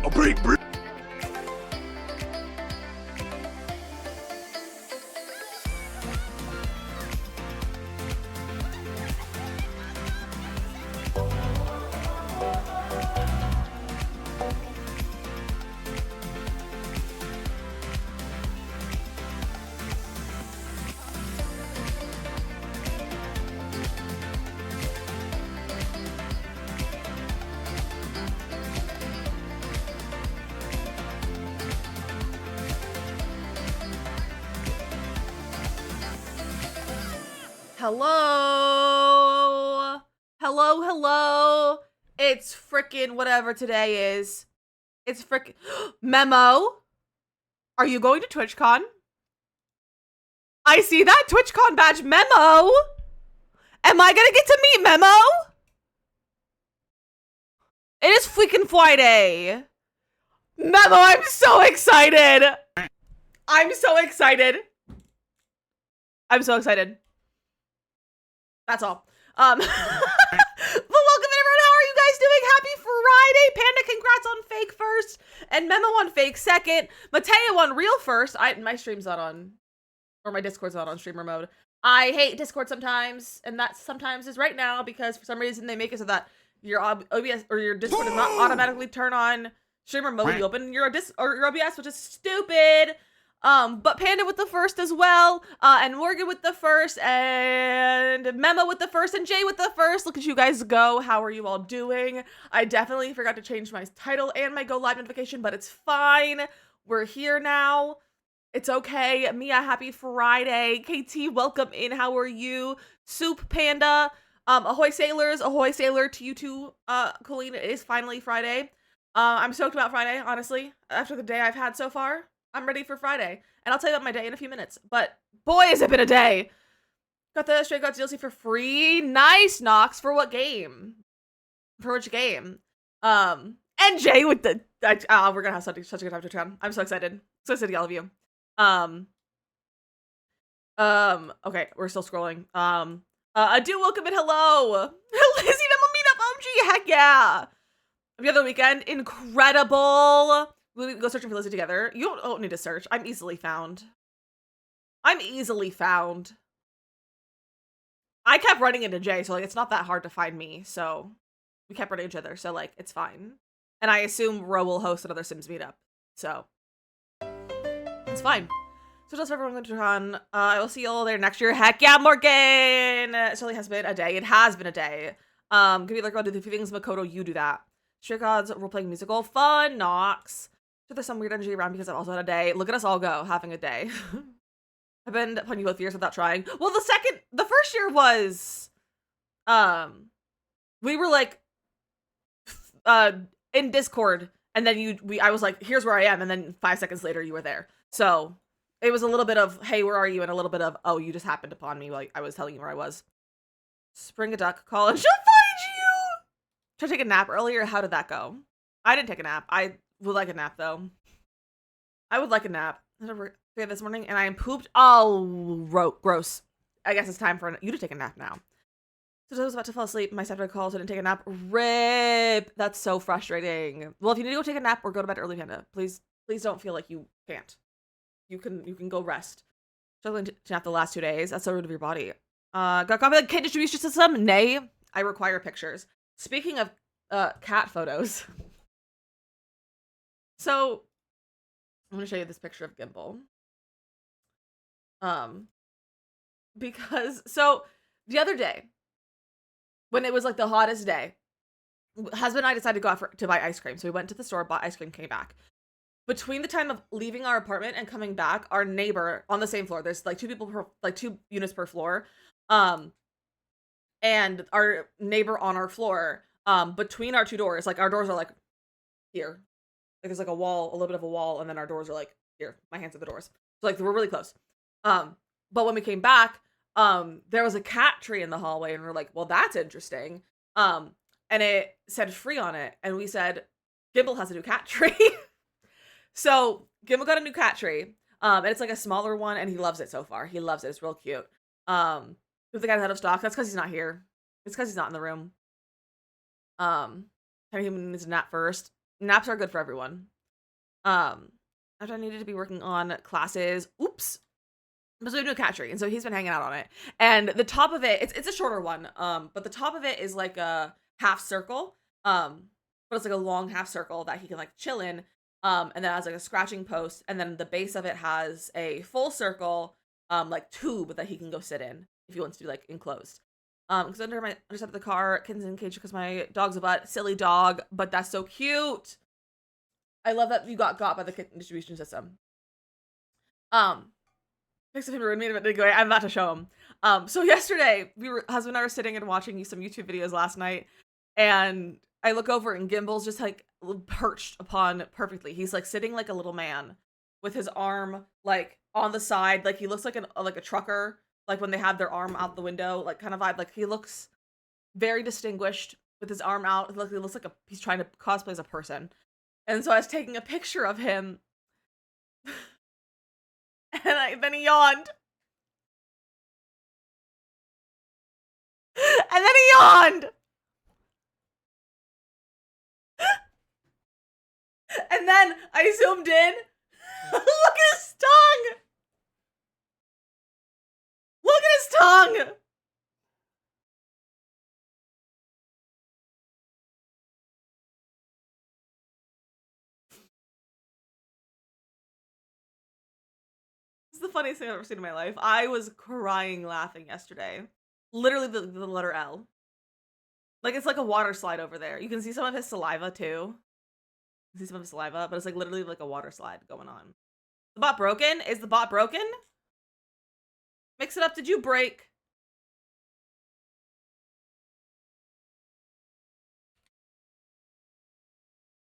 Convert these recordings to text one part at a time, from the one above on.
A big brick. Hello? Hello? It's frickin' whatever today is. It's frickin' Memo? Are you going to TwitchCon? I see that TwitchCon badge. Memo? Am I gonna get to meet Memo? It is freaking Friday. Memo, I'm so excited. I'm so excited. That's all. But welcome everyone. How are you guys doing? Happy Friday. Panda, congrats on fake first. And Memo on fake second. Mateo on real first. My stream's not on, or my Discord's not on streamer mode. I hate Discord sometimes, and that sometimes is right now because for some reason they make it so that your OBS or your Discord does not automatically turn on streamer mode. You open your OBS, which is stupid. But Panda with the first as well, and Morgan with the first, and Memo with the first, and Jay with the first. Look at you guys go. How are you all doing? I definitely forgot to change my title and my go live notification, but it's fine. We're here now. It's okay. Mia, happy Friday. KT, welcome in. How are you? Soup Panda, ahoy sailors, ahoy sailor to you too. Colleen, it is finally Friday. I'm stoked about Friday, honestly, after the day I've had so far. I'm ready for Friday. And I'll tell you about my day in a few minutes. But boy, has it been a day. Got the Stray Gods DLC for free. Nice, Nox. For what game? For which game? And Jay with the we're gonna have such a good time to town. I'm so excited. So excited to see all of you. Okay, we're still scrolling. I do welcome it. Hello. Lizzie, Memo meetup. OMG, heck yeah. The other weekend, incredible. We go searching for Lizzie together. You don't need to search. I'm easily found. I kept running into Jay, so like it's not that hard to find me. So we kept running into each other, so like it's fine. And I assume Ro will host another Sims meetup, so it's fine. So just for everyone going to run, I will see you all there next year. Heck yeah, Morgan! It certainly has been a day. It has been a day. Give me like, I'll do the few things, Makoto, you do that. Stray Gods role-playing musical, fun, Nox. So there's some weird energy around because I've also had a day. Look at us all go, having a day. I've been playing you both years without trying. Well, the first year was, we were like, in Discord, and then I was like, here's where I am, and then 5 seconds later you were there. So it was a little bit of, hey, where are you? And a little bit of, oh, you just happened upon me while I was telling you where I was. Spring a duck, call, and she'll find you! Tried to take a nap earlier. How did that go? I didn't take a nap. I would like a nap, though. I would like a nap. This morning, and I am pooped. Oh, gross. I guess it's time for you to take a nap now. So I was about to fall asleep. My stepdad called, so I didn't take a nap. Rip. That's so frustrating. Well, if you need to go take a nap or go to bed early, Panda, please don't feel like you can't. You can go rest. Struggling to nap the last 2 days. That's so rude of your body. Got copy of the kid distribution system? Nay. I require pictures. Speaking of cat photos. So I'm gonna show you this picture of Gimbal. Because so the other day, when it was like the hottest day, husband and I decided to go out to buy ice cream. So we went to the store, bought ice cream, came back. Between the time of leaving our apartment and coming back, our neighbor on the same floor, there's like 2 units per floor. And our neighbor on our floor, between our 2 doors, like our doors are like here. Like there's like a wall, a little bit of a wall, and then our doors are like here. My hands are the doors. So like we're really close. But when we came back, there was a cat tree in the hallway, and we're like, well, that's interesting. And it said free on it, and we said, Gimbal has a new cat tree. So Gimbal got a new cat tree, and it's like a smaller one, and he loves it so far. He loves it. It's real cute. If the guy's out of stock, that's because he's not here. It's because he's not in the room. Kind of human needs a nap first. Naps are good for everyone. After I needed to be working on classes. Oops. So we do a cat tree, and so he's been hanging out on it. And the top of it, it's a shorter one. But the top of it is like a half circle. But it's like a long half circle that he can like chill in. And then it has like a scratching post, and then the base of it has a full circle, like tube that he can go sit in if he wants to be like enclosed. Because underside of the car, kitten's in cage because my dog's a butt. Silly dog, but that's so cute. I love that you got by the kitten distribution system. Next time I'm about to show him. So yesterday, husband and I were sitting and watching some YouTube videos last night, and I look over and Gimbal's just like perched upon perfectly. He's like sitting like a little man with his arm like on the side, like he looks like a trucker, like when they have their arm out the window, like kind of vibe. Like he looks very distinguished with his arm out. He looks like he's trying to cosplay as a person. And so I was taking a picture of him, and then he yawned. And then he yawned. And then I zoomed in. Look at his tongue. Look at his tongue. This is the funniest thing I've ever seen in my life. I was crying laughing yesterday. Literally the letter L. Like it's like a water slide over there. You can see some of his saliva too. You see some of his saliva, but it's like literally like a water slide going on. The bot broken? Is the bot broken? Mix it up. Did you break?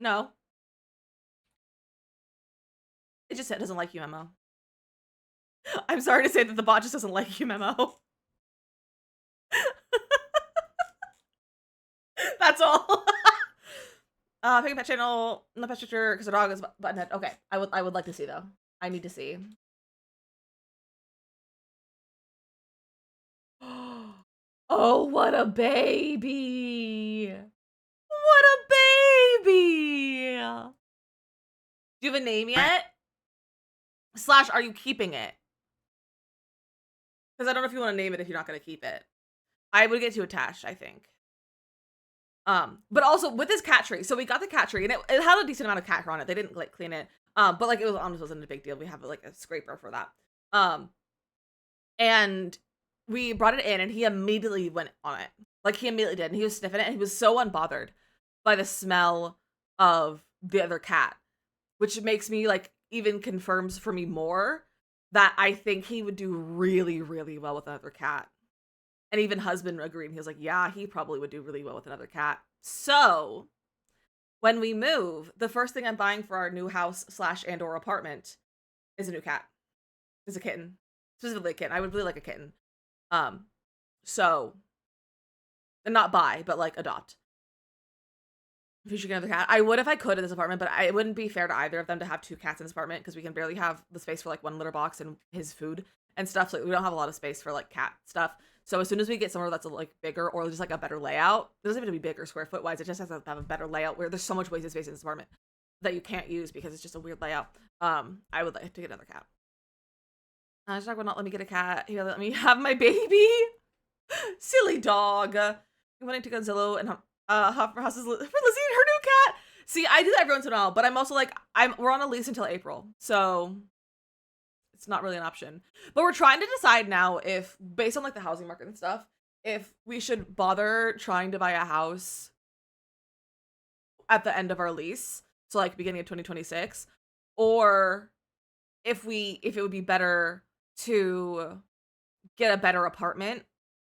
No. It just doesn't like you, Memo. I'm sorry to say that the bot just doesn't like you, Memo. That's all. Pick a pet channel, no pet picture, because the dog is buttonhead. Okay, I would like to see though. I need to see. Oh, what a baby! What a baby! Do you have a name yet? Slash, are you keeping it? Because I don't know if you want to name it if you're not going to keep it. I would get too attached, I think. But also with this cat tree, so we got the cat tree and it had a decent amount of cat hair on it. They didn't like clean it. But like it wasn't a big deal. We have like a scraper for that. And we brought it in and he immediately went on it. Like he immediately did. And he was sniffing it and he was so unbothered by the smell of the other cat, which makes me like even confirms for me more that I think he would do really, really well with another cat. And even husband agreed. He was like, yeah, he probably would do really well with another cat. So when we move, the first thing I'm buying for our new house / and or apartment is a new cat. Is a kitten. Specifically a kitten. I would really like a kitten. So, and not buy, but like adopt. If you should get another cat. I would if I could in this apartment, but it wouldn't be fair to either of them to have 2 cats in this apartment because we can barely have the space for like 1 litter box and his food and stuff. So we don't have a lot of space for like cat stuff. So as soon as we get somewhere that's like bigger or just like a better layout, it doesn't even have to be bigger square foot wise. It just has to have a better layout where there's so much wasted space in this apartment that you can't use because it's just a weird layout. I would like to get another cat. This dog will not let me get a cat. He will let me have my baby. Silly dog. I'm wanting to go Zillow and hop for houses for Lizzie and her new cat. See, I do that every once in a while, but I'm also like, we're on a lease until April, so it's not really an option. But we're trying to decide now if, based on like the housing market and stuff, if we should bother trying to buy a house at the end of our lease, so like beginning of 2026, or if it would be better to get a better apartment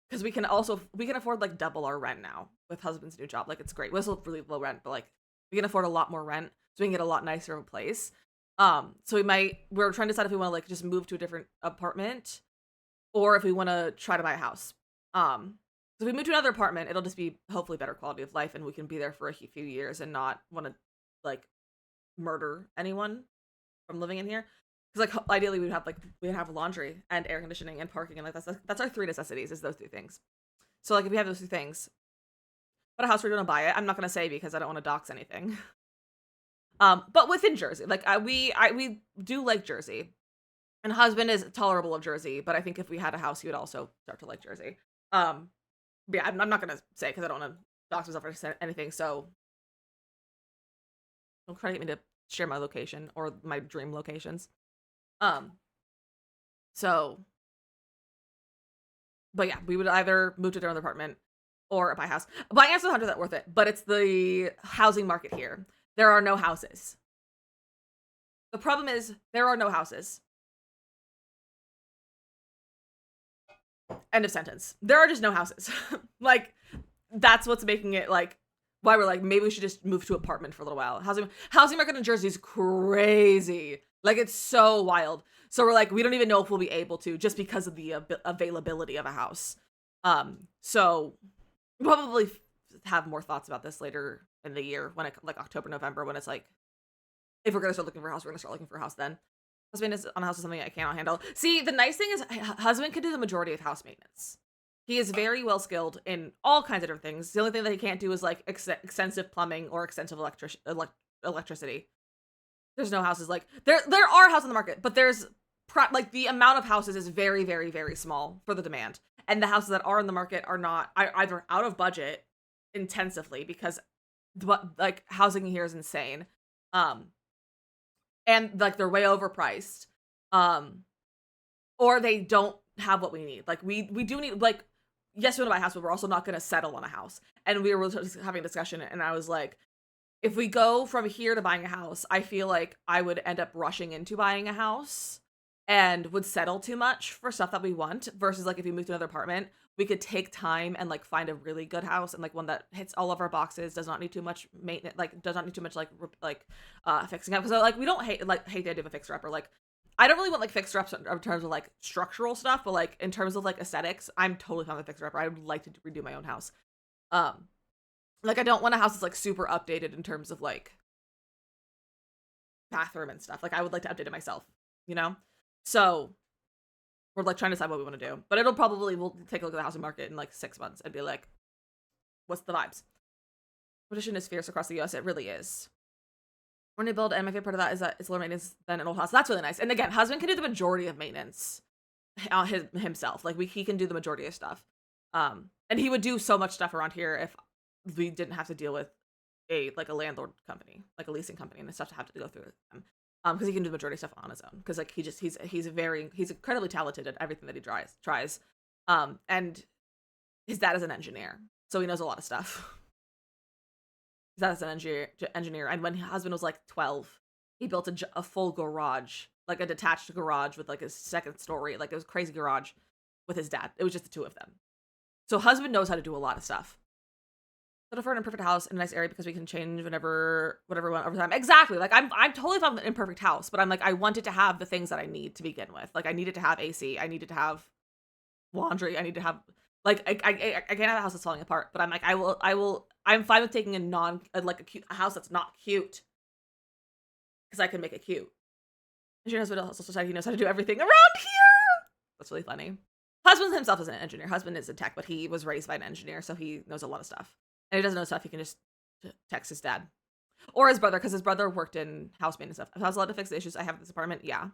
because we can afford like double our rent now with husband's new job. Like it's great. We're still really low rent, but like we can afford a lot more rent, so we can get a lot nicer of a place. So we're trying to decide if we want to like just move to a different apartment or if we want to try to buy a house. So if we move to another apartment, it'll just be hopefully better quality of life and we can be there for a few years and not want to like murder anyone from living in here. Because like ideally we'd have laundry and air conditioning and parking and like that's our 3 necessities is those 3 things. So like if we have those 2 things, what a house we're gonna buy it, I'm not gonna say because I don't want to dox anything. But within Jersey, like we do like Jersey, and husband is tolerable of Jersey, but I think if we had a house, he would also start to like Jersey. But yeah, I'm not gonna say because I don't want to dox myself or anything. So don't try to get me to share my location or my dream locations. So, but yeah, we would either move to another apartment or buy a house. Buying a house is 100% worth it, but it's the housing market here. There are no houses. The problem is there are no houses. End of sentence. There are just no houses. Like, that's what's making it like why we're like maybe we should just move to apartment for a little while. Housing market in Jersey is crazy. Like it's so wild. So we're like we don't even know if we'll be able to just because of the availability of a house. So we'll probably have more thoughts about this later in the year when it like October, November when it's like if we're gonna start looking for a house, we're gonna start looking for a house then. Husband is on a house is something I cannot handle. See, the nice thing is husband can do the majority of house maintenance. He is very well skilled in all kinds of different things. The only thing that he can't do is like extensive plumbing or extensive electricity. There's no houses like there are houses on the market, but there's like the amount of houses is very, very, very small for the demand. And the houses that are in the market are not either out of budget intensively because like housing here is insane. And like they're way overpriced. Or they don't have what we need. Like we do need like yes, we want to buy a house, but we're also not going to settle on a house. And we were just having a discussion and I was like, if we go from here to buying a house, I feel like I would end up rushing into buying a house and would settle too much for stuff that we want versus like if you move to another apartment, we could take time and like find a really good house and like one that hits all of our boxes, does not need too much maintenance, like does not need too much fixing up. Because like we don't hate the idea of a fixer upper. Like I don't really want like fixer ups in terms of like structural stuff, but like in terms of like aesthetics, I'm totally fine with fixer upper. I would like to redo my own house. Like I don't want a house that's like super updated in terms of like bathroom and stuff. Like I would like to update it myself, you know? So we're like trying to decide what we want to do. But we'll take a look at the housing market in like 6 months and be like, what's the vibes? Competition is fierce across the US. It really is. When you build, and my favorite part of that is that it's lower maintenance than an old house. That's really nice. And again, husband can do the majority of maintenance himself. Like he can do the majority of stuff. And he would do so much stuff around here if we didn't have to deal with a landlord company, like a leasing company and stuff to have to go through them. Because he can do the majority of stuff on his own. Because like he's incredibly talented at everything that he tries. And his dad is an engineer, so he knows a lot of stuff. His dad is an engineer, and when his husband was like 12, he built a full garage, like a detached garage with like a second story, like it was a crazy garage with his dad. It was just the two of them. So husband knows how to do a lot of stuff. Settle for an imperfect house in a nice area because we can change whatever we want over time. Exactly. Like I'm totally fine with an imperfect house, but I'm like I wanted to have the things that I need to begin with. Like I needed to have AC. I needed to have laundry. I need to have like I can't have a house that's falling apart. But I'm like I'm fine with taking a house that's not cute because I can make it cute. Engineer husband also decided he knows how to do everything around here. That's really funny. Husband himself is an engineer. Husband is a tech, but he was raised by an engineer, so he knows a lot of stuff. And he doesn't know stuff, he can just text his dad. Or his brother, because his brother worked in house maintenance stuff. If I was allowed to fix the issues I have in this apartment, yeah.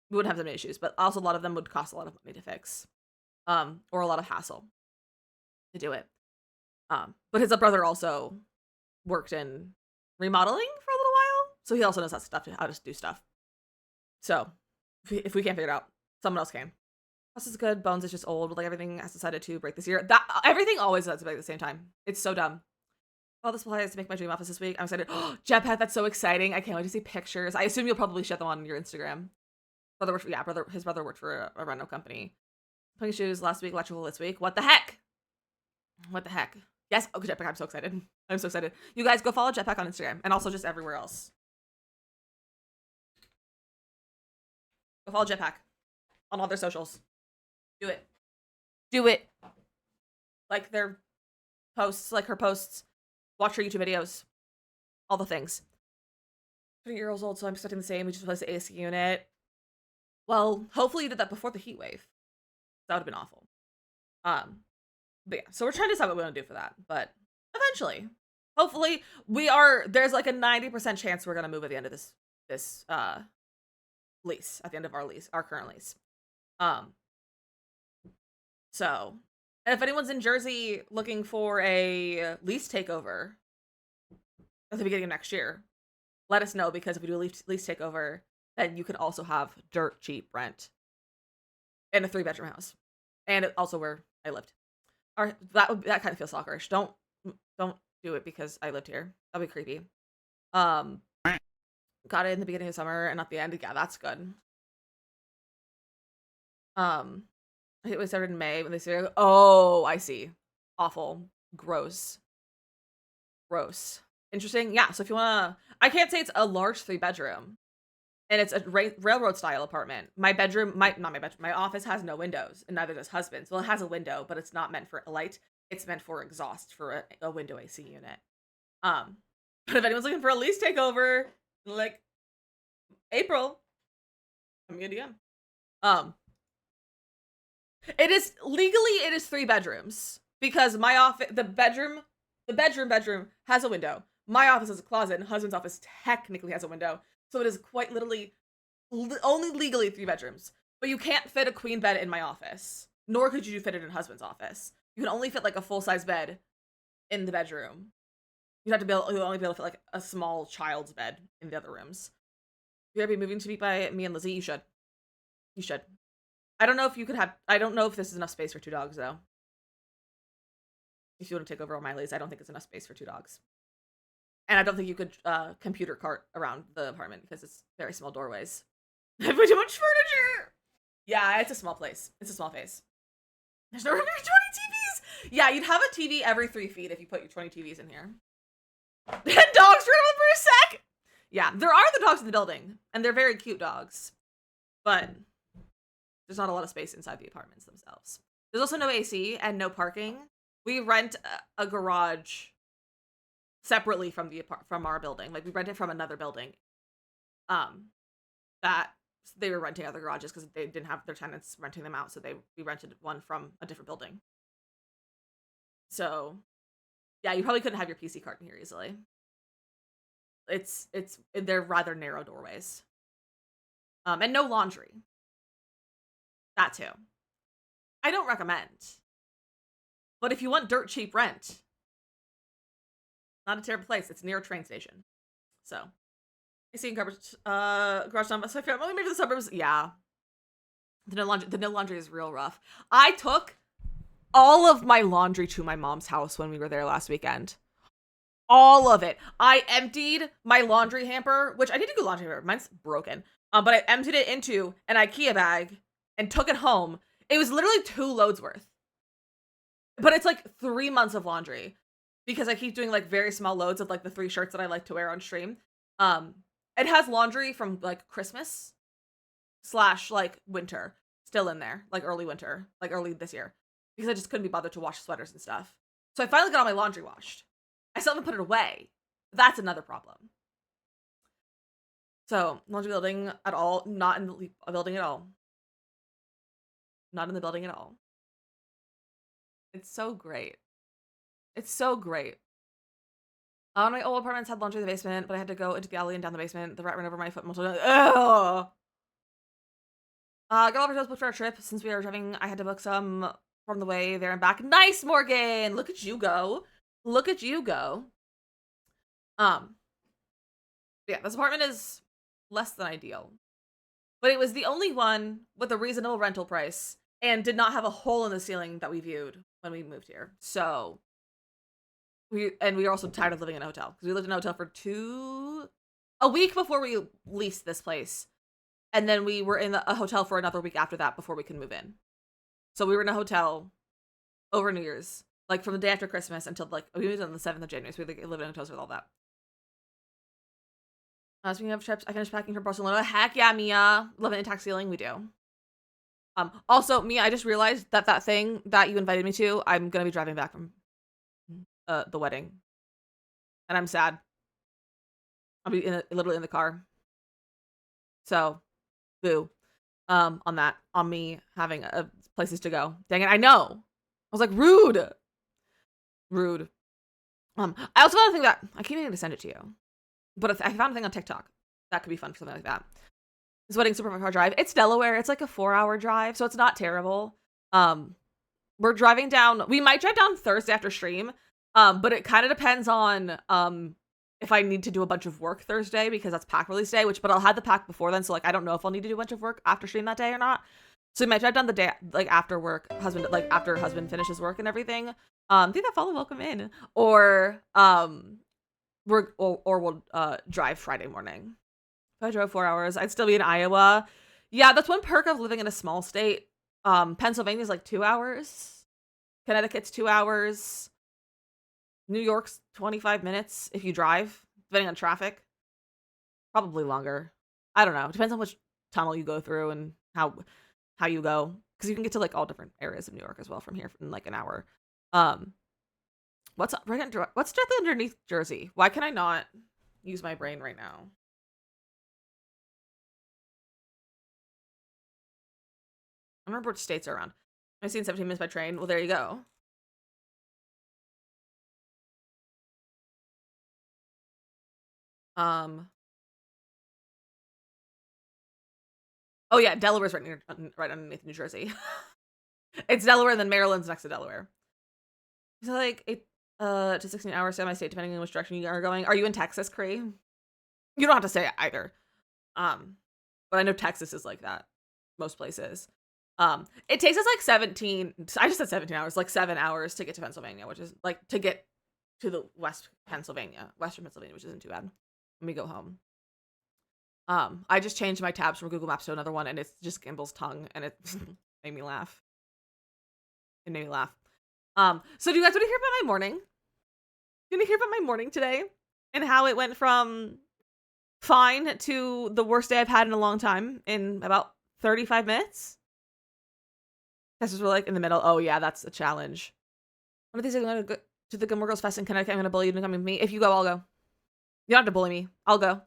We wouldn't have so many issues, but also a lot of them would cost a lot of money to fix. Or a lot of hassle to do it. But his brother also worked in remodeling for a little while, so he also knows how to do stuff. So, if we can't figure it out, someone else can. House is good. Bones is just old. But like everything has decided to break this year. That everything always does break at the same time. It's so dumb. All this supplies to make my dream office this week. I'm excited. Jetpack, that's so exciting. I can't wait to see pictures. I assume you'll probably share them on your Instagram. His brother worked for a reno company. Playing shoes last week, electrical this week. What the heck? What the heck? Yes. Oh, Jetpack. I'm so excited. I'm so excited. You guys go follow Jetpack on Instagram and also just everywhere else. Go follow Jetpack on all their socials. Do it. Do it. Like their posts, like her posts. Watch her YouTube videos. All the things. 20 years old, so I'm expecting the same. We just replaced the AC unit. Well, hopefully you did that before the heat wave. That would have been awful. But yeah, so we're trying to decide what we want to do for that. But eventually, hopefully, there's like a 90% chance we're gonna move at the end of this lease, at the end of our current lease. So, if anyone's in Jersey looking for a lease takeover at the beginning of next year, let us know, because if we do a lease takeover, then you can also have dirt cheap rent in a 3-bedroom house, and also where I lived. Or that kind of feels stalkerish. Don't do it because I lived here. That'd be creepy. Got it in the beginning of summer and at the end. Yeah, that's good. I think it was started in May when they started. Oh, I see. Awful. Gross. Interesting. Yeah, so if you wanna, I can't say it's a large 3-bedroom, and it's a railroad style apartment. My office has no windows, and neither does husband's. Well, it has a window, but it's not meant for a light. It's meant for exhaust for a window AC unit. But if anyone's looking for a lease takeover, like April, I'm gonna DM. It is 3 bedrooms, because my office, the bedroom has a window. My office has a closet, and husband's office technically has a window. So it is quite literally only legally 3 bedrooms. But you can't fit a queen bed in my office, nor could you fit it in husband's office. You can only fit like a full-size bed in the bedroom. You'd only be able to fit like a small child's bed in the other rooms. If you're gonna be moving to meet by me and Lizzie, you should. You should. I don't know if this is enough space for 2 dogs, though. If you want to take over all my lease, I don't think it's enough space for 2 dogs. And I don't think you could computer cart around the apartment because it's very small doorways. I have way too much furniture! Yeah, it's a small place. It's a small place. There's no room for 20 TVs. Yeah, you'd have a TV every 3 feet if you put your 20 TVs in here. And dogs for a sec. Yeah, there are the dogs in the building, and they're very cute dogs, but there's not a lot of space inside the apartments themselves. There's also no AC and no parking. We rent a garage separately from our building. Like we rent it from another building. That they were renting other garages because they didn't have their tenants renting them out, so we rented one from a different building. So, yeah, you probably couldn't have your PC cart in here easily. They're rather narrow doorways. And no laundry. That too. I don't recommend. But if you want dirt cheap rent, not a terrible place. It's near a train station. So, I see garage down, so I found only maybe the suburbs. Yeah. The no laundry is real rough. I took all of my laundry to my mom's house when we were there last weekend. All of it. I emptied my laundry hamper, which I need to go laundry hamper. Mine's broken. But I emptied it into an IKEA bag and took it home. It was literally 2 loads worth. But it's like 3 months of laundry because I keep doing like very small loads of like the 3 shirts that I like to wear on stream. It has laundry from like Christmas / like winter still in there, like early winter, like early this year, because I just couldn't be bothered to wash sweaters and stuff. So I finally got all my laundry washed. I still haven't put it away. That's another problem. So laundry building at all, not in the building at all. Not in the building at all. It's so great. It's so great. My old apartments had laundry in the basement, but I had to go into the alley and down the basement. The rat ran over my foot multiple times. Ugh! Got all of our booked for our trip. Since we are driving, I had to book some from the way there and back. Nice, Morgan! Look at you go. Look at you go. Yeah, this apartment is less than ideal. But it was the only one with a reasonable rental price and did not have a hole in the ceiling that we viewed when we moved here. So we were also tired of living in a hotel because we lived in a hotel for a week before we leased this place. And then we were in a hotel for another week after that before we could move in. So we were in a hotel over New Year's, like from the day after Christmas until like we moved on the 7th of January. So we lived in hotels with all that. Speaking of trips, I finished packing for Barcelona. Heck yeah, Mia. Living in tax ceiling, we do. Also, Mia, I just realized that thing that you invited me to, I'm gonna be driving back from the wedding, and I'm sad. I'll be literally in the car. So, boo. On me having places to go. Dang it, I know. I was like, rude. I also found a thing that I keep meaning to send it to you, but I found a thing on TikTok that could be fun for something like that. This wedding super far drive. It's Delaware. It's like a 4-hour drive, so it's not terrible. We're driving down. We might drive down Thursday after stream, but it kind of depends on if I need to do a bunch of work Thursday because that's pack release day. But I'll have the pack before then, so like I don't know if I'll need to do a bunch of work after stream that day or not. So we might drive down the day like after work, after husband finishes work and everything. Think that follow welcome in, or we'll drive Friday morning. If I drove 4 hours, I'd still be in Iowa. Yeah, that's one perk of living in a small state. Pennsylvania's like 2 hours. Connecticut's 2 hours. New York's 25 minutes if you drive, depending on traffic. Probably longer. I don't know. It depends on which tunnel you go through and how you go. Because you can get to like all different areas of New York as well from here in like an hour. What's directly underneath Jersey? Why can I not use my brain right now? I remember which states are around. I've seen 17 minutes by train. Well, there you go. Oh yeah, Delaware's right underneath New Jersey. It's Delaware, and then Maryland's next to Delaware. It's like 8 to 16 hours to my state, depending on which direction you are going. Are you in Texas, Cree? You don't have to say it either. But I know Texas is like that. Most places. It takes us like 17. I just said 17 hours, like 7 hours to get to Pennsylvania, which is like to get to the western Pennsylvania, which isn't too bad. When we go home. I just changed my tabs from Google Maps to another one, and it's just Gimble's tongue, and it made me laugh. It made me laugh. So do you guys want to hear about my morning? You want to hear about my morning today? And how it went from fine to the worst day I've had in a long time in about 35 minutes? Testers were like in the middle. Oh yeah, that's a challenge. One of these days I'm gonna go to the Gilmore Girls Fest in Connecticut. I'm gonna bully you to come with me. If you go, I'll go. You don't have to bully me. I'll go.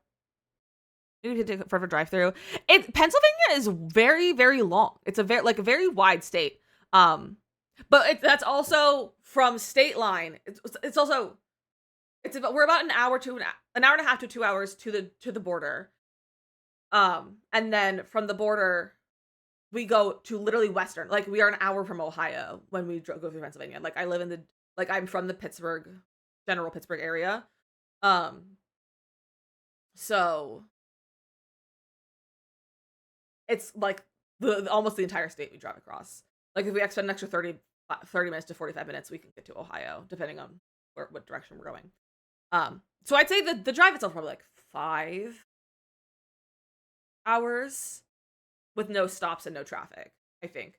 You need to take a forever drive through. Pennsylvania is very, very long. It's a very wide state. But that's also from state line. It's also we're about an hour and a half to 2 hours to the border. And then from the border, we go to literally western. Like we are an hour from Ohio when we go through Pennsylvania. Like I live in I'm from the general Pittsburgh area. So it's like almost the entire state we drive across. Like if we expend an extra 30 minutes to 45 minutes, we can get to Ohio, depending on what direction we're going. So I'd say the drive itself probably like 5 hours with no stops and no traffic, I think.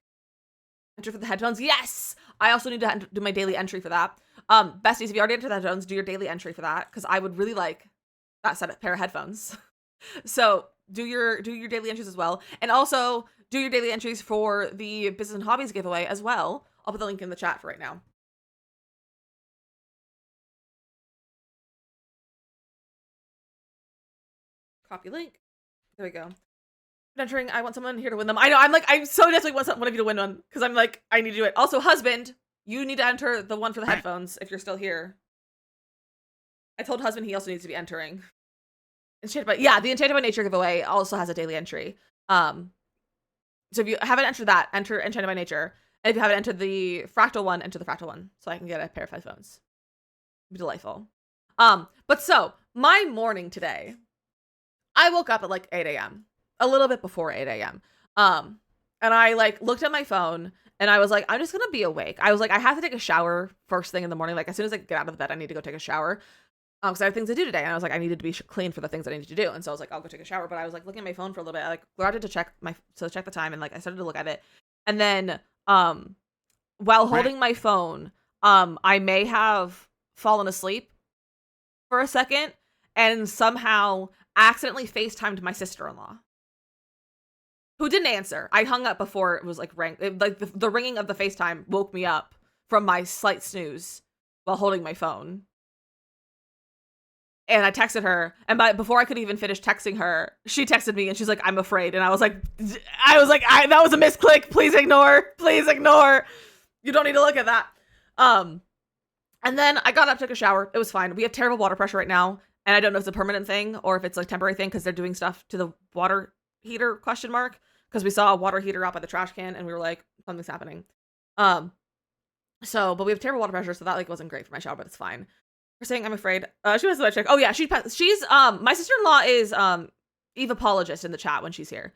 Enter for the headphones. Yes! I also need to do my daily entry for that. Besties, if you already entered the headphones, do your daily entry for that, because I would really like that pair of headphones. So do your daily entries as well. And also do your daily entries for the business and hobbies giveaway as well. I'll put the link in the chat for right now. Copy link. There we go. Entering, I want someone here to win them. I know, I'm so desperately want one of you to win one, because I'm like, I need to do it. Also, husband, you need to enter the one for the headphones if you're still here. I told husband he also needs to be entering. The Enchanted by Nature giveaway also has a daily entry. So if you haven't entered that, enter Enchanted by Nature. And if you haven't entered the Fractal one, enter the Fractal one, so I can get a pair of headphones. It'd be delightful. But so, my morning today, I woke up at like 8 a.m. A little bit before 8 a.m. And I like looked at my phone and I was like, I'm just gonna be awake. I was like, I have to take a shower first thing in the morning. Like as soon as I get out of the bed, I need to go take a shower. Because I have things to do today. And I was like, I needed to be clean for the things that I need to do. And so I was like, I'll go take a shower. But I was like looking at my phone for a little bit. I like grabbed it to check the time, and like I started to look at it. And then while holding my phone, I may have fallen asleep for a second and somehow accidentally FaceTimed my sister-in-law, who didn't answer. I hung up before it was like the ringing of the FaceTime woke me up from my slight snooze while holding my phone. And I texted her, and before I could even finish texting her, she texted me, and she's like, "I'm afraid." And I was like, that was a misclick. Please ignore. Please ignore. You don't need to look at that. And then I got up, took a shower. It was fine. We have terrible water pressure right now, and I don't know if it's a permanent thing or if it's like temporary thing because they're doing stuff to the water heater ? Because we saw a water heater out by the trash can, and we were like, something's happening. But we have terrible water pressure, so that like wasn't great for my shower, but it's fine. We're saying I'm afraid. She was the check. Oh yeah, she's my sister-in-law is Eve apologist in the chat when she's here.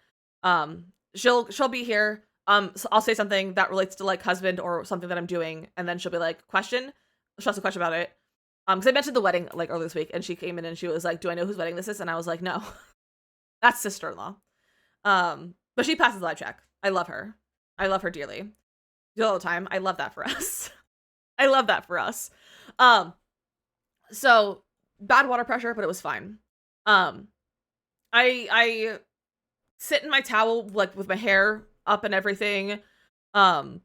She'll be here. So I'll say something that relates to like husband or something that I'm doing, and then she'll be like, question. She'll ask a question about it. Because I mentioned the wedding like earlier this week, and she came in and she was like, "Do I know whose wedding this is?" And I was like, "No, that's sister-in-law." But she passes the live check. I love her. I love her dearly. Do it all the time. I love that for us. I love that for us. So bad water pressure, but it was fine. I sit in my towel like with my hair up and everything. And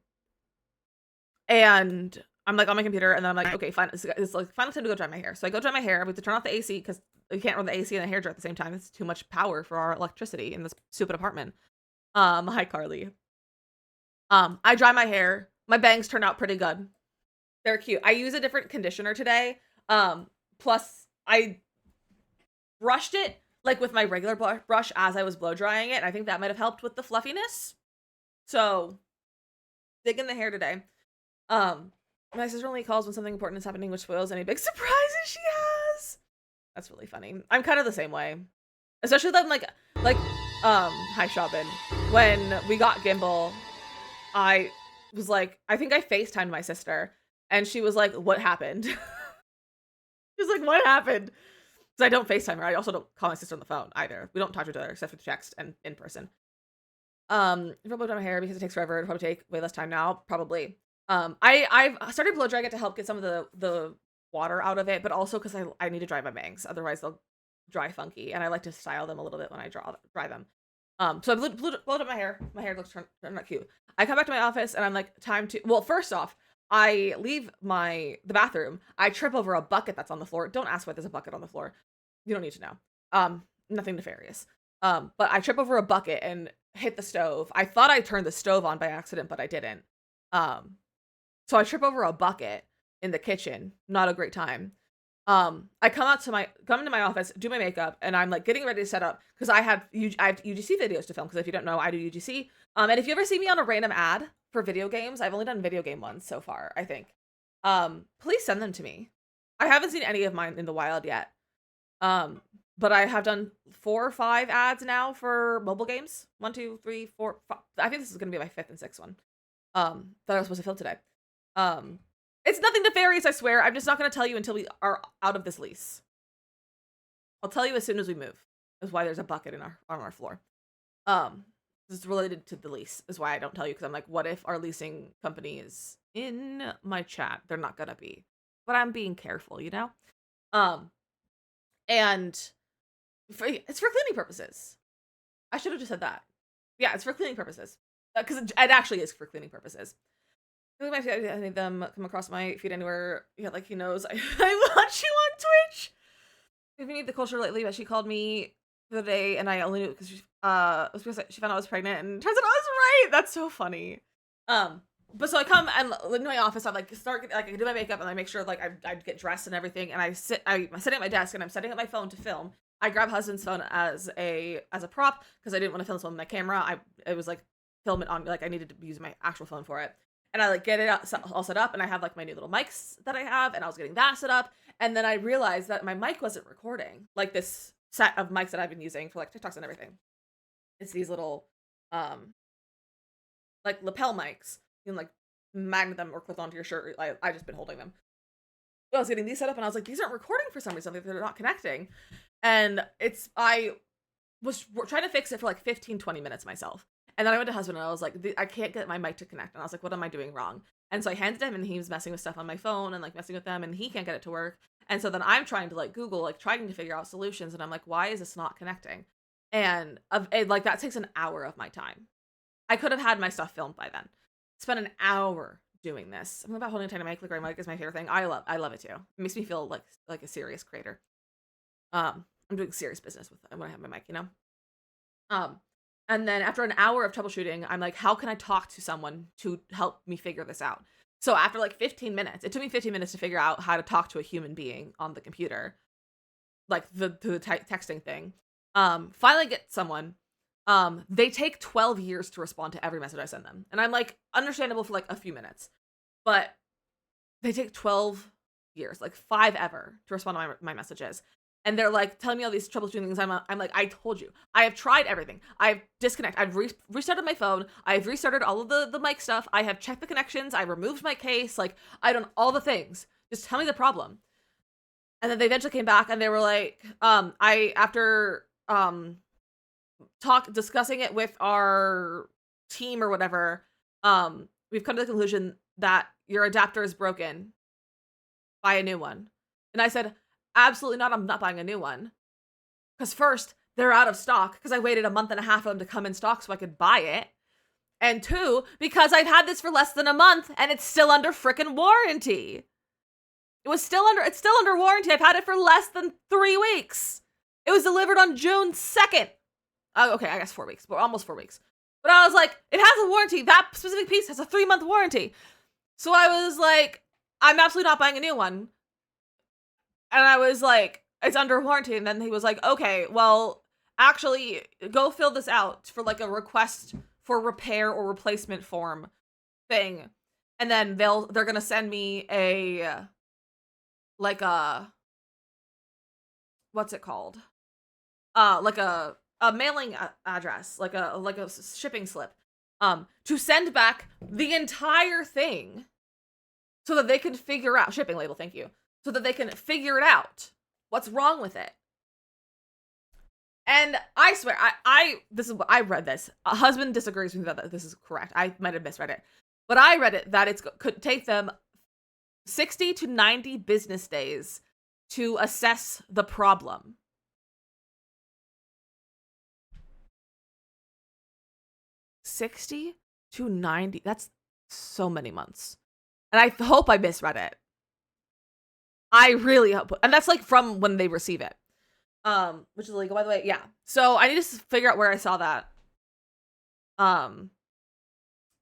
I'm like on my computer, and then I'm like, okay, fine. It's like final time to go dry my hair. So I go dry my hair. We have to turn off the AC because we can't run the AC and the hair dryer at the same time. It's too much power for our electricity in this stupid apartment. Hi Carly. I dry my hair. My bangs turned out pretty good. They're cute. I use a different conditioner today. Plus I brushed it like with my regular brush as I was blow drying it. I think that might have helped with the fluffiness. So dig in the hair today. My sister only calls when something important is happening, which spoils any big surprises she has. That's really funny. I'm kind of the same way. Especially then like hi Shabin. When we got gimbal, I was like, I think I FaceTimed my sister, and she was like, "What happened?" She's like, "What happened?" Because I don't FaceTime her. I also don't call my sister on the phone either. We don't talk to each other except for text and in person. If I blow dry my hair because it takes forever, it'll probably take way less time now. Probably. I've started blow drying it to help get some of the water out of it, but also because I need to dry my bangs, otherwise they'll dry funky, and I like to style them a little bit when I dry them. So I blowed up my hair. My hair looks turned out cute. I come back to my office and I'm like, time to. Well, first off, I leave the bathroom. I trip over a bucket that's on the floor. Don't ask why there's a bucket on the floor. You don't need to know. Nothing nefarious. But I trip over a bucket and hit the stove. I thought I turned the stove on by accident, but I didn't. So I trip over a bucket in the kitchen. Not a great time. I come into my office, do my makeup, and I'm like getting ready to set up because I have UGC videos to film. Because if you don't know, I do UGC. And if you ever see me on a random ad for video games, I've only done video game ones so far, I think. Please send them to me. I haven't seen any of mine in the wild yet. But I have done 4 or 5 ads now for mobile games. 1, 2, 3, 4, 5. I think this is gonna be my 5th and 6th one. That I was supposed to film today. It's nothing nefarious, I swear. I'm just not going to tell you until we are out of this lease. I'll tell you as soon as we move. That's why there's a bucket on our floor. This is related to the lease. Is why I don't tell you, because I'm like, what if our leasing company is in my chat? They're not going to be. But I'm being careful, you know? And it's for cleaning purposes. I should have just said that. Yeah, it's for cleaning purposes. Because it actually is for cleaning purposes. I think them come across my feed anywhere. Yeah, like he knows I watch you on Twitch. If you need the culture lately, but she called me the other day, and I only knew because she found out I was pregnant, and turns out I was right. That's so funny. But so I come and in my office, I like I do my makeup and I make sure like I get dressed and everything, and I'm sitting at my desk and I'm setting up my phone to film. I grab husband's phone as a prop because I didn't want to film this on my camera. It was like film it on, like I needed to use my actual phone for it. And I like get it all set up, and I have like my new little mics that I have, and I was getting that set up, and then I realized that my mic wasn't recording, like this set of mics that I've been using for like TikToks and everything. It's these little like lapel mics. You can like magnet them or clip onto your shirt. I just been holding them. I was getting these set up, and I was like, these aren't recording for some reason. They're not connecting. And I was trying to fix it for like 15-20 minutes myself. And then I went to husband and I was like, I can't get my mic to connect. And I was like, what am I doing wrong? And so I handed him, and he was messing with stuff on my phone and like messing with them, and he can't get it to work. And so then I'm trying to like Google, like trying to figure out solutions. And I'm like, why is this not connecting? And like that takes an hour of my time. I could have had my stuff filmed by then. Spent an hour doing this. I'm about holding a tiny mic. Like, my mic is my favorite thing. I love it too. It makes me feel like a serious creator. I'm doing serious business with it when I have my mic, you know? And then after an hour of troubleshooting, I'm like, how can I talk to someone to help me figure this out? So after like 15 minutes, it took me 15 minutes to figure out how to talk to a human being on the computer, like the texting thing. Finally get someone. They take 12 years to respond to every message I send them. And I'm like, understandable for like a few minutes, but they take 12 years, like 5 ever to respond to my messages. And they're like telling me all these troubleshooting things. I'm like, I told you. I have tried everything. I've disconnected. I've restarted my phone. I've restarted all of the mic stuff. I have checked the connections. I removed my case. Like, I've done all the things. Just tell me the problem. And then they eventually came back and they were like, after discussing it with our team or whatever, we've come to the conclusion that your adapter is broken. Buy a new one. And I said, absolutely not. I'm not buying a new one. Because first, they're out of stock because I waited a month and a half for them to come in stock so I could buy it. And 2, because I've had this for less than a month and it's still under frickin' warranty. It's still under warranty. I've had it for less than 3 weeks. It was delivered on June 2nd. Okay, I guess 4 weeks, but almost 4 weeks. But I was like, it has a warranty. That specific piece has a 3-month warranty. So I was like, I'm absolutely not buying a new one. And I was like, it's under warranty. And then he was like, okay, well, actually, go fill this out for like a request for repair or replacement form thing. And then they're going to send me what's it called? Like a mailing address, like a shipping slip, to send back the entire thing so that they can figure out, shipping label, thank you, so that they can figure it out. What's wrong with it? And I swear, I read this. A husband disagrees with me that this is correct. I might have misread it. But I read it that could take them 60 to 90 business days to assess the problem. 60 to 90. That's so many months. And I hope I misread it. I really hope. And that's like from when they receive it. Which is illegal, by the way. Yeah. So I need to figure out where I saw that.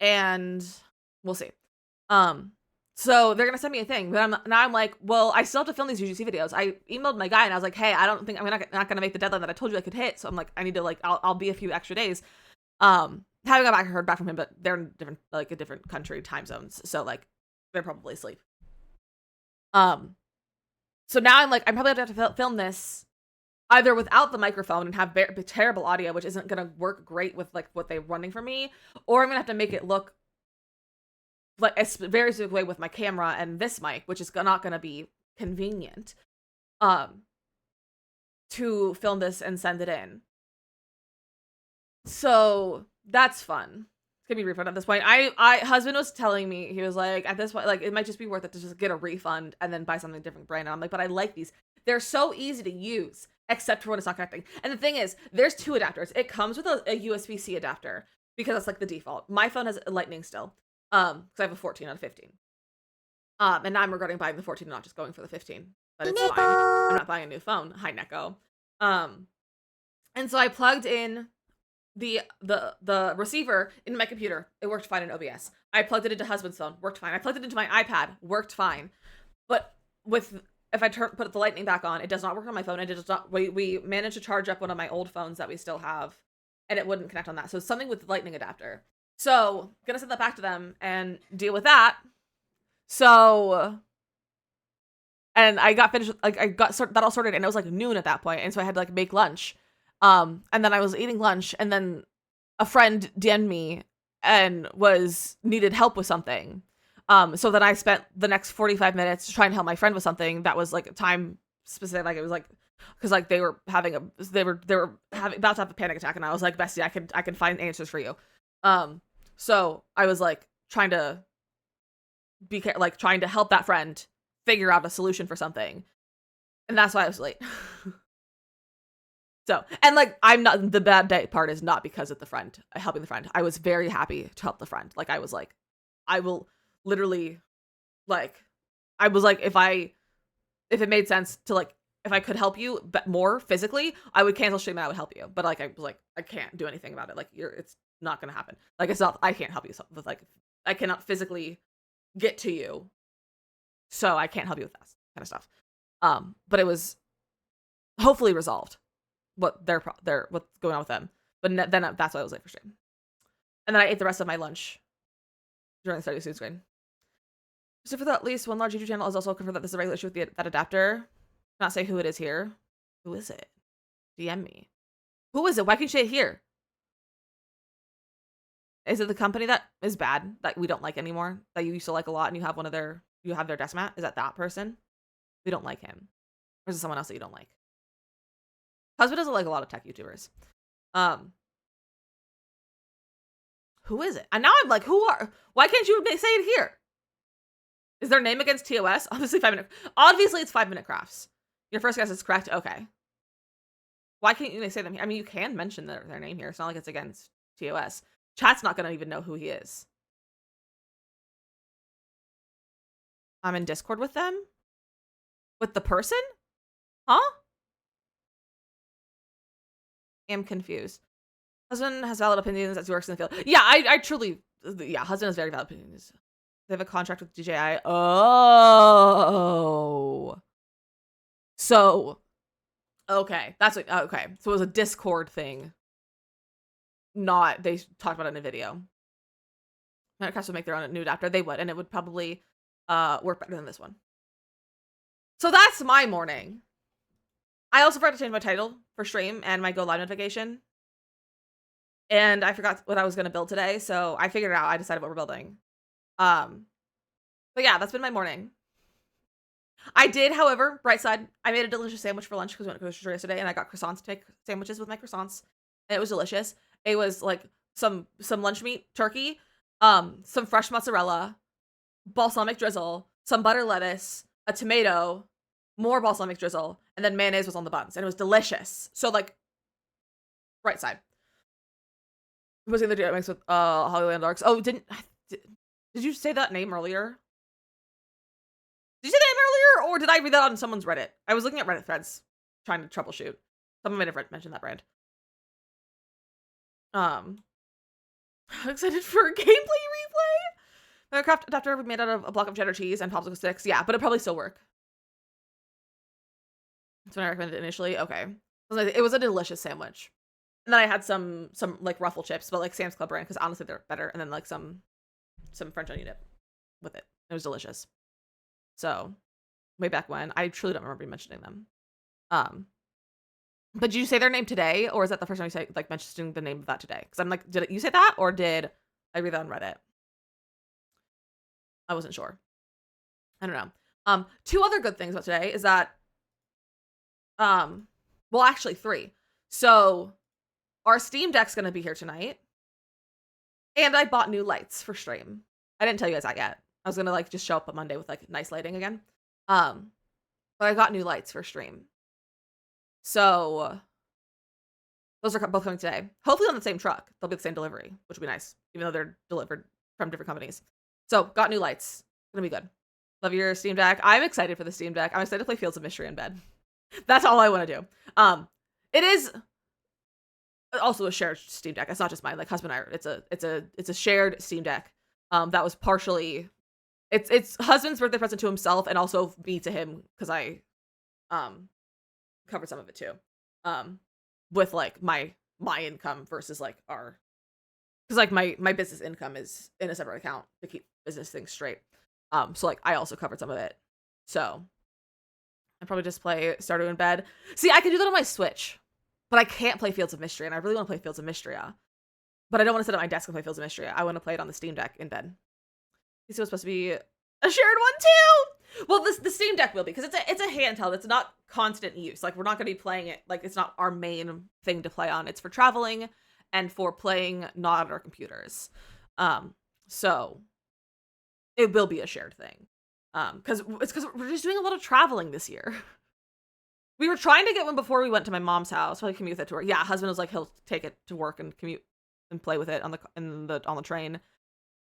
And we'll see. So they're gonna send me a thing, but I'm like, well, I still have to film these UGC videos. I emailed my guy and I was like, hey, I don't think I'm not gonna make the deadline that I told you I could hit. So I'm like, I need to like, I'll be a few extra days. Haven't heard back from him, but they're in a different country time zones, so like they're probably asleep. So now I'm like, I'm probably have to film this either without the microphone and have terrible audio, which isn't gonna work great with like what they're running for me, or I'm gonna have to make it look like a very specific way with my camera and this mic, which is not gonna be convenient, to film this and send it in. So that's fun. It's gonna be a refund at this point. Husband was telling me, he was like, at this point, like, it might just be worth it to just get a refund and then buy something different brand. And I'm like, but I like these. They're so easy to use, except for when it's not connecting. And the thing is, there's 2 adapters. It comes with a USB-C adapter because that's like the default. My phone has Lightning still, because I have a 14 on 15. And now I'm regretting buying the 14 and not just going for the 15. But it's fine. I'm not buying a new phone. Hi, Neko. And so I plugged in the receiver into my computer. It worked fine in OBS. I plugged it into husband's phone. Worked fine. I plugged it into my iPad. Worked fine. But if I put the lightning back on, it does not work on my phone. It does not. We managed to charge up one of my old phones that we still have, and it wouldn't connect on that. So something with the lightning adapter. So gonna send that back to them and deal with that. So, and I got finished. Like I got that all sorted, and it was like noon at that point, and so I had to like make lunch. And then I was eating lunch, and then a friend DM'd me and needed help with something. So then I spent the next 45 minutes trying to help my friend with something that was like time specific. Like it was like, cause like they were about to have a panic attack, and I was like, Bestie, I can find answers for you. So I was like trying to help that friend figure out a solution for something. And that's why I was late. So, and like, the bad day part is not because of helping the friend. I was very happy to help the friend. Like, I was like, I will literally, like, I was like, if it made sense to like, if I could help you but more physically, I would cancel stream and I would help you. But like, I was like, I can't do anything about it. Like, it's not going to happen. Like, I can't help you with like, I cannot physically get to you. So I can't help you with that kind of stuff. But it was hopefully resolved. What's going on with them. But then that's why I was late for stream. And then I ate the rest of my lunch during the study soon screen. So for that, at least one large YouTube channel is also confirmed that this is a regular issue with that adapter. Not say who it is here. Who is it? DM me. Who is it? Why can't you say it here? Is it the company that is bad, that we don't like anymore, that you used to like a lot, and you have their desk mat? Is that person? We don't like him. Or is it someone else that you don't like? Husband doesn't like a lot of tech YouTubers. Who is it? And now I'm like, why can't you say it here? Is their name against TOS? Obviously it's 5 Minute Crafts. Your first guess is correct. Okay. Why can't you say them? I mean, you can mention their name here. It's not like it's against TOS. Chat's not going to even know who he is. I'm in Discord with them? With the person? Huh? Am confused. Husband has valid opinions as he works in the field. Yeah, I truly, husband has very valid opinions. They have a contract with DJI. Oh. So, okay. That's what, okay. So it was a Discord thing. Not, they talked about it in a video. Minecraft would make their own new adapter. They would, and it would probably work better than this one. So that's my morning. I also forgot to change my title for stream and my go live notification. And I forgot what I was going to build today, so I figured it out. I decided what we're building. But yeah, that's been my morning. I did, however, bright side, I made a delicious sandwich for lunch because we went to the grocery store yesterday, and I got croissants to make sandwiches with my croissants, and it was delicious. It was like some lunch meat turkey, some fresh mozzarella, balsamic drizzle, some butter lettuce, a tomato, more balsamic drizzle, and then mayonnaise was on the buns, and it was delicious. So like, right side. Was the other day mixed with Hollyland Darks. Oh, did you say that name earlier? Did you say that name earlier, or did I read that on someone's Reddit? I was looking at Reddit threads, trying to troubleshoot. Someone might have mentioned that brand. I'm excited for a gameplay replay. The craft adapter made out of a block of cheddar cheese and popsicle sticks. Yeah, but it'd probably still work. That's what I recommended initially. Okay. It was a delicious sandwich. And then I had some like ruffle chips, but like Sam's Club brand, because honestly they're better. And then like some French onion dip with it. It was delicious. So way back when, I truly don't remember mentioning them. But did you say their name today, or is that the first time you say like mentioning the name of that today? Because I'm like, did you say that, or did I read that on Reddit? I wasn't sure. I don't know. Two other good things about today is that, well, actually three. So our Steam Deck's gonna be here tonight, and I bought new lights for stream. I didn't tell you guys that yet. I was gonna like just show up on Monday with like nice lighting again. But I got new lights for stream. So those are both coming today. Hopefully on the same truck. They'll be the same delivery, which would be nice, even though they're delivered from different companies. So got new lights. Gonna be good. Love your Steam Deck. I'm excited for the Steam Deck. I'm excited to play Fields of Mystery in bed. That's all I want to do. It is also a shared Steam Deck. It's not just mine. Like husband and I, it's a shared Steam Deck. That was partially it's husband's birthday present to himself and also me to him, because I covered some of it too. With like my income versus like our, because like my business income is in a separate account to keep business things straight. So like I also covered some of it. So I probably just play Stardew in bed. See, I can do that on my Switch, but I can't play Fields of Mystery, and I really want to play Fields of Mysteria. But I don't want to sit at my desk and play Fields of Mysteria. I want to play it on the Steam Deck in bed. This was supposed to be a shared one too. Well, the Steam Deck will be, because it's a handheld. It's not constant use. Like we're not going to be playing it. Like it's not our main thing to play on. It's for traveling and for playing not on our computers. So it will be a shared thing. Because we're just doing a lot of traveling this year. We were trying to get one before we went to my mom's house, so I commute with it to work. Yeah, husband was like he'll take it to work and commute and play with it on the train.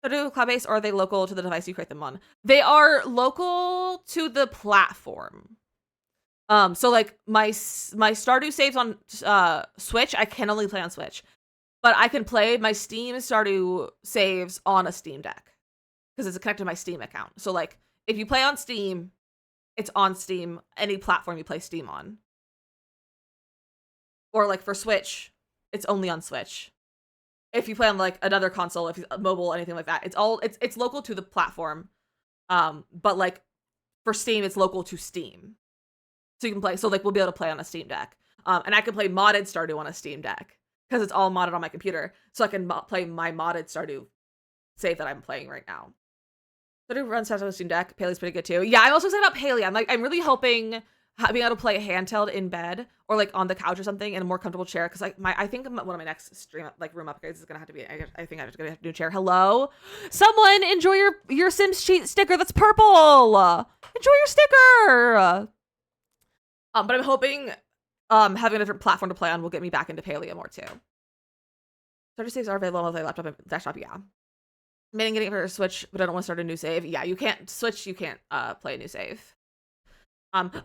So do cloud based, or are they local to the device you create them on? They are local to the platform. So like my Stardew saves on Switch, I can only play on Switch, but I can play my Steam Stardew saves on a Steam Deck because it's connected to my Steam account. So like if you play on Steam, it's on Steam, any platform you play Steam on. Or like for Switch, it's only on Switch. If you play on like another console, if you mobile, anything like that, it's local to the platform. But like for Steam, it's local to Steam. So you can play, so like we'll be able to play on a Steam Deck. And I can play modded Stardew on a Steam Deck because it's all modded on my computer. So I can play my modded Stardew save that I'm playing right now. Stardew runs fast on the Steam Deck. Paley's pretty good too. Yeah, I'm also excited about Paley. I'm really hoping being able to play handheld in bed or like on the couch or something in a more comfortable chair, because I think one of my next stream like room upgrades is gonna have to be, I think I'm gonna have to do a chair. Hello, someone enjoy your Sims cheat sticker that's purple. Enjoy your sticker. But I'm hoping having a different platform to play on will get me back into Paleo more too. Stardew saves are available on the laptop and desktop. Yeah. Meaning getting it for a Switch, but I don't want to start a new save. Yeah, you can't Switch. You can't play a new save.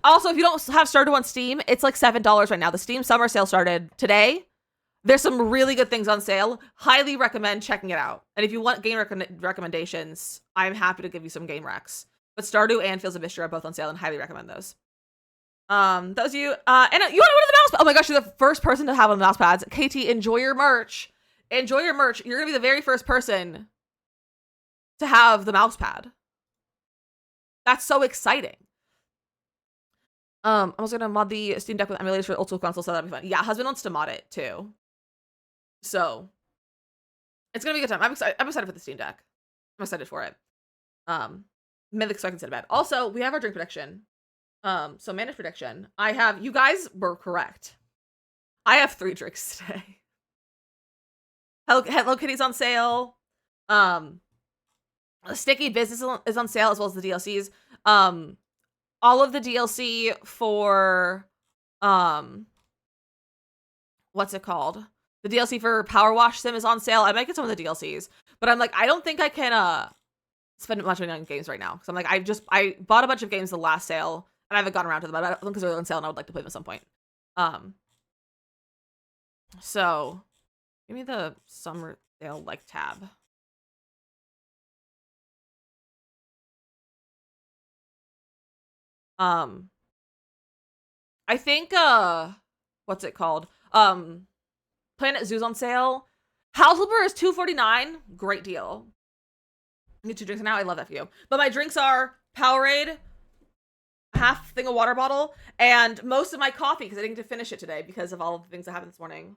Also, if you don't have Stardew on Steam, it's like $7 right now. The Steam summer sale started today. There's some really good things on sale. Highly recommend checking it out. And if you want game recommendations, I'm happy to give you some game recs. But Stardew and Fields of Mystery are both on sale, and highly recommend those. That was you. And you want one of the mouse pads. Oh my gosh, you're the first person to have one of the mouse pads. KT, enjoy your merch. Enjoy your merch. You're gonna be the very first person to have the mouse pad. That's so exciting. I'm also gonna mod the Steam Deck with emulators for old school consoles, so that'd be fun. Yeah, husband wants to mod it too. So it's gonna be a good time. I'm excited for the Steam Deck. I'm excited for it. Mythic, so I can sit in bed. Also, we have our drink prediction. So managed prediction. You guys were correct. I have 3 drinks today. Hello Kitty's on sale. Sticky Business is on sale, as well as the DLCs. All of the DLC for what's it called? The DLC for Power Wash Sim is on sale. I might get some of the DLCs, but I'm like, I don't think I can spend much money on games right now, because I'm like, I bought a bunch of games the last sale and I haven't gotten around to them. I don't because they're on sale and I would like to play them at some point. So give me the summer sale like tab. I think what's it called? Planet Zoo's on sale. House Flipper is $2.49. Great deal. Get 2 drinks now. I love that for you. But my drinks are Powerade, half thing of water bottle, and most of my coffee, because I didn't get to finish it today because of all of the things that happened this morning.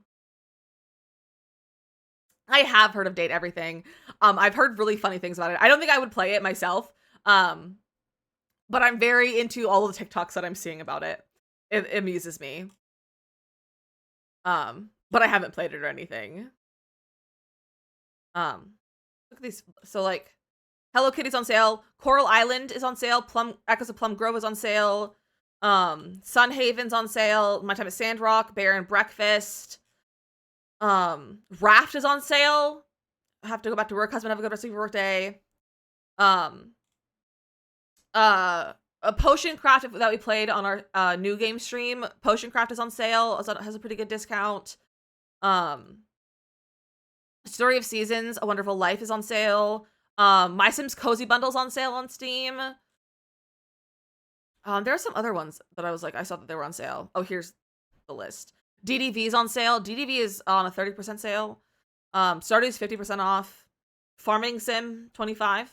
I have heard of Date Everything. I've heard really funny things about it. I don't think I would play it myself. But I'm very into all of the TikToks that I'm seeing about it. It amuses me. But I haven't played it or anything. Look at these. So like, Hello Kitty's on sale. Coral Island is on sale. Echoes of Plum Grove is on sale. Sun Haven's on sale. My Time at Sandrock. Bear and Breakfast. Raft is on sale. I have to go back to work. Husband, have a good rest of your work day. A Potion Craft that we played on our new game stream. Potion Craft is on sale. It has a pretty good discount. Story of Seasons, A Wonderful Life is on sale. My Sims Cozy Bundle's on sale on Steam. There are some other ones that I was like, I saw that they were on sale. Oh, here's the list. DDV is on sale. DDV is on a 30% sale. Stardew's 50% off. Farming Sim 25.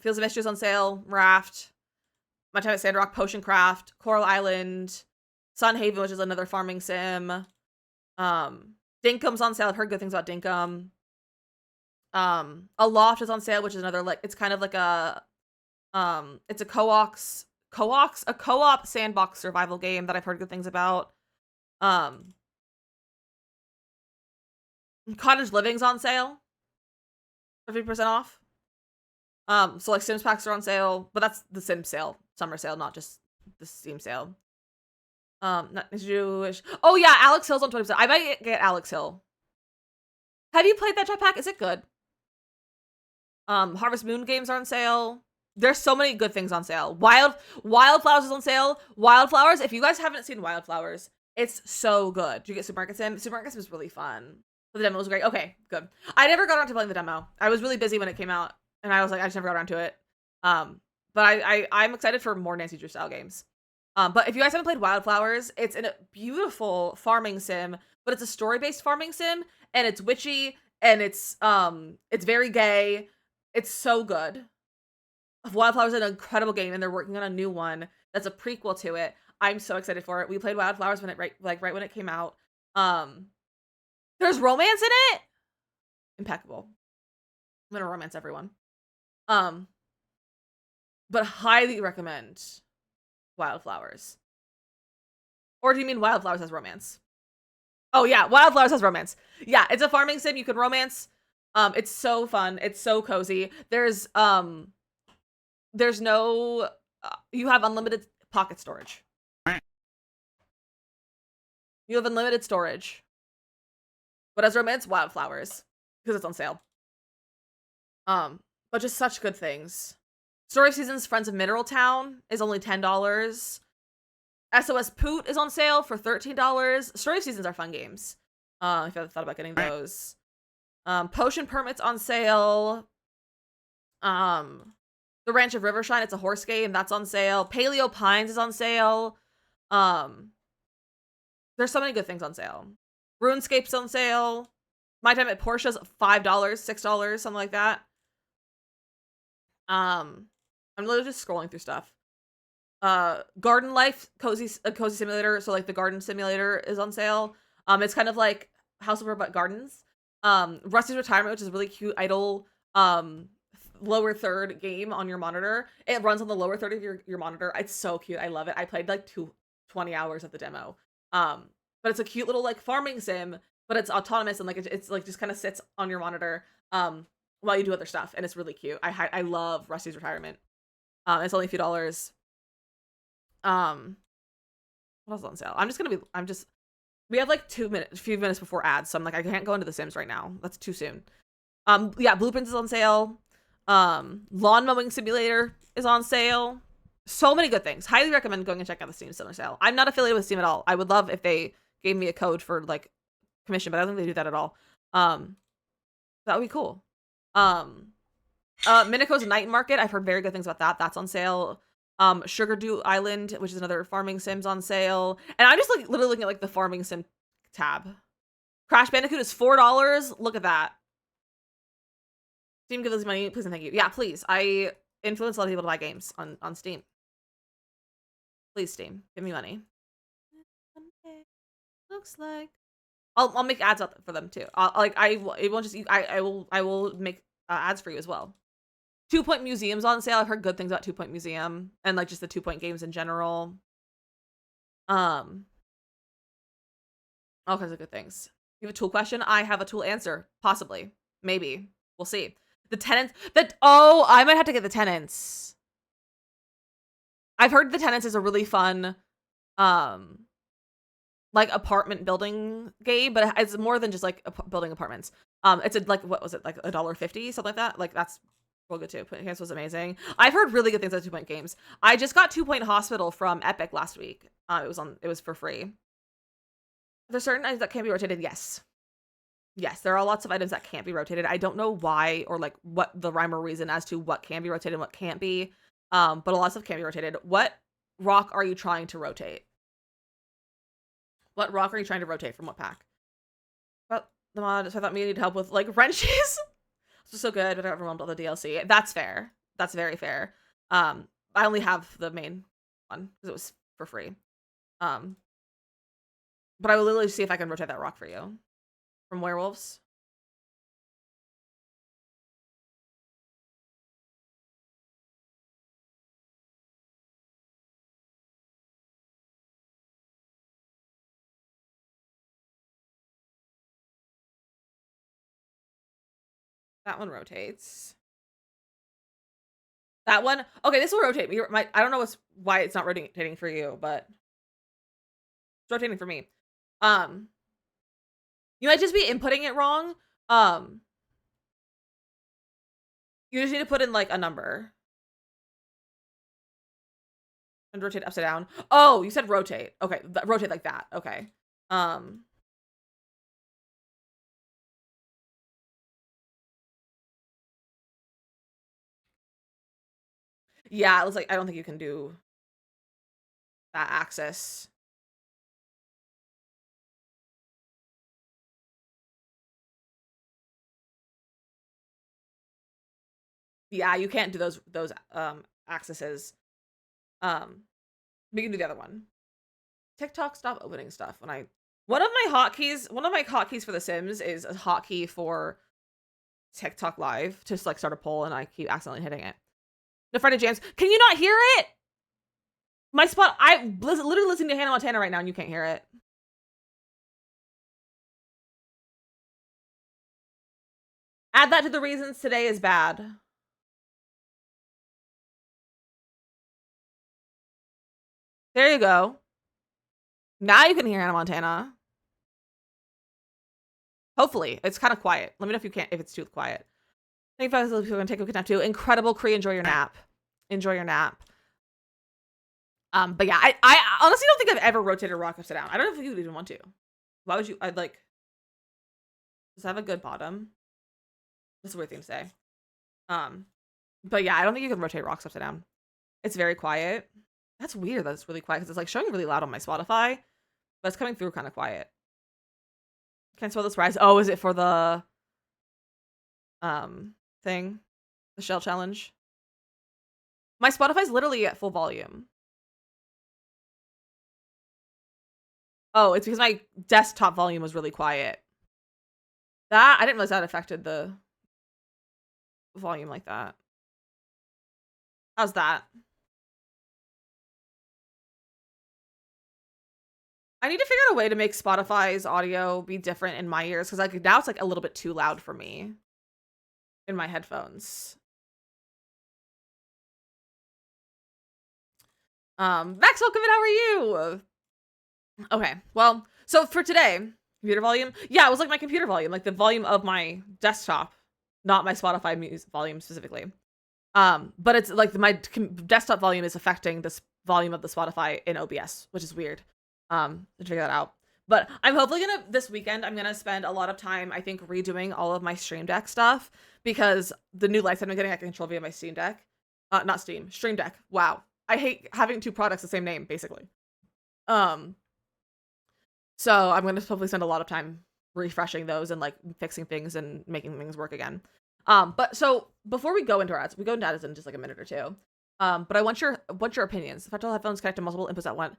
Fields of Mystery is on sale. Raft. My Time at Sandrock, Potion Craft, Coral Island, Sun Haven, which is another farming sim. Dinkum's on sale. I've heard good things about Dinkum. Aloft is on sale, which is another, like, it's kind of like a it's a co-op sandbox survival game that I've heard good things about. Cottage Living's on sale. 50% off. So like Sims packs are on sale, but that's the Sims sale, summer sale, not just the Steam sale. Not Jewish. Oh yeah, Alex Hill's on 20%. I might get Alex Hill. Have you played that jetpack? Is it good? Harvest Moon games are on sale. There's so many good things on sale. Wildflowers is on sale. Wildflowers, if you guys haven't seen Wildflowers, it's so good. Did you get Supermarket Sim? Supermarket Sim is really fun. The demo was great. Okay, good. I never got around to playing the demo. I was really busy when it came out, and I was like, I just never got around to it. But I'm excited for more Nancy Drew style games. But if you guys haven't played Wildflowers, it's a beautiful farming sim, but it's a story-based farming sim, and it's witchy, and it's very gay. It's so good. Wildflowers is an incredible game, and they're working on a new one that's a prequel to it. I'm so excited for it. We played Wildflowers when it right when it came out. There's romance in it. Impeccable. I'm gonna romance everyone. But highly recommend Wildflowers. Or do you mean Wildflowers has romance? Oh yeah, Wildflowers has romance. Yeah, it's a farming sim. You can romance. It's so fun. It's so cozy. There's no you have unlimited pocket storage. You have unlimited storage. But as romance, Wildflowers, because it's on sale. But just such good things. Story of Seasons Friends of Mineral Town is only $10. SOS Poot is on sale for $13. Story of Seasons are fun games. If you haven't thought about getting those. Potion Permit's on sale. The Ranch of Rivershine, it's a horse game, that's on sale. Paleo Pines is on sale. There's so many good things on sale. RuneScape's on sale. My Time at Portia's $5, $6, something like that. I'm literally just scrolling through stuff. Garden Life, cozy simulator. So like the garden simulator is on sale. It's kind of like House of Robot Gardens. Rusty's Retirement, which is a really cute idle lower third game on your monitor. It runs on the lower third of your monitor. It's so cute. I love it. I played like 20 hours of the demo. But it's a cute little like farming sim but it's autonomous and like it's like just kind of sits on your monitor while you do other stuff, and it's really cute. I love Rusty's Retirement. It's only a few dollars. What else is on sale? We have like a few minutes before ads, so I'm like, I can't go into The Sims right now. That's too soon. Yeah, Blueprints is on sale. Lawn Mowing Simulator is on sale. So many good things. Highly recommend going and check out the Steam summer sale. I'm not affiliated with Steam at all. I would love if they gave me a code for like commission, but I don't think they do that at all. That would be cool. Minico's Night Market. I've heard very good things about that. That's on sale. Sugar Dew Island, which is another farming sims, on sale. And I'm just like literally looking at like the farming sim tab. Crash Bandicoot is $4. Look at that. Steam, give us money, please and thank you. Yeah, please. I influence a lot of people to buy games on Steam. Please, Steam, give me money. Looks like I'll make ads out for them too. It won't just I will make ads for you as well. 2 Point Museum's on sale. I've heard good things about 2 Point Museum and like just the 2 Point games in general. All kinds of good things. You have a tool question? I have a tool answer. Possibly. Maybe. We'll see. The tenants I might have to get the tenants. I've heard the tenants is a really fun like apartment building game, but it's more than just like building apartments. It's like what was it, like $1.50, something like that? Like that's real good too. Point was amazing. I've heard really good things about 2 Point games. I just got 2 Point Hospital from Epic last week. It was for free. Are there certain items that can't be rotated? Yes. Yes, there are lots of items that can't be rotated. I don't know why or like what the rhyme or reason as to what can be rotated and what can't be. But a lot of stuff can't be rotated. What rock are you trying to rotate? What rock are you trying to rotate from what pack? Well, the mod, so I thought we needed help with like wrenches. This was so good, but I overwhelmed all the DLC. That's fair. That's very fair. I only have the main one because it was for free. But I will literally see if I can rotate that rock for you. From werewolves. That one rotates. That one. Okay, this will rotate. I don't know why it's not rotating for you, but it's rotating for me. You might just be inputting it wrong. You just need to put in like a number. And rotate upside down. Oh, you said rotate. Okay, rotate like that. Okay. Yeah, it looks like I don't think you can do that axis. Yeah, you can't do those axes. We can do the other one. TikTok, stop opening stuff. One of my hotkeys for The Sims is a hotkey for TikTok Live to like start a poll, and I keep accidentally hitting it. No Friday Jams. Can you not hear it? My spot. I literally listening to Hannah Montana right now, and you can't hear it. Add that to the reasons today is bad. There you go. Now you can hear Hannah Montana. Hopefully. It's kind of quiet. Let me know if it's too quiet. Thank you for people gonna take a good nap too. Incredible Cree, enjoy your nap. Enjoy your nap. But yeah, I honestly don't think I've ever rotated a rock upside down. I don't know if you would even want to. Why would you? I'd like. Does it have a good bottom? That's a weird thing to say. But yeah, I don't think you can rotate rocks upside down. It's very quiet. That's weird that it's really quiet because it's like showing really loud on my Spotify, but it's coming through kind of quiet. Can't spell this rise. Oh, is it for the thing? The shell challenge? My Spotify's literally at full volume. Oh, it's because my desktop volume was really quiet. I didn't realize that affected the volume like that. How's that? I need to figure out a way to make Spotify's audio be different in my ears because like now it's like a little bit too loud for me in my headphones. Maxwell, how are you? Okay, well, so for today, computer volume. Yeah, it was like my computer volume, like the volume of my desktop, not my Spotify music volume specifically. But it's like my desktop volume is affecting this volume of the Spotify in OBS, which is weird. To figure that out. But I'm hopefully this weekend, I'm gonna spend a lot of time, I think, redoing all of my Stream Deck stuff because the new lights I've been getting I can control via my Steam Deck. Not Steam, Stream Deck. Wow. I hate having two products the same name, basically. So I'm gonna hopefully spend a lot of time refreshing those and like fixing things and making things work again. But so before we go into our ads, we go into ads in just like a minute or two. But I want your opinions. Frontal headphones connect to multiple inputs at once.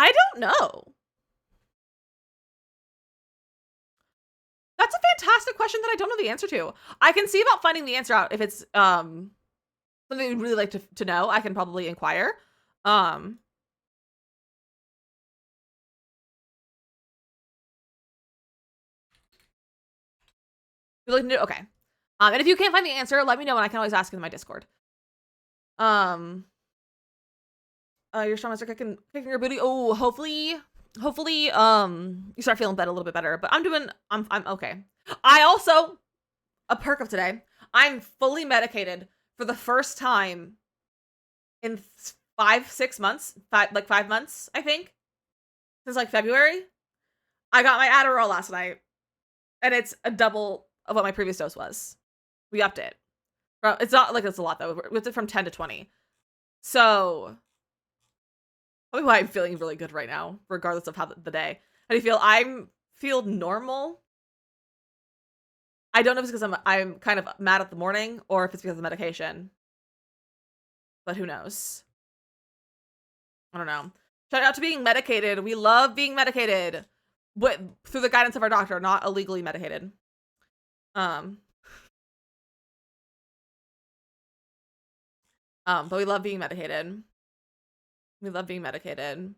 I don't know. That's a fantastic question that I don't know the answer to. I can see about finding the answer out if it's something you'd really like to know. I can probably inquire. Okay. And if you can't find the answer, let me know and I can always ask in my Discord. Your strong master kicking your booty. Oh, hopefully, you start feeling a little bit better. But I'm okay. I also, a perk of today, I'm fully medicated for the first time in 5 months, 5 months, I think, since like February. I got my Adderall last night, and it's a double of what my previous dose was. We upped it. It's not like it's a lot though. We upped it from 10 to 20. So probably why I'm feeling really good right now, regardless of how the day. How do you feel? I feel normal. I don't know if it's because I'm kind of mad at the morning or if it's because of the medication. But who knows? I don't know. Shout out to being medicated. We love being medicated. Through the guidance of our doctor, not illegally medicated. But we love being medicated. We love being medicated.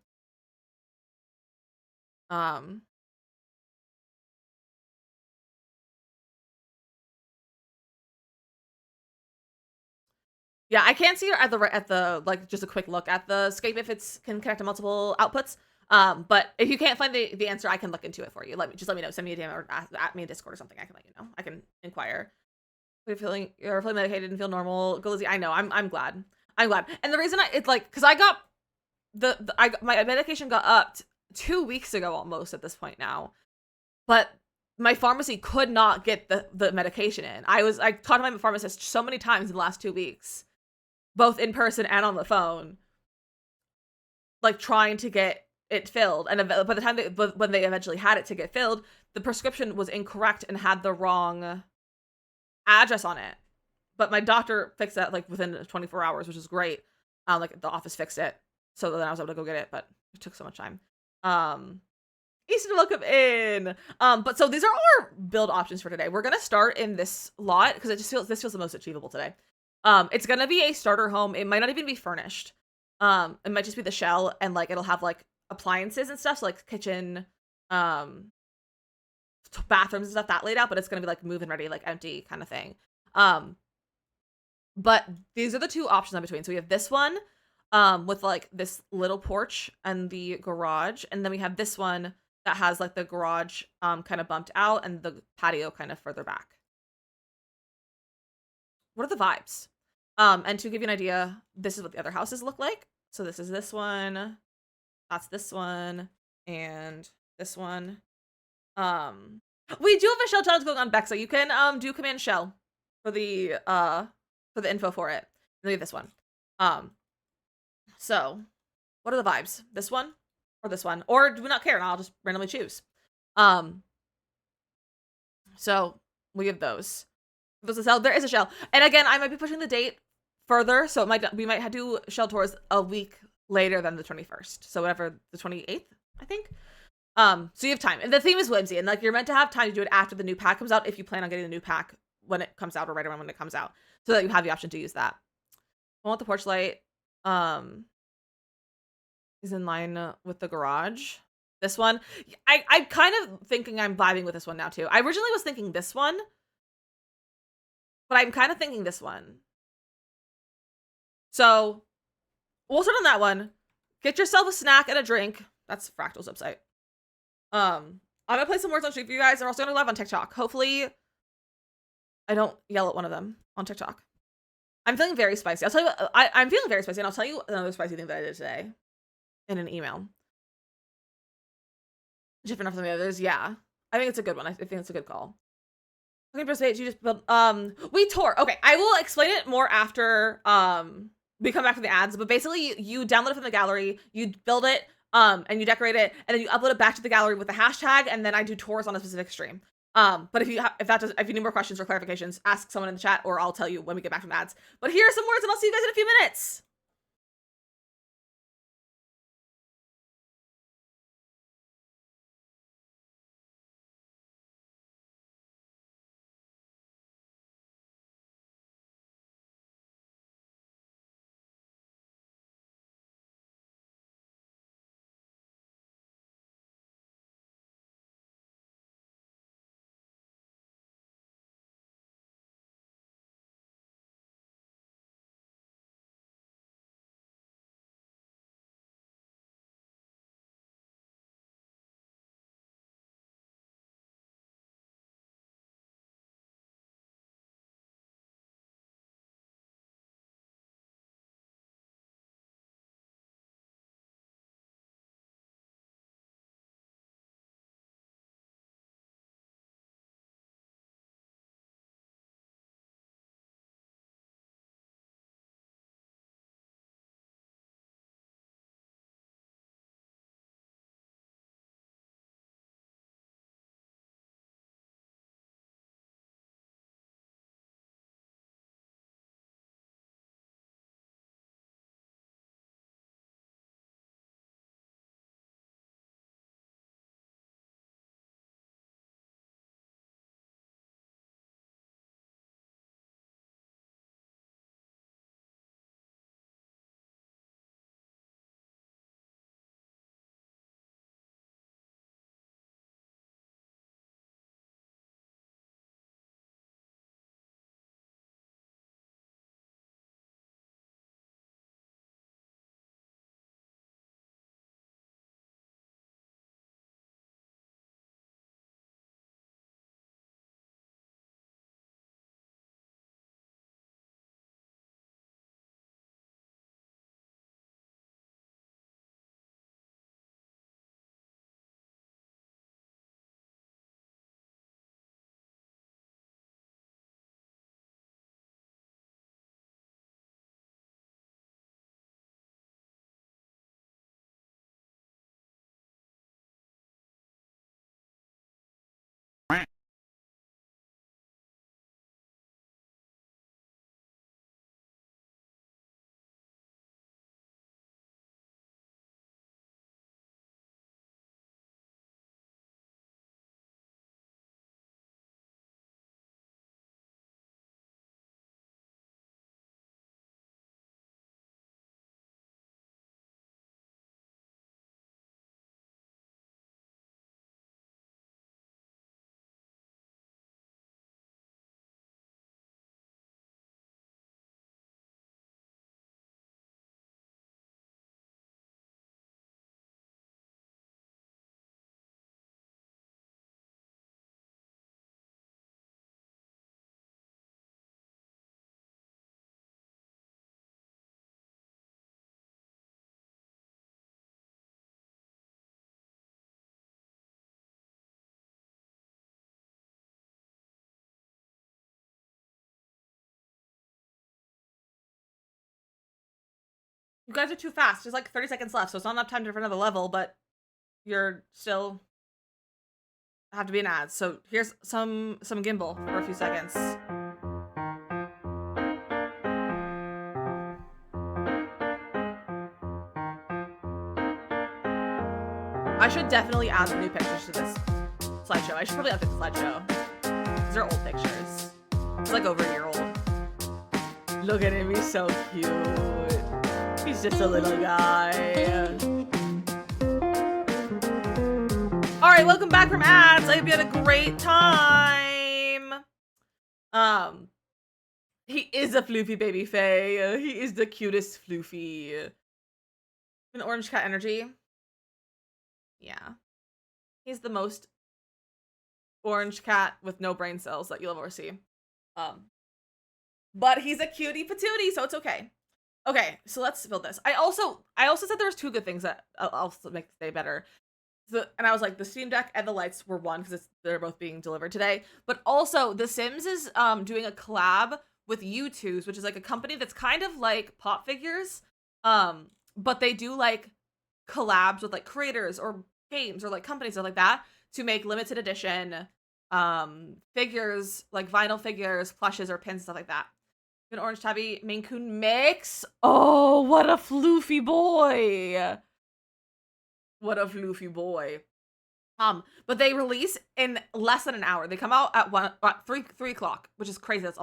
Yeah, I can't see at the like just a quick look at the scape if it's can connect to multiple outputs. But if you can't find the answer, I can look into it for you. Let me know. Send me a DM or at me in Discord or something. I can let you know. I can inquire. You're fully medicated and feel normal. Go Lizzy. I know. I'm glad. I'm glad. And the reason it's like because I got my medication got upped 2 weeks ago almost at this point now, but my pharmacy could not get the medication in. I talked to my pharmacist so many times in the last 2 weeks, both in person and on the phone, like trying to get it filled. And by the time when they eventually had it to get filled, the prescription was incorrect and had the wrong address on it. But my doctor fixed that like within 24 hours, which is great. Like the office fixed it, so then I was able to go get it. But it took so much time. Easton, welcome in. But so these are our build options for today. We're gonna start in this lot because this feels the most achievable today. It's gonna be a starter home. It might not even be furnished. It might just be the shell and like it'll have like appliances and stuff, so like kitchen, bathrooms and stuff that laid out, but it's gonna be like move-in ready, like empty kind of thing. But these are the two options in between. So we have this one, with like this little porch and the garage, and then we have this one that has like the garage kind of bumped out and the patio kind of further back. What are the vibes? And to give you an idea, this is what the other houses look like. So this is this one, that's this one, and this one. We do have a shell challenge going on, Bexa. You can do command shell for the info for it. And then we have this one. So what are the vibes? This one or this one? Or do we not care? And I'll just randomly choose. So we have those. There's a shell. There is a shell. And again, I might be pushing the date further, so we might have to do shell tours a week later than the 21st. So whatever, the 28th, I think. So you have time. And the theme is whimsy, and like you're meant to have time to do it after the new pack comes out if you plan on getting the new pack when it comes out or right around when it comes out, so that you have the option to use that. I want the porch light. is in line with the garage. This one, I'm kind of thinking I'm vibing with this one now too. I originally was thinking this one, but I'm kind of thinking this one. So we'll start on that one. Get yourself a snack and a drink. That's Fractal's website. I'm gonna play some words on stream for you guys, and we're also gonna live on TikTok. Hopefully, I don't yell at one of them on TikTok. I'm feeling very spicy. I'll tell you what, I'm feeling very spicy, and I'll tell you another spicy thing that I did today in an email. Different enough than the others, yeah. I think it's a good one. I think it's a good call. Okay, you just built, we tore. Okay, I will explain it more after we come back to the ads, but basically you download it from the gallery, you build it, and you decorate it, and then you upload it back to the gallery with the hashtag, and then I do tours on a specific stream. But if you need more questions or clarifications, ask someone in the chat, or I'll tell you when we get back from ads. But here are some words, and I'll see you guys in a few minutes. You guys are too fast. There's like 30 seconds left, so it's not enough time for another level, but you're still have to be an ad. So here's some gimbal for a few seconds. I should definitely add some new pictures to this slideshow. I should probably update the slideshow. These are old pictures. It's like over a year old. Look at him, he's so cute. He's just a little guy. right, welcome back from ads. I hope you had a great time. He is a floofy baby Faye. He is the cutest floofy. An orange cat energy. Yeah. He's the most orange cat with no brain cells that you'll ever see. But he's a cutie patootie, so it's okay. Okay, so let's build this. I also said there was two good things that I'll make the day better. And I was like, the Steam Deck and the lights were one because they're both being delivered today. But also, The Sims is doing a collab with U2s, which is like a company that's kind of like pop figures, but they do like collabs with like creators or games or like companies or like that to make limited edition figures, like vinyl figures, plushes, or pins, stuff like that. An orange tabby Maine Coon mix. Oh, what a floofy boy! What a floofy boy. But they release in less than an hour. They come out at 3 o'clock, which is crazy. It's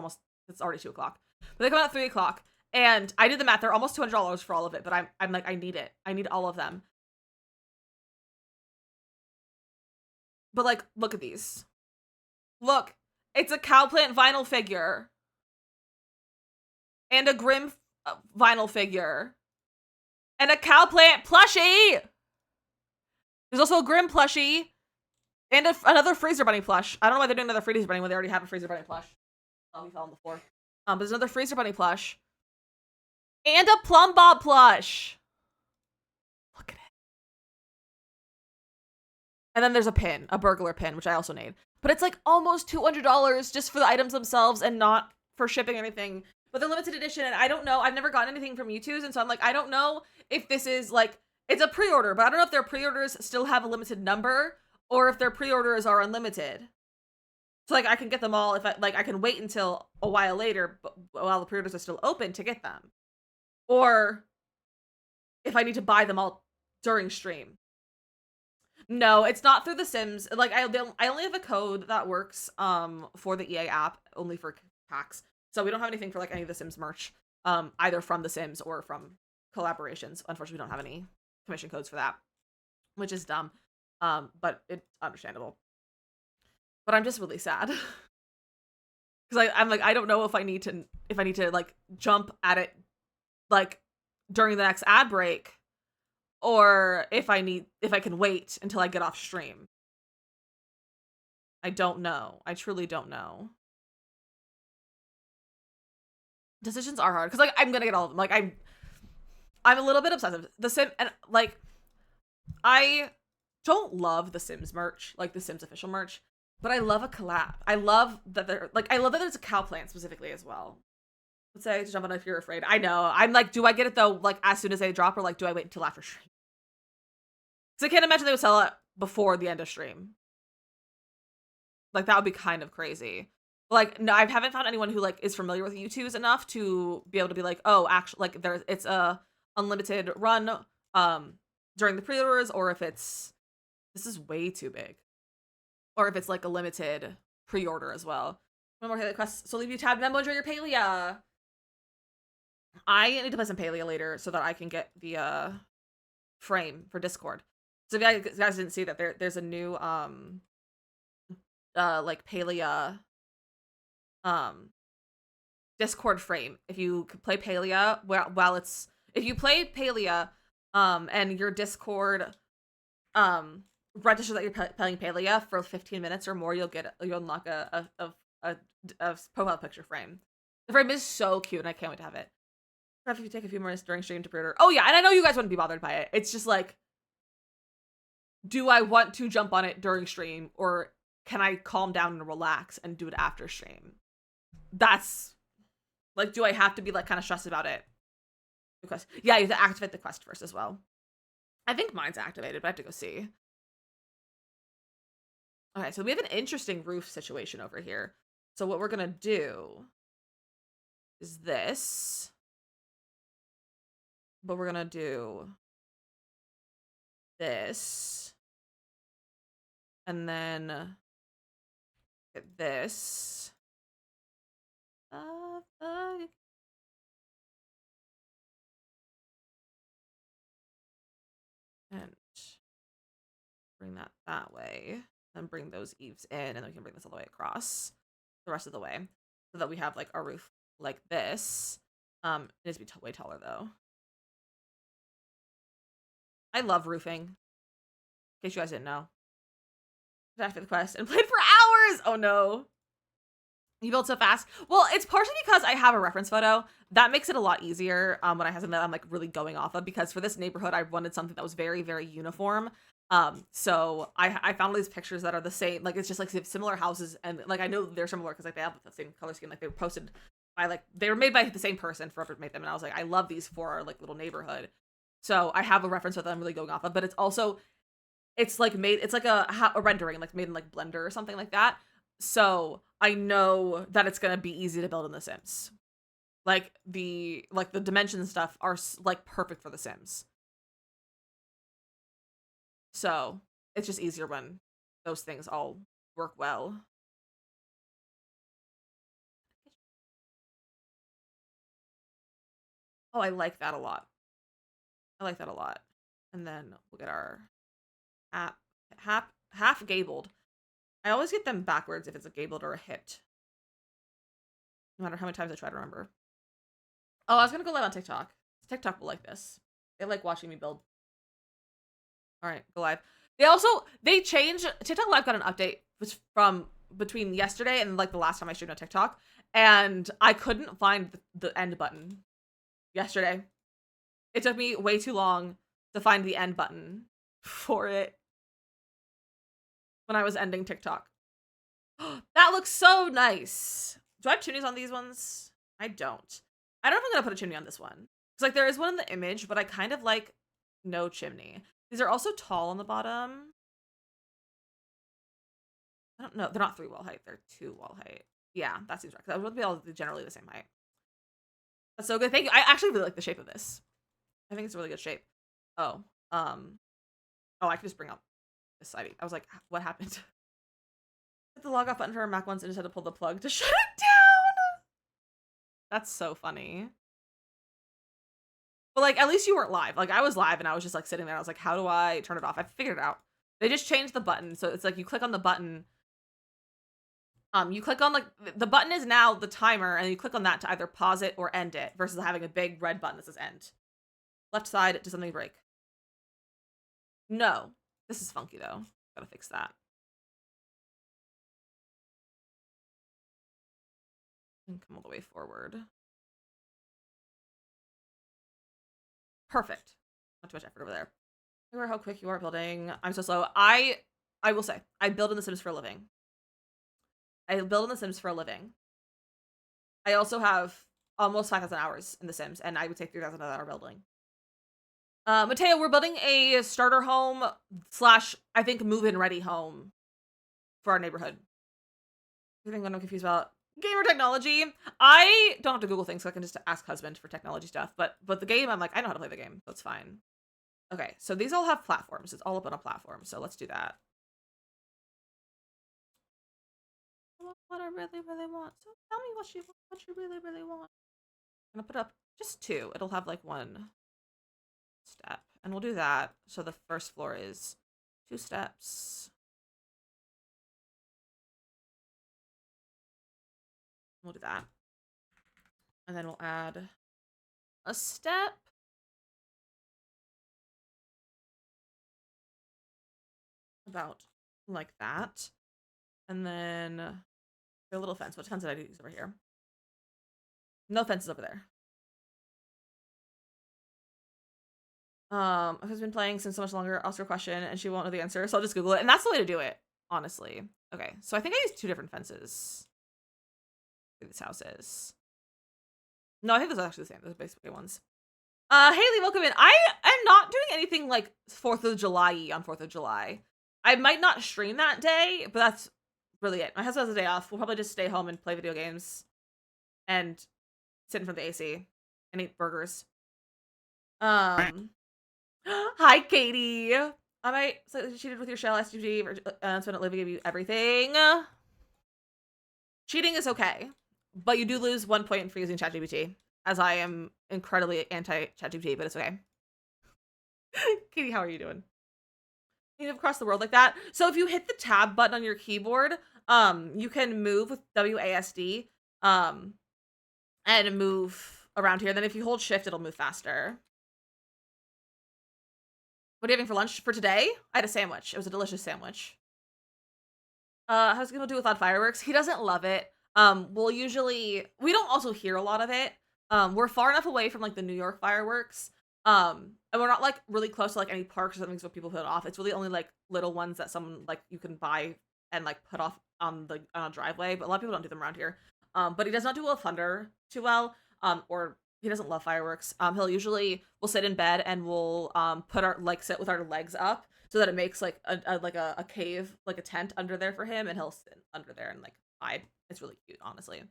already 2 o'clock. But they come out at 3 o'clock, and I did the math. They're almost $200 for all of it. But I'm like, I need it. I need all of them. But like, look at these. Look, it's a cowplant vinyl figure, and a Grim vinyl figure, and a cowplant plushie. There's also a Grim plushie. And another Freezer Bunny plush. I don't know why they're doing another Freezer Bunny when they already have a Freezer Bunny plush. Oh, he fell on the floor. But there's another Freezer Bunny plush. And a Plum Bob plush. Look at it. And then there's a pin, a burglar pin, which I also need. But it's like almost $200 just for the items themselves and not for shipping or anything. But they're limited edition, and I don't know. I've never gotten anything from U2s, and so I'm like, I don't know if this is like, it's a pre-order, but I don't know if their pre-orders still have a limited number, or if their pre-orders are unlimited. So like I can get them all if I can wait until a while later, but while the pre-orders are still open to get them. Or if I need to buy them all during stream. No, it's not through The Sims. Like I only have a code that works for the EA app, only for packs. So we don't have anything for like any of The Sims merch, either from The Sims or from collaborations. Unfortunately, we don't have any commission codes for that, which is dumb. But it's understandable. But I'm just really sad because I'm like, I don't know if I need to like jump at it like during the next ad break, or if I can wait until I get off stream. I don't know. I truly don't know. Decisions are hard because like I'm gonna get all of them. Like I'm a little bit obsessive. The Sim, and like I don't love The Sims merch, like The Sims official merch, but I love a collab. I love that there's a cow plant specifically as well. Let's say to jump on If You're Afraid. I know. I'm like, do I get it though, like as soon as they drop, or like do I wait until after stream? Because I can't imagine they would sell it before the end of stream. Like that would be kind of crazy. Like no, I haven't found anyone who like is familiar with U2s enough to be able to be like, oh, actually, like it's a unlimited run during the pre-orders, or if this is way too big, or if it's like a limited pre-order as well. One more quest. So leave you tab memo, enjoy your Palia. I need to play some Palia later so that I can get the frame for Discord. So if you guys didn't see that, there's a new like Palia Discord frame. If you play Palia if you play Palia and your Discord registers that you're playing Palia for 15 minutes or more, you'll unlock a profile picture frame. The frame is so cute and I can't wait to have it. If you take a few minutes during stream to pre-order. Oh yeah, and I know you guys wouldn't be bothered by it. It's just like, do I want to jump on it during stream, or can I calm down and relax and do it after stream? That's like, do I have to be like kind of stressed about it? The quest. Yeah, you have to activate the quest first as well. I think mine's activated, but I have to go see. Okay, so we have an interesting roof situation over here. So what we're gonna do is this. But we're gonna do this. And then get this. And bring that way, then bring those eaves in, and then we can bring this all the way across the rest of the way, so that we have like our roof like this. It needs to be way taller though. I love roofing. In case you guys didn't know. After the quest and played for hours. Oh no. You build so fast. Well, it's partially because I have a reference photo. That makes it a lot easier when I have something that I'm like really going off of, because for this neighborhood, I wanted something that was very, very uniform. So I found all these pictures that are the same. Like, it's just like similar houses. And like, I know they're similar because like they have the same color scheme. Like they were posted by like, they were made by the same person, whoever made them. And I was like, I love these for our like little neighborhood. So I have a reference that I'm really going off of, but it's also, it's like made, it's like a rendering, like made in like Blender or something like that. So I know that it's gonna be easy to build in The Sims. Like the dimension stuff are like perfect for The Sims. So it's just easier when those things all work well. Oh, I like that a lot. I like that a lot. And then we'll get our half gabled. I always get them backwards if it's a gabled or a hipped. No matter how many times I try to remember. Oh, I was gonna go live on TikTok. TikTok will like this. They like watching me build. All right, go live. They changed, TikTok Live got an update from between yesterday and like the last time I streamed on TikTok, and I couldn't find the end button yesterday. It took me way too long to find the end button for it when I was ending TikTok. That looks so nice. Do I have chimneys on these ones? I don't. I don't know if I'm gonna put a chimney on this one. Because like there is one in the image, but I kind of like no chimney. These are also tall on the bottom. I don't know. They're not 3 wall height. They're 2 wall height. Yeah, that seems right. Because I would be all generally the same height. That's so good. Thank you. I actually really like the shape of this. I think it's a really good shape. Oh, I can just bring up this side. I was like, what happened? Hit the log off button for our Mac once and just had to pull the plug to shut it down. That's so funny. But like, at least you weren't live. Like I was live and I was just like sitting there. I was like, how do I turn it off? I figured it out. They just changed the button. So it's like you click on the button. You click on like the button is now the timer, and you click on that to either pause it or end it, versus having a big red button that says end. Left side, does something break? No. This is funky though. Gotta fix that. And come all the way forward. Perfect. Not too much effort over there. Remember how quick you are building. I'm so slow. I will say, I build in The Sims for a living. I build in The Sims for a living. I also have almost 5,000 hours in The Sims, and I would say 3,000 of that are building. Mateo, we're building a starter home / I think move-in ready home for our neighborhood. I think I'm confused about gamer technology. I don't have to Google things, so I can just ask husband for technology stuff. But the game, I'm like, I know how to play the game. That's fine. Okay, so these all have platforms. It's all up on a platform, so let's do that. What I really, really want. So tell me what you really, really want. I'm gonna put up just 2. It'll have like 1 step, and we'll do that. So the first floor is 2 steps. We'll do that, and then we'll add a step. About like that, and then a little fence. What fence did I use over here? No fences over there. I've been playing since so much longer. Ask her a question and she won't know the answer, so I'll just Google it, and that's the way to do it, honestly. Okay, so I think I used 2 different fences. This house is. No, I think those are actually the same. Those are basically ones. Haley, welcome in. I am not doing anything like 4th of July on 4th of July. I might not stream that day, but that's really it. My husband has a day off. We'll probably just stay home and play video games and sit in front of the AC and eat burgers. Hi, Katie. I might cheated with your shell SGG announcement at Livy gave you everything. Cheating is okay, but you do lose 1 point for using ChatGPT, as I am incredibly anti-ChatGPT, but it's okay. Katie, how are you doing? You move across the world like that. So if you hit the tab button on your keyboard, you can move with WASD, and move around here. Then if you hold shift, it'll move faster. What are you having for lunch for today? I had a sandwich. It was a delicious sandwich. How's it gonna do without fireworks? He doesn't love it. We don't also hear a lot of it. We're far enough away from like the New York fireworks. And we're not like really close to like any parks or something so people put it off. It's really only like little ones that someone like you can buy and like put off on a driveway. But a lot of people don't do them around here. But he does not do well with thunder too well. Or he doesn't love fireworks. We'll sit in bed and we'll sit with our legs up so that it makes like a cave, like a tent under there for him, and he'll sit under there and like hide. It's really cute, honestly.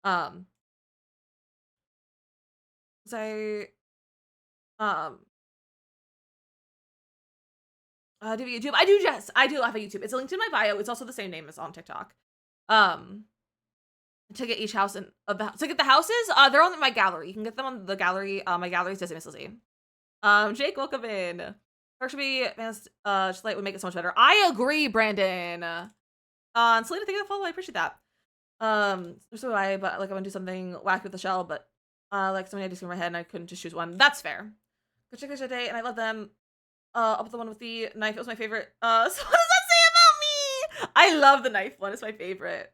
So do you have YouTube? I do, yes. I do have a YouTube. It's linked in my bio. It's also the same name as on TikTok. To get each house to get the houses, they're on my gallery. You can get them on the gallery. My gallery is DizzyMissLizzy. Jake, welcome in. Or should be just light would make it so much better. I agree, Brandon. Selena, thank you for the follow. I appreciate that. So but like I want to do something wacky with the shell, but like so many ideas in my head and I couldn't just choose one. That's fair. Good chickens today, and I love them. Up with the one with the knife. It was my favorite. So what does that say about me? I love the knife one. It's my favorite.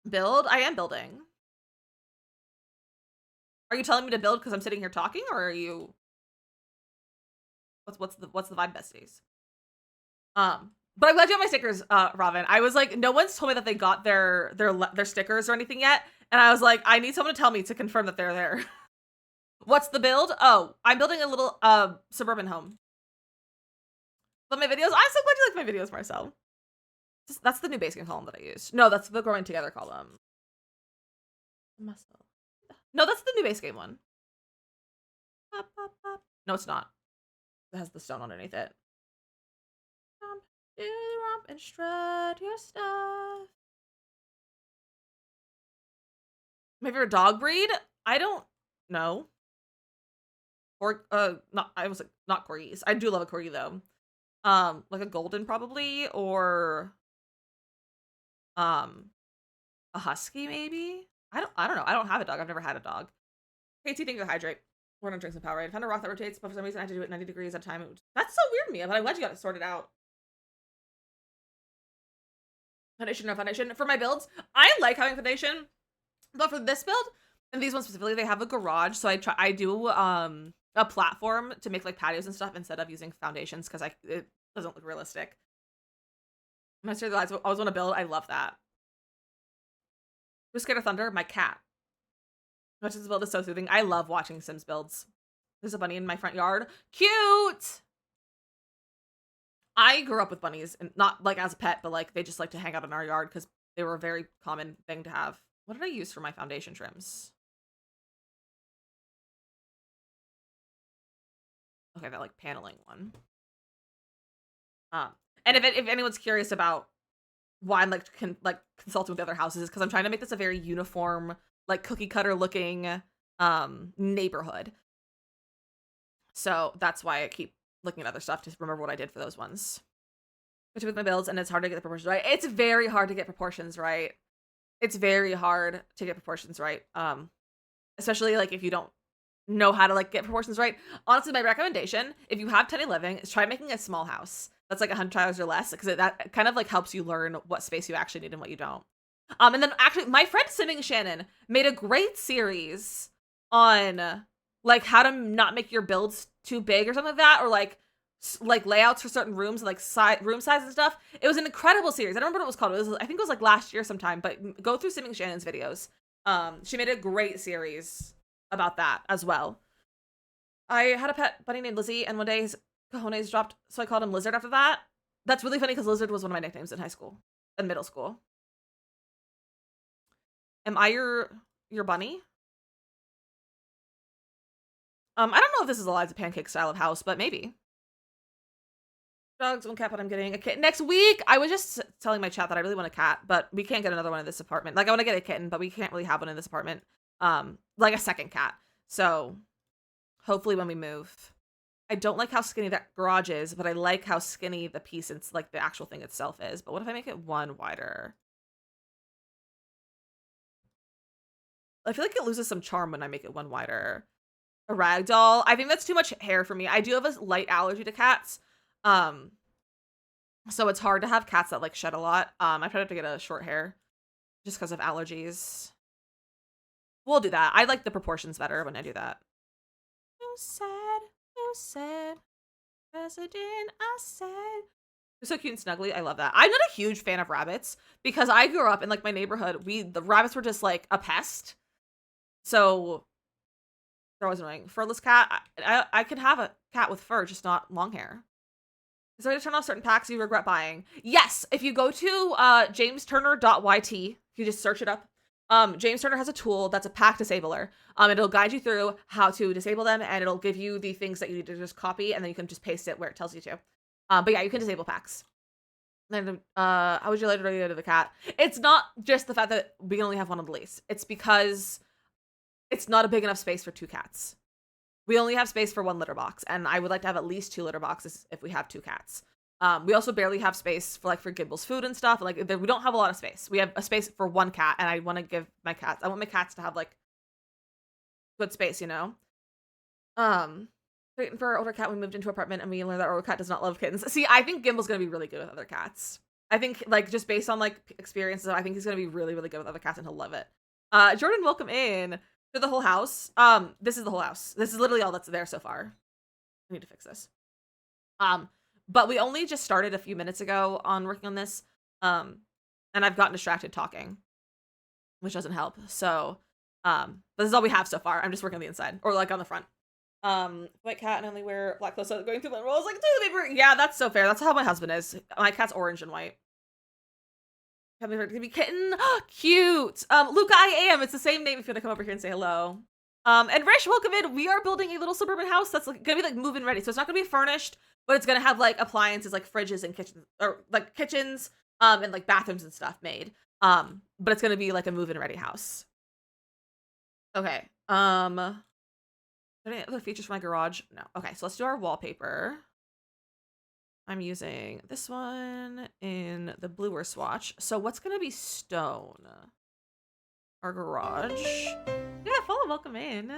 Build. I am building. Are you telling me to build because I'm sitting here talking, or are you? What's the vibe, besties? But I'm glad you have my stickers, Robin. I was like, no one's told me that they got their stickers or anything yet, and I was like, I need someone to tell me to confirm that they're there. What's the build? Oh, I'm building a little suburban home. But my videos, I'm so glad you like my videos, Marcel. That's the new base game column that I use. No, that's the growing together column. Muscle. No, that's the new base game one. No, it's not. It has the stone underneath it. Romp and strut your stuff. My favorite dog breed? I don't know. Or not corgis. I do love a corgi though. Like a golden probably, or a husky maybe. I don't know. I don't have a dog. I've never had a dog. KT, thank you to hydrate. We're gonna drink some Powerade. I found a rock that rotates, but for some reason I had to do it 90 degrees at a time. That's so weird to me, but I'm glad you got it sorted out. Foundation, no foundation. For my builds, I like having foundation, but for this build and these ones specifically, they have a garage, so I do a platform to make like patios and stuff instead of using foundations because it doesn't look realistic. Master of the Lights, I always want to build. I love that. Who's scared of thunder? My cat. Much as this build is so soothing. I love watching Sims builds. There's a bunny in my front yard. Cute! I grew up with bunnies, and not like as a pet, but like they just like to hang out in our yard because they were a very common thing to have. What did I use for my foundation trims? Okay, that like paneling one. And if anyone's curious about why I'm like consulting with other houses, is because I'm trying to make this a very uniform, like cookie cutter looking neighborhood. So that's why I keep looking at other stuff to remember what I did for those ones. Which with my builds, and it's hard to get the proportions right. It's very hard to get proportions right. It's very hard to get proportions right. Especially like if you don't know how to like get proportions right. Honestly, my recommendation, if you have tiny living, is try making a small house that's like $100 or less, because that kind of like helps you learn what space you actually need and what you don't. And then actually my friend Simming Shannon made a great series on like how to not make your builds too big or something like that, or like layouts for certain rooms, like room size and stuff. It was an incredible series. I don't remember what it was called. I think it was like last year sometime, but go through Simming Shannon's videos. She made a great series about that as well. I had a pet bunny named Lizzie, and one day his cojones dropped, so I called him Lizard after that. That's really funny because Lizard was one of my nicknames in high school and middle school. Am I your bunny? I don't know if this is Eliza Pancake style of house, but maybe. Dogs, one cat, but I'm getting a kitten next week. I was just telling my chat that I really want a cat, but we can't get another one in this apartment. Like I want to get a kitten, but we can't really have one in this apartment. Like a second cat. So hopefully when we move, I don't like how skinny that garage is, but I like how skinny the piece, it's like the actual thing itself is. But what if I make it 1 wider? I feel like it loses some charm when I make it 1 wider. A ragdoll. I think that's too much hair for me. I do have a light allergy to cats. So it's hard to have cats that like shed a lot. I try to get a short hair just because of allergies. We'll do that. I like the proportions better when I do that. So sad, President, I said. They're so cute and snuggly. I love that. I'm not a huge fan of rabbits because I grew up in like my neighborhood. The rabbits were just like a pest. So that was annoying. Furless cat. I could have a cat with fur, just not long hair. Is there a way to turn off certain packs you regret buying? Yes. If you go to jamesturner.yt, if you just search it up, James Turner has a tool that's a pack disabler. It'll guide you through how to disable them, and it'll give you the things that you need to just copy, and then you can just paste it where it tells you to. But yeah, you can disable packs. Then, how would you like to relate to the cat? It's not just the fact that we can only have one on the lease. It's because it's not a big enough space for 2 cats. We only have space for 1 litter box, and I would like to have at least 2 litter boxes if we have 2 cats. We also barely have space for Gimble's food and stuff. Like we don't have a lot of space. We have a space for 1 cat, and I want to give my cats. I want my cats to have like good space, you know. Waiting for our older cat. We moved into an apartment, and we learned that our older cat does not love kittens. See, I think Gimble's gonna be really good with other cats. I think like just based on like experiences, I think he's gonna be really, really good with other cats, and he'll love it. Jordan, welcome in to the whole house. This is the whole house. This is literally all that's there so far. I need to fix this. But we only just started a few minutes ago on working on this. And I've gotten distracted talking, which doesn't help. So, this is all we have so far. I'm just working on the inside or like on the front. White cat and only wear black clothes. So going through the rolls like toilet paper. Yeah, that's so fair. That's how my husband is. My cat's orange and white. Happy birthday to be kitten. Cute. Luca, I am. It's the same name if you want to come over here and say hello. And Rish, welcome in. We are building a little suburban house that's like, gonna be like move-in ready. So it's not gonna be furnished, but it's gonna have like appliances like fridges and kitchens or like kitchens and like bathrooms and stuff made. But it's gonna be like a move-in ready house. Okay. Any other features for my garage? No. Okay, so let's do our wallpaper. I'm using this one in the bluer swatch. So what's gonna be stone? Our garage. Yeah, follow, welcome in.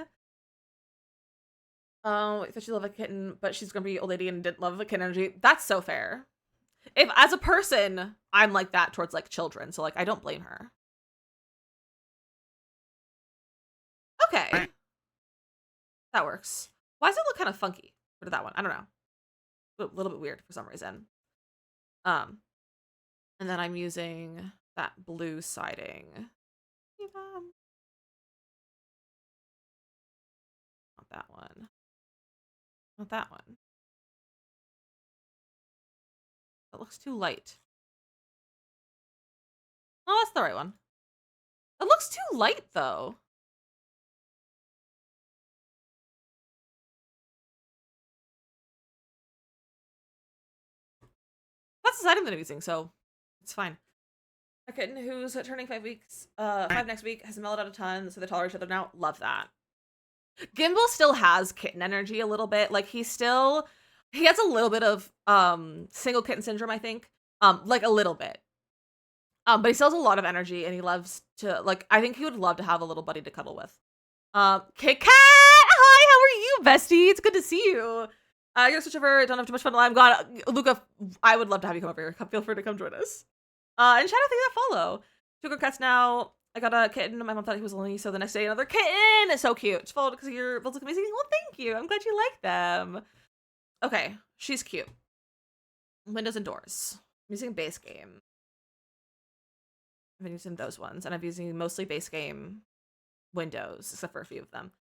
I thought she loved a kitten, but she's gonna be old lady and didn't love the kitten energy. That's so fair. If as a person, I'm like that towards like children, so like I don't blame her. Okay. That works. Why does it look kind of funky? What did that one? I don't know. A little bit weird for some reason. And then I'm using that blue siding. Not that one. Not that one. That looks too light. Oh, that's the right one. It looks too light, though. That's the siding that I'm using, so it's fine. A kitten who's turning 5 weeks, 5 next week, has mellowed out a ton, so they tolerate each other now. Love that. Gimbal still has kitten energy a little bit. Like he has a little bit of single kitten syndrome, I think. Like a little bit. But he still has a lot of energy, and he loves to like. I think he would love to have a little buddy to cuddle with. Kit Kat, hi, how are you, bestie? It's good to see you. I gotta switch over. Don't have too much fun while I'm gone. Luca, I would love to have you come over here. Feel free to come join us. And shout out to that follow. 2 good cats now. I got a kitten. My mom thought he was lonely, so the next day another kitten. It's so cute. It's followed because your builds look amazing. Well, thank you. I'm glad you like them. Okay, she's cute. Windows and doors. I'm using base game. I've been using those ones, and I'm using mostly base game windows, except for a few of them.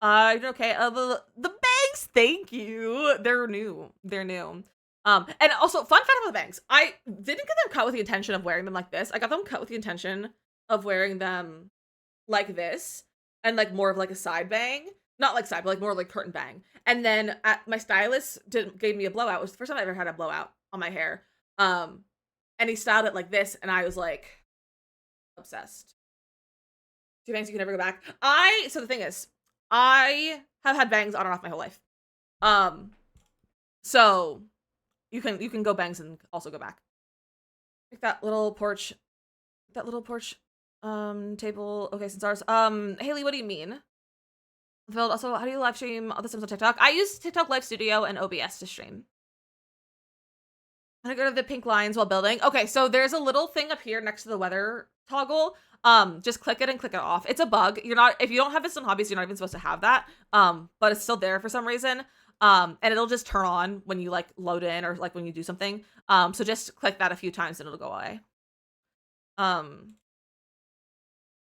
You're okay. The bangs, thank you. They're new. They're new. And also, fun fact about the bangs. I didn't get them cut with the intention of wearing them like this. I got them cut with the intention of wearing them like this, and like more of like a side bang. Not like side, but like more like curtain bang. And then my stylist gave me a blowout. It was the first time I ever had a blowout on my hair. And he styled it like this, and I was like obsessed. 2 bangs you can never go back. So the thing is, I have had bangs on and off my whole life. So you can go bangs and also go back. Like that little porch table. Okay, since ours. Haley, what do you mean? Phil, also, how do you live stream all the Sims on TikTok? I use TikTok Live Studio and OBS to stream. I'm gonna go to the pink lines while building. Okay, so there's a little thing up here next to the weather toggle. Just click it and click it off. It's a bug. If you don't have this on hobbies, you're not even supposed to have that. But it's still there for some reason. And it'll just turn on when you like load in or like when you do something. So just click that a few times and it'll go away.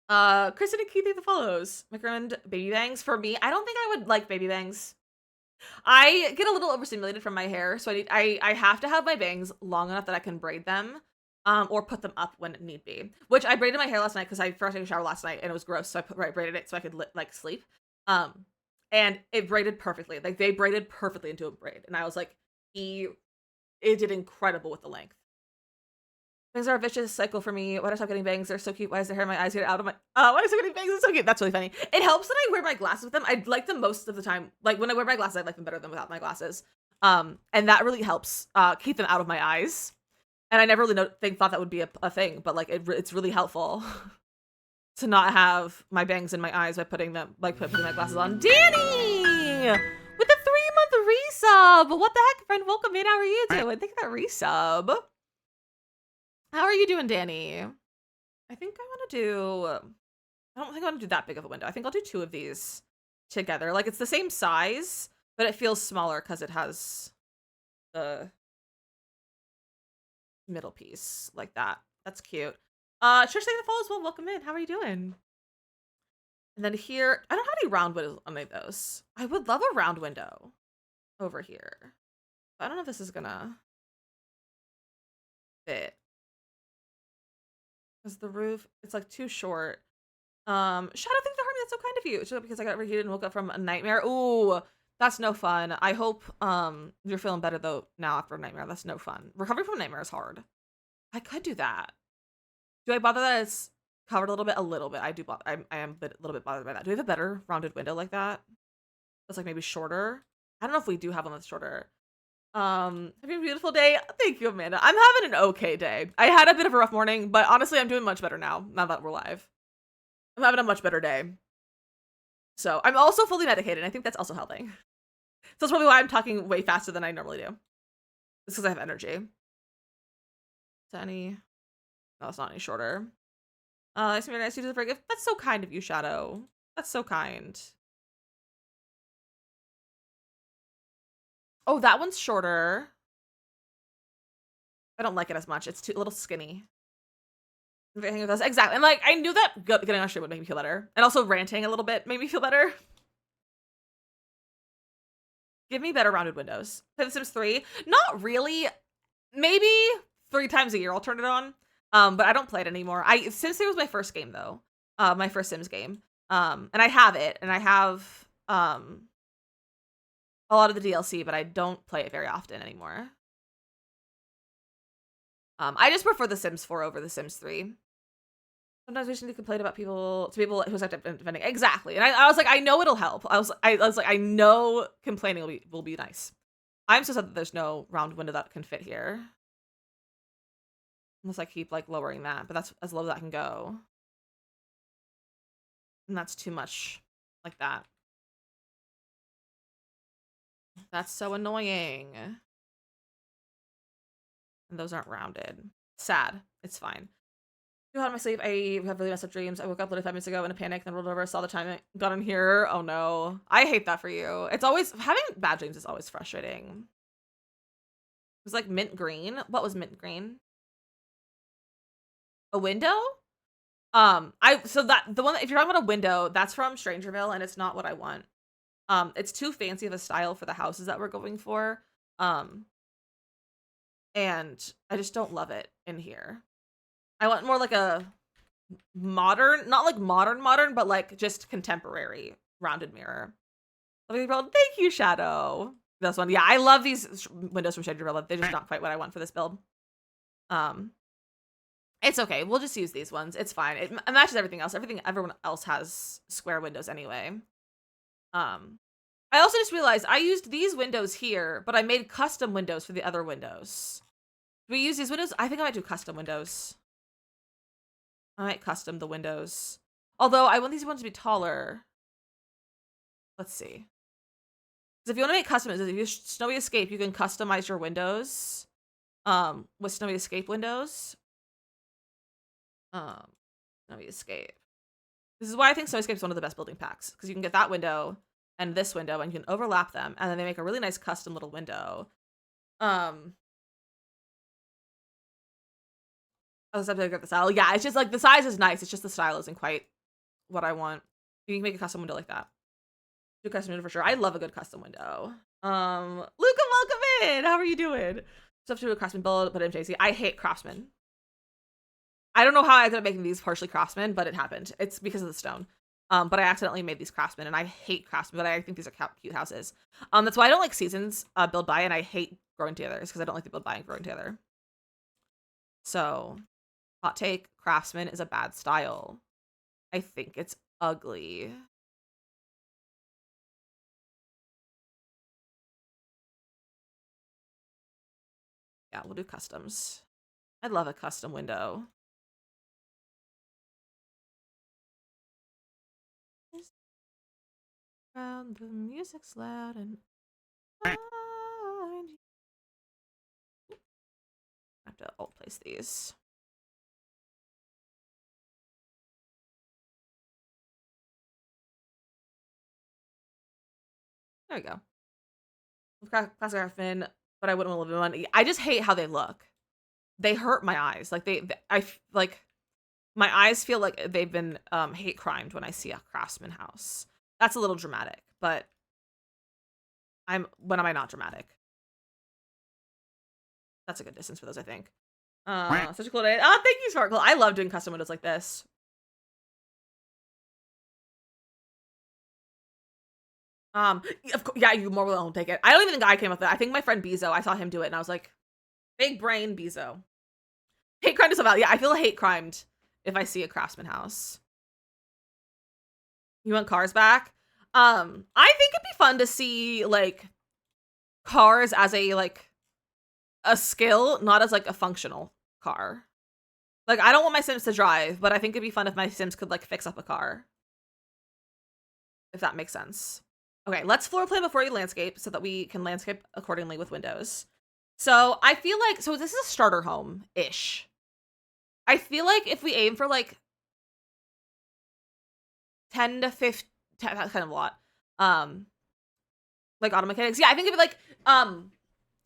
Kristen and Keith, the follows. My friend, baby bangs. For me, I don't think I would like baby bangs. I get a little overstimulated from my hair, so I have to have my bangs long enough that I can braid them, or put them up when need be. Which I braided my hair last night because I first took a shower last night and it was gross, so I braided it so I could like sleep. And it braided perfectly. Like they braided perfectly into a braid, and I was like, it did incredible with the length. Bangs are a vicious cycle for me. Why do I stop getting bangs? They're so cute. Why is their hair in my eyes get out of my... why do I stop getting bangs? It's so cute. That's really funny. It helps that I wear my glasses with them. I like them most of the time. Like, when I wear my glasses, I like them better than without my glasses. And that really helps keep them out of my eyes. And I never really thought that would be a thing. But, like, it's really helpful to not have my bangs in my eyes by putting my glasses on. Danny! With the 3-month resub! What the heck, friend? Welcome in. How are you doing? Thank you for that resub. How are you doing, Danny? I think I want to do... I don't think I want to do that big of a window. I think I'll do 2 of these together. Like, it's the same size, but it feels smaller because it has the middle piece like that. That's cute. Trish, thank you for follow as well. Welcome in. How are you doing? And then here... I don't have any round windows on any of those. I would love a round window over here. I don't know if this is gonna fit. Because the roof, it's like too short. Shadow, thanks for harming. That's so kind of you. It's just because I got overheated and woke up from a nightmare. Ooh, that's no fun. I hope you're feeling better though now after a nightmare. That's no fun. Recovering from a nightmare is hard. I could do that. Do I bother that it's covered a little bit? A little bit. I do bother. I am a little bit bothered by that. Do we have a better rounded window like that? That's like maybe shorter. I don't know if we do have one that's shorter. Having a beautiful day. Thank you, Amanda. I'm having an okay day. I had a bit of a rough morning, but honestly, I'm doing much better now that we're live. I'm having a much better day. So I'm also fully medicated. I think that's also helping. So that's probably why I'm talking way faster than I normally do. It's because I have energy. Is that any... No, it's not any shorter. It's very nice to do the gift. That's so kind of you, Shadow. That's so kind. Oh, that one's shorter. I don't like it as much. It's a little skinny. Exactly. And like, I knew that getting on stream would make me feel better. And also ranting a little bit made me feel better. Give me better rounded windows. Play The Sims 3? Not really. Maybe 3 times a year I'll turn it on. But I don't play it anymore. Sims 3 was my first game though. My first Sims game. And I have it. And I have a lot of the DLC, but I don't play it very often anymore. I just prefer The Sims 4 over The Sims 3. Sometimes we just need to complain about people who's active defending. Exactly. And I was like, I know it'll help. I was like, I know complaining will be nice. I'm so sad that there's no round window that can fit here. Unless I keep like lowering that, but that's as low as that can go. And that's too much like that. That's so annoying. And those aren't rounded. Sad. It's fine. Too hot in my sleep. I have really messed up dreams. I woke up literally 5 minutes ago in a panic, then rolled over, saw the time it got in here. Oh no. I hate that for you. It's always, having bad dreams is always frustrating. It was like mint green. What was mint green? A window? So the one, if you're talking about a window, that's from Strangerville, and it's not what I want. It's too fancy of a style for the houses that we're going for. And I just don't love it in here. I want more like a modern, not like modern, but like just contemporary rounded mirror. Thank you, Shadow. This one. Yeah, I love these windows from Strangerville. They're just not quite what I want for this build. It's okay. We'll just use these ones. It's fine. It matches everything else. Everyone else has square windows anyway. I also just realized I used these windows here, but I made custom windows for the other windows. Do we use these windows? I think I might do custom windows. I might custom the windows. Although I want these ones to be taller. Let's see. Because if you want to make custom, if you use Snowy Escape, you can customize your windows. With Snowy Escape windows. Snowy Escape. This is why I think Snowy Escape is one of the best building packs, because you can get that window and this window, and you can overlap them, and then they make a really nice custom little window. I was have to get the style. Yeah, it's just like the size is nice. It's just the style isn't quite what I want. You can make a custom window like that. Do a custom window for sure. I love a good custom window. Luca, welcome in. How are you doing? Stuff to do a craftsman build, but MJC. I hate craftsman. I don't know how I ended up making these partially craftsman, but it happened. It's because of the stone. But I accidentally made these craftsmen, and I hate craftsmen, but I think these are cute houses. That's why I don't like seasons build by, and I hate growing together, because I don't like the build by and growing together. So, hot take, craftsman is a bad style. I think it's ugly. Yeah, we'll do customs. I'd love a custom window. Around the music's loud and I have to alt place these. There we go. Classic craftsman, but I wouldn't want to live in one. I just hate how they look. They hurt my eyes. Like my eyes feel like they've been hate crimed when I see a craftsman house. That's a little dramatic, but when am I not dramatic? That's a good distance for those, I think. Such a cool day. Oh, thank you, Sparkle. I love doing custom windows like this. Yeah, you more will take it. I don't even think I came up with it. I think my friend Bezo, I saw him do it, and I was like, big brain Bezo. Hate crime is about, yeah, I feel hate crimed if I see a craftsman house. You want cars back? I think it'd be fun to see, like, cars as a skill, not as, like, a functional car. Like, I don't want my Sims to drive, but I think it'd be fun if my Sims could, like, fix up a car. If that makes sense. Okay, let's floor plan before you landscape so that we can landscape accordingly with windows. So I feel like, so this is a starter home-ish. I feel like if we aim for like 10 to 15, that's kind of a lot. Like auto mechanics. Yeah, I think it'd be like,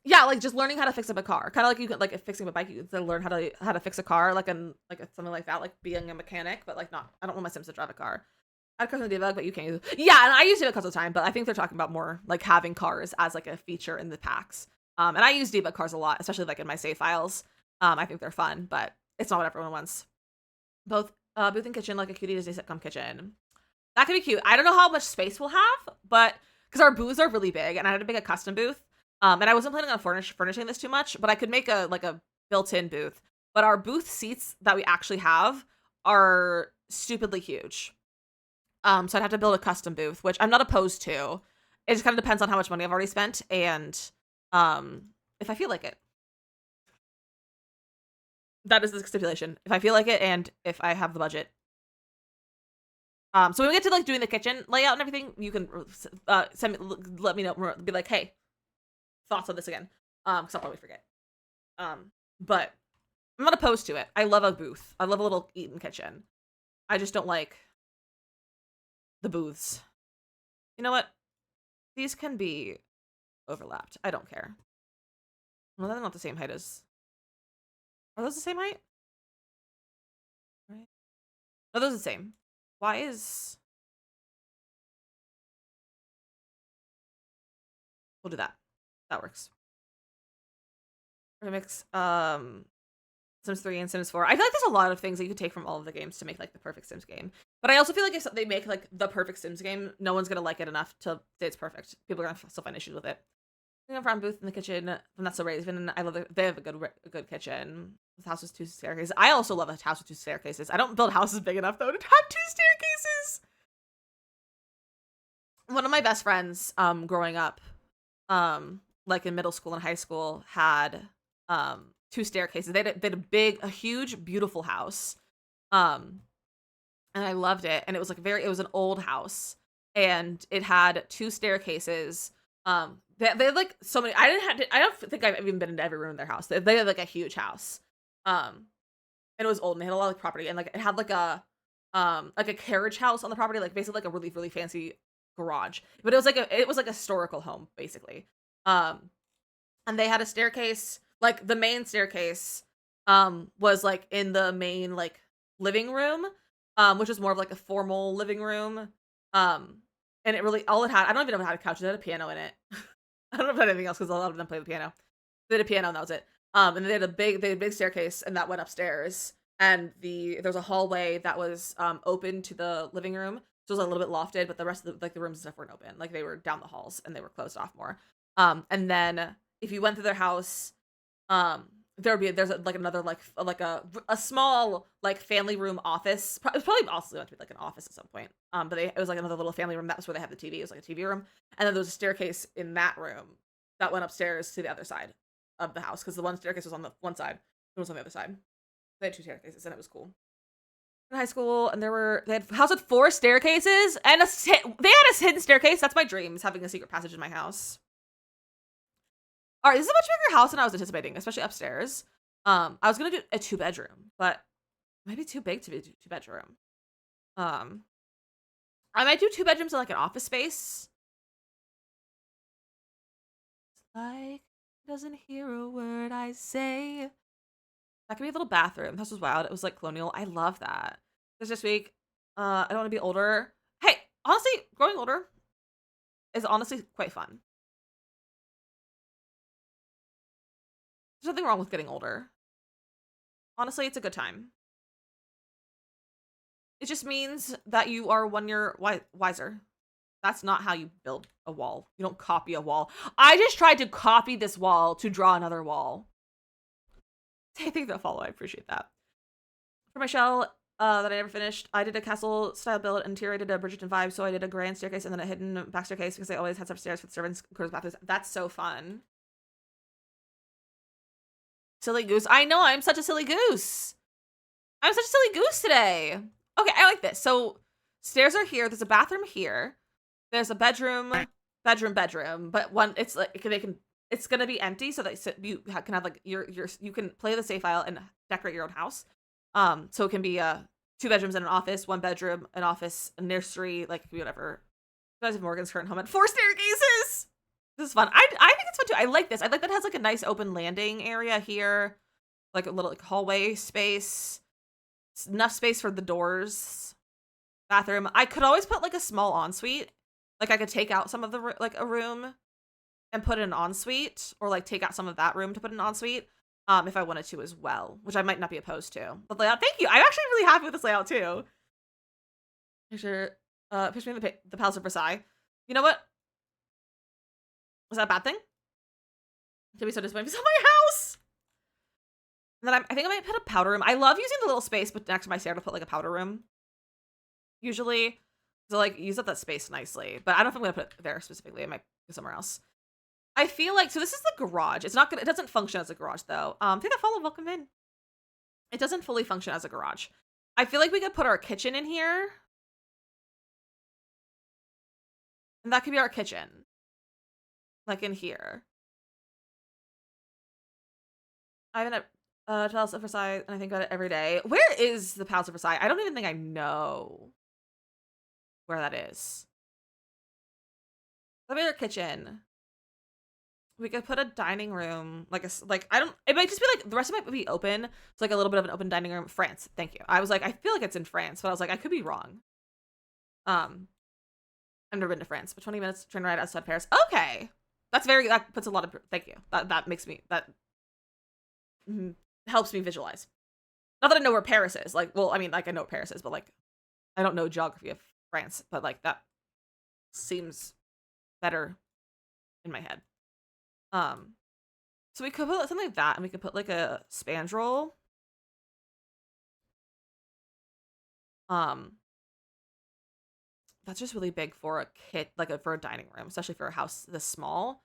yeah, like just learning how to fix up a car. Kind of like you could, like fixing a bike, you could learn how to fix a car, like something like that, like being a mechanic, but like not, I don't want my Sims to drive a car. I'd custom debug, but you can't use it. Yeah, and I use debug all the time, but I think they're talking about more like having cars as like a feature in the packs. And I use debug cars a lot, especially like in my save files. I think they're fun, but it's not what everyone wants. Both booth and kitchen, like a cutie Disney sitcom kitchen. That could be cute. I don't know how much space we'll have, but because our booths are really big, and I had to make a custom booth. And I wasn't planning on furnishing this too much, but I could make a built-in booth. But our booth seats that we actually have are stupidly huge. So I'd have to build a custom booth, which I'm not opposed to. It just kind of depends on how much money I've already spent and if I feel like it. That is the stipulation. If I feel like it and if I have the budget. So when we get to like doing the kitchen layout and everything, you can let me know, be like, hey, thoughts on this again. Because I'll probably forget. But I'm not opposed to it. I love a booth. I love a little eat-in kitchen. I just don't like the booths. You know what? These can be overlapped. I don't care. Well, they're not the same height as... Are those the same height? Right. No, those are the same. Why is... We'll do that. That works. We're gonna mix Sims 3 and Sims 4. I feel like there's a lot of things that you could take from all of the games to make like the perfect Sims game. But I also feel like if they make like the perfect Sims game, no one's gonna like it enough to say it's perfect. People are gonna still find issues with it. I'm from booth in the kitchen, and that's so Raven. I love it. They have a good kitchen. This house with 2 staircases. I also love a house with 2 staircases. I don't build houses big enough though to have 2 staircases. One of my best friends, growing up, like in middle school and high school, had two staircases. They had a huge, beautiful house. Um, and I loved it. And it was like it was an old house, and it had two staircases. They had like so many. I don't think I've even been into every room in their house. They had like a huge house. And it was old and they had a lot of property, and like it had like a carriage house on the property, like basically like a really, really fancy garage. But it was like a historical home, basically. Um, and they had a staircase, like the main staircase, was like in the main like living room, which was more of like a formal living room. And it really all it had, I don't even know if it had a couch, it had a piano in it. I don't know if it had anything else because a lot of them play the piano. They had a piano and that was it. And they had a big staircase and that went upstairs. And there was a hallway that was open to the living room. So it was a little bit lofted, but the rest of the rooms and stuff weren't open. Like they were down the halls and they were closed off more. And then if you went through their house, there's like another like a small like family room office. It was probably also meant to be like an office at some point. But it was like another little family room. That was where they had the TV. It was like a TV room. And then there was a staircase in that room that went upstairs to the other side of the house because the one staircase was on the one side, it was on the other side. They had two staircases and it was cool. In high school, and they had a house with 4 staircases and they had a hidden staircase. That's my dream, is having a secret passage in my house. All right, this is a much bigger house than I was anticipating, especially upstairs. I was gonna do a 2-bedroom, but it might be too big to be a 2-bedroom. I might do 2 bedrooms in like an office space. Like doesn't hear a word I say. That could be a little bathroom. This was wild. It was like colonial. I love that. This week, I don't want to be older. Hey, honestly, growing older is honestly quite fun. There's nothing wrong with getting older. Honestly, it's a good time. It just means that you are 1 year wiser. That's not how you build a wall. You don't copy a wall. I just tried to copy this wall to draw another wall. Thank you for the follow. I appreciate that. For my shell that I never finished, I did a castle style build. Interior, I did a Bridgerton vibe, so I did a grand staircase and then a hidden back staircase because they always had upstairs for the servants, quarters, bathrooms. That's so fun. Silly goose. I know, I'm such a silly goose. I'm such a silly goose today. Okay, I like this. So stairs are here. There's a bathroom here. There's a bedroom, but one it's like it's gonna be empty so that you can have like you can play the save file and decorate your own house. So it can be 2 bedrooms and an office, 1 bedroom, an office, a nursery, like whatever. Guys, Morgan's current home had 4 staircases. This is fun. I think it's fun too. I like this. I like that it has like a nice open landing area here, like a little like hallway space, enough space for the doors, bathroom. I could always put like a small ensuite. Like I could take out some of the like a room and put in an ensuite, or like take out some of that room to put in an ensuite. If I wanted to as well, which I might not be opposed to. But layout, thank you. I'm actually really happy with this layout too. Picture me in the Palace of Versailles. You know what? Was that a bad thing? To be so disappointed. It's not my house. And then I think I might put a powder room. I love using the little space, but next to my stair to put like a powder room. Usually, to like use up that space nicely. But I don't know if I'm gonna put it there specifically. I might go somewhere else. I feel like, so this is the garage. It's not gonna, it doesn't function as a garage though. Take that follow, welcome in. It doesn't fully function as a garage. I feel like we could put our kitchen in here. And that could be our kitchen. Like in here. I haven't Palace of Versailles, and I think about it every day. Where is the Palace of Versailles? I don't even think I know where that is. That'd be our kitchen. We could put a dining room, like it might just be like, the rest of it might be open. It's like a little bit of an open dining room. France, thank you. I was like, I feel like it's in France, but I was like, I could be wrong. I've never been to France, but 20 minutes train ride outside Paris. Okay. That puts a lot of, thank you. That makes me, that helps me visualize. Not that I know where Paris is. Like, well, I mean, like I know where Paris is, but like, I don't know geography of France, but like that seems better in my head. So we could put something like that, and we could put like a spandrel. that's just really big for a kit, like for a dining room, especially for a house this small.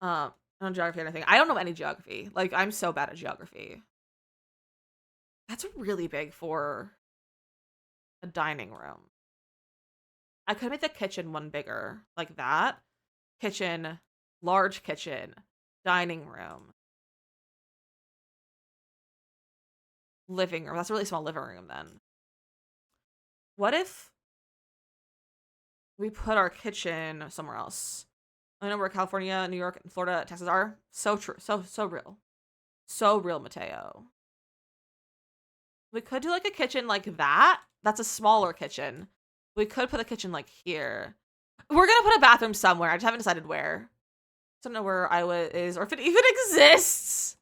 I don't know geography or anything. I don't know any geography. Like, I'm so bad at geography. That's really big for a dining room. I could make the kitchen one bigger, like that. Kitchen, large kitchen, dining room, living room. That's a really small living room then. What if we put our kitchen somewhere else? I know where California, New York, and Florida, Texas are. So true. So real. So real, Mateo. We could do like a kitchen like that. That's a smaller kitchen. We could put a kitchen like here. We're gonna put a bathroom somewhere. I just haven't decided where. I don't know where Iowa is or if it even exists.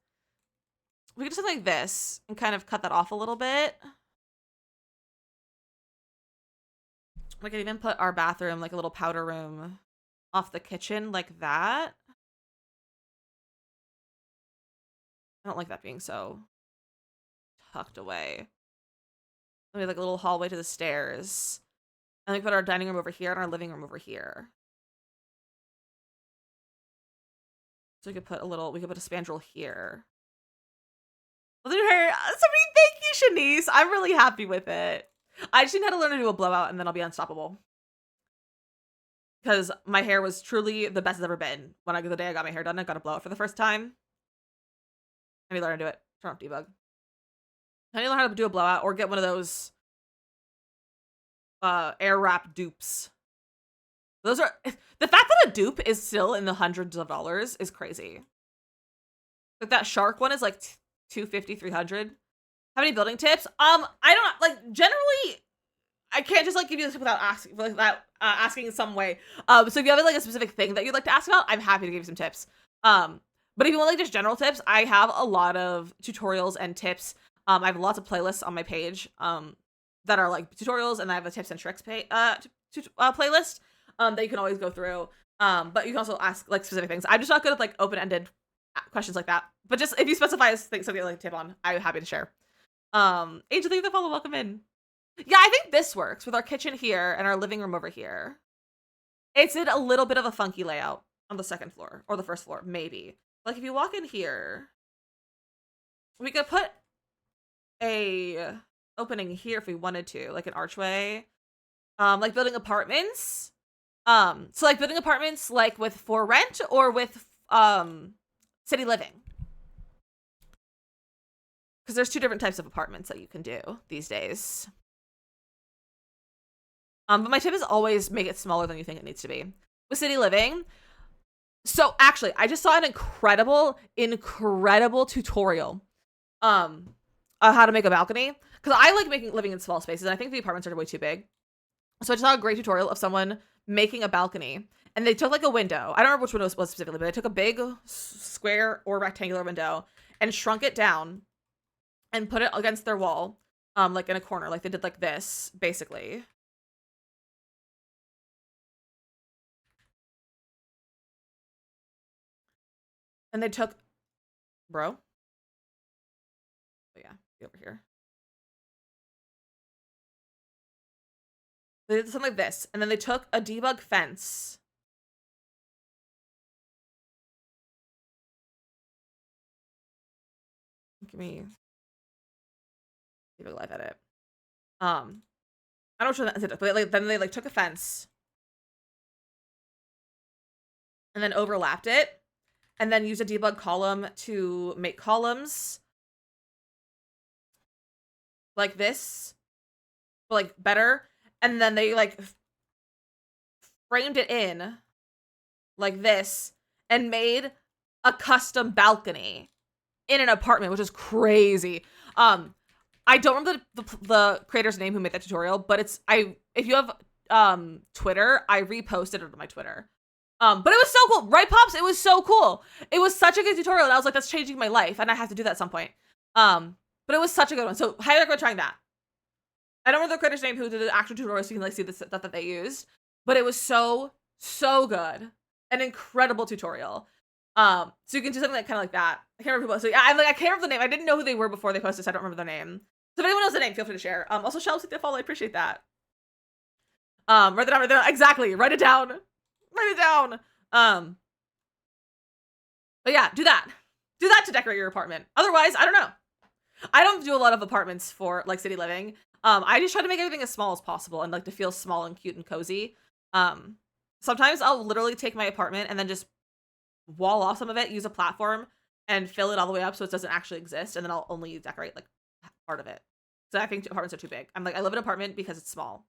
We could do something like this and kind of cut that off a little bit. We could even put our bathroom, like a little powder room, off the kitchen like that. I don't like that being so tucked away. Maybe like a little hallway to the stairs. And we put our dining room over here and our living room over here. So we could put a spandrel here. Somebody thank you, Shanice. I'm really happy with it. I just need how to learn to do a blowout and then I'll be unstoppable. Because my hair was truly the best it's ever been. The day I got my hair done, I got a blowout for the first time. I need to learn to do it. Turn off debug. I need to learn how to do a blowout or get one of those air wrap dupes. Those are the fact that a dupe is still in the hundreds of dollars is crazy. Like that shark one is like 250, 300. Have any building tips? I don't like generally. I can't just like give you this without asking, asking in some way. So if you have like a specific thing that you'd like to ask about, I'm happy to give you some tips. But if you want like just general tips, I have a lot of tutorials and tips. I have lots of playlists on my page that are like tutorials, and I have a tips and tricks playlist that you can always go through. But you can also ask like specific things. I'm just not good at like open-ended questions like that. But just if you specify something like a tip on, I'm happy to share. Angel, thank you for the follow. Welcome in. Yeah, I think this works with our kitchen here and our living room over here. It's in a little bit of a funky layout on the second floor or the first floor, maybe. Like if you walk in here, we could put a opening here if we wanted to, like an archway. Like building apartments. So like building apartments like with for rent or with city living. Because there's two different types of apartments that you can do these days. But my tip is always make it smaller than you think it needs to be. With city living, so actually, I just saw an incredible tutorial on how to make a balcony. Because I like living in small spaces, and I think the apartments are way too big. So I just saw a great tutorial of someone making a balcony. And they took like a window. I don't remember which window it was specifically, but they took a big square or rectangular window and shrunk it down and put it against their wall, like in a corner, like they did like this, basically. And they took, bro. Oh yeah, be over here. They did something like this, and then they took a debug fence. Give me debug live edit. I don't know what that, but like, then they like took a fence and then overlapped it, and then used a debug column to make columns like this, but like better. And then they like framed it in like this and made a custom balcony in an apartment, which is crazy. I don't remember the creator's name who made that tutorial, but if you have Twitter, I reposted it on my Twitter. But it was so cool, right, Pops? It was so cool. It was such a good tutorial, and I was like, that's changing my life, and I have to do that at some point. But it was such a good one. So highly recommend trying that. I don't remember the creator's name who did the actual tutorial, so you can like see the stuff that they used. But it was so good. An incredible tutorial. So you can do something like kind of like that. I can't remember people. So yeah, I can't remember the name. I didn't know who they were before they posted, so I don't remember their name. So if anyone knows the name, feel free to share. Also, Shell, take the follow. I appreciate that. Write it down, write it down. Exactly. Write it down. Write it down. But yeah, do that. Do that to decorate your apartment. Otherwise, I don't know. I don't do a lot of apartments for like city living. I just try to make everything as small as possible and like to feel small and cute and cozy. Sometimes I'll literally take my apartment and then just wall off some of it, use a platform, and fill it all the way up so it doesn't actually exist, and then I'll only decorate like part of it. So I think apartments are too big. I'm like, I live in an apartment because it's small.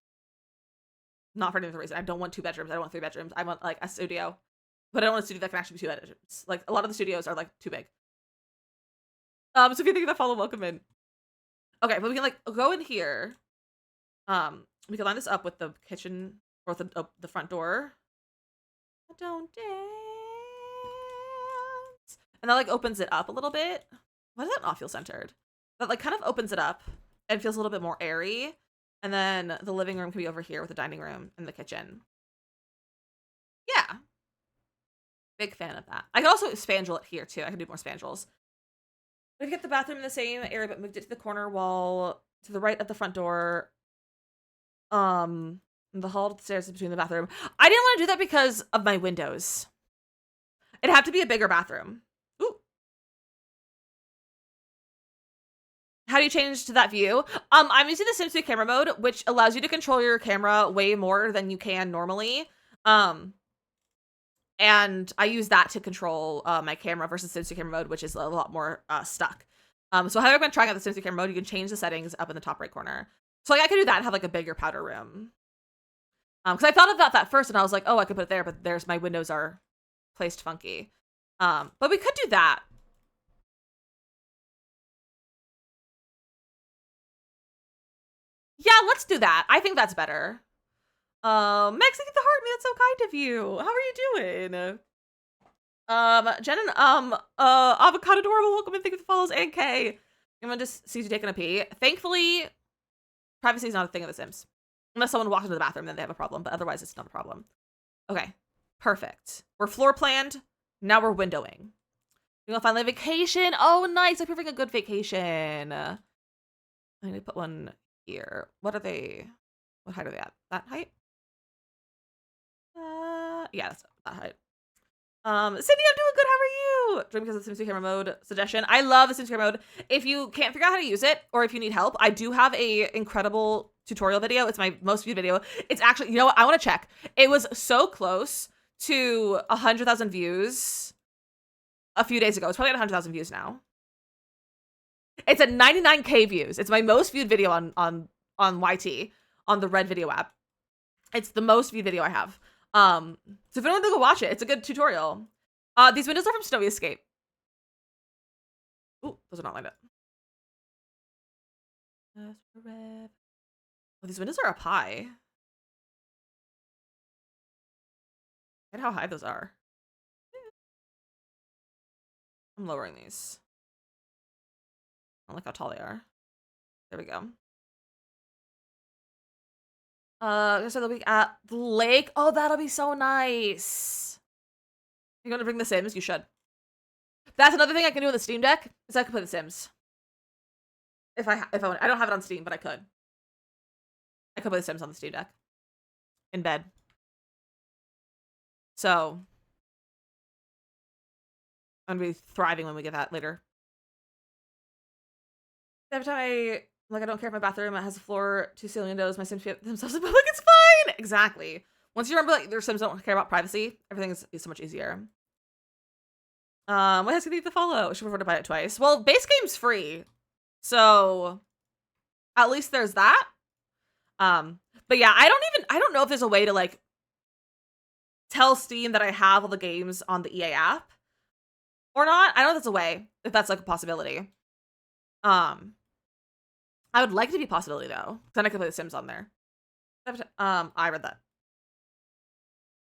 Not for any other reason. I don't want 2 bedrooms. I don't want 3 bedrooms. I want like a studio. But I don't want a studio that can actually be 2 bedrooms. Like a lot of the studios are like too big. So if you think of that, follow, welcome in. Okay, but we can like go in here. We can line this up with the kitchen or with the front door. Don't dance. And that like opens it up a little bit. Why does that not feel centered? That like kind of opens it up and feels a little bit more airy. And then the living room can be over here with the dining room and the kitchen. Yeah. Big fan of that. I can also spandrel it here too. I can do more spandrels. We can get the bathroom in the same area, but moved it to the corner wall to the right of the front door. The hall to the stairs between the bathroom. I didn't want to do that because of my windows. It'd have to be a bigger bathroom. Ooh. How do you change to that view? I'm using the Sims 2 camera mode, which allows you to control your camera way more than you can normally. And I use that to control my camera versus Sims 2 camera mode, which is a lot more stuck. So I have been trying out the Sims 2 camera mode. You can change the settings up in the top right corner. So like I could do that and have like a bigger powder room. Because I thought about that first and I was like, oh, I could put it there, but there's my windows are placed funky. But we could do that. Yeah, let's do that. I think that's better. Max, thank you the heart, man. That's so kind of you. How are you doing? Jen and, Avocado Adorable, welcome and thank you for the follows, and Kay. I'm gonna just see you taking a pee. Thankfully, privacy is not a thing in The Sims. Unless someone walks into the bathroom, then they have a problem, but otherwise it's not a problem. Okay, perfect. We're floor planned. Now we're windowing. We're gonna find a vacation. Oh, nice. I'm having a good vacation. I need to put one here. What are they? What height are they at? That height? Yeah, that's that height. Cindy, I'm doing good. How are you? Dream because of the Sims 2 camera mode suggestion. I love the Sims 2 camera mode. If you can't figure out how to use it, or if you need help, I do have a incredible tutorial video. It's my most viewed video. It's actually, you know what? I want to check. It was so close to 100,000 views a few days ago. It's probably at 100,000 views now. It's at 99K views. It's my most viewed video on YT, on the Red Video app. It's the most viewed video I have. So if anyone wants to go watch it, it's a good tutorial. These windows are from Snowy Escape. Ooh, those are not lined up. Oh, these windows are up high. Look at how high those are. I'm lowering these. I don't like how tall they are. There we go. So they'll be at the lake. Oh, that'll be so nice. You're gonna bring the Sims? You should. That's another thing I can do with the Steam Deck, is I can play the Sims. If I want. I don't have it on Steam, but I could. I could play the Sims on the Steam Deck. In bed. So I'm gonna be thriving when we get that later. Every time I don't care if my bathroom has a floor, 2 ceiling windows, my Sims fit themselves in public, it's fine! Exactly. Once you remember like their Sims don't care about privacy, everything is so much easier. What has to be the follow? I should prefer to buy it twice. Well, base game's free. So at least there's that. But yeah, I don't know if there's a way to like tell Steam that I have all the games on the EA app or not. I don't know if that's a way, if that's like a possibility. I would like it to be a possibility though, because then I could play The Sims on there. I read that.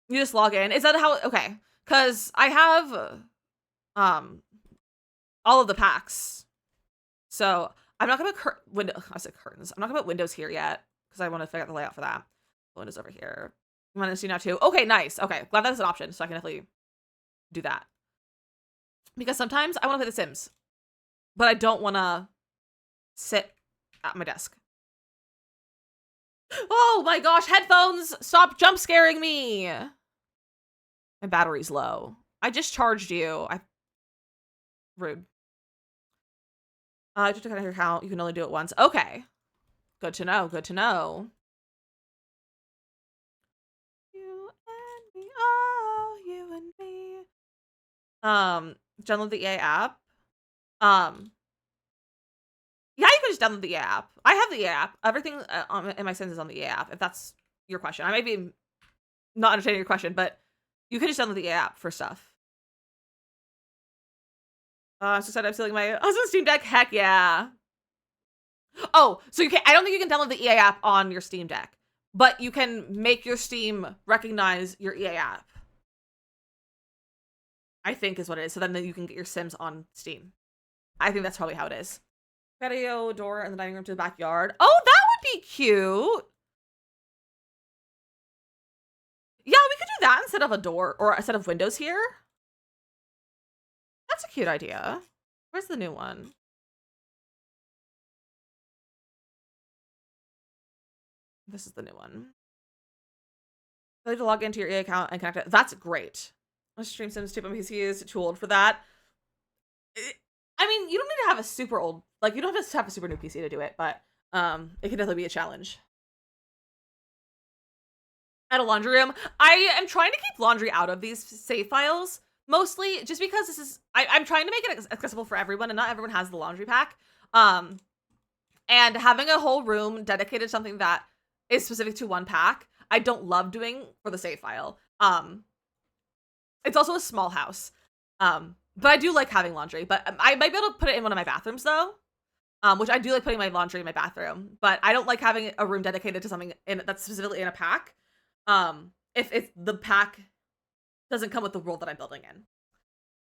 You just log in. Is that how? Okay, because I have all of the packs, so I'm not gonna window. I said curtains. I'm not gonna put windows here yet because I want to figure out the layout for that. Windows over here. I'm gonna see now too. Okay, nice. Okay, glad that's an option, so I can definitely do that. Because sometimes I want to play The Sims, but I don't want to sit at my desk. Oh my gosh, headphones! Stop jump scaring me! My battery's low. I just charged you. Rude. Just to kind of your account, you can only do it once. Okay. Good to know, good to know. You and me, oh, you and me. Download the EA app. Yeah, you can just download the EA app. I have the EA app. Everything in my Sims is on the EA app, if that's your question. I may be not understanding your question, but you can just download the EA app for stuff. So said I'm stealing my husband's Steam Deck. Heck yeah. Oh, so you can I don't think you can download the EA app on your Steam Deck, but you can make your Steam recognize your EA app. I think is what it is. So then you can get your Sims on Steam. I think that's probably how it is. Patio door and the dining room to the backyard. Oh, that would be cute. Yeah, we could do that instead of a door or a set of windows here. That's a cute idea. Where's the new one? This is the new one. You have to log into your EA account and connect it. That's great. Stream Sims 2 on PC is too old for that. I mean, you don't need to have a super old, like, you don't have to have a super new PC to do it, but it can definitely be a challenge. At a laundry room, I am trying to keep laundry out of these save files, mostly just because this is, I'm trying to make it accessible for everyone, and not everyone has the laundry pack. And having a whole room dedicated to something that is specific to one pack, I don't love doing for the save file. It's also a small house. But I do like having laundry, but I might be able to put it in one of my bathrooms though. Which I do like putting my laundry in my bathroom, but I don't like having a room dedicated to something that's specifically in a pack. If the pack doesn't come with the world that I'm building in.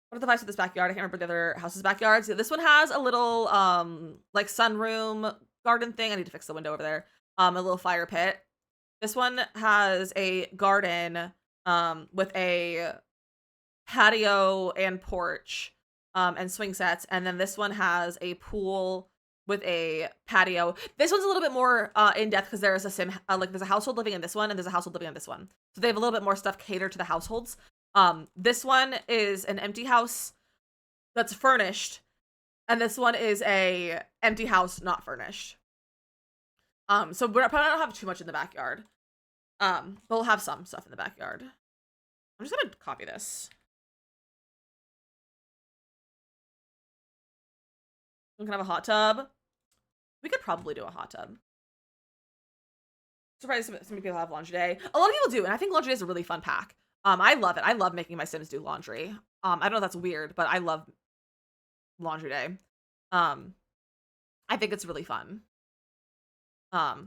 What are the vibes for this backyard? I can't remember the other house's backyards. Yeah, this one has a little like sunroom garden thing. I need to fix the window over there. A little fire pit. This one has a garden with a patio and porch and swing sets, and then this one has a pool with a patio. This one's a little bit more in depth because there is a sim like there's a household living in this one and there's a household living in this one, so they have a little bit more stuff catered to the households. This one is an empty house that's furnished, and this one is a empty house not furnished. So we're probably not have too much in the backyard, but we'll have some stuff in the backyard. I'm just gonna copy this. We can have a hot tub. We could probably do a hot tub. Surprised so many people have laundry day. A lot of people do, and I think laundry day is a really fun pack. I love it. I love making my Sims do laundry. I don't know if that's weird, but I love laundry day. I think it's really fun. But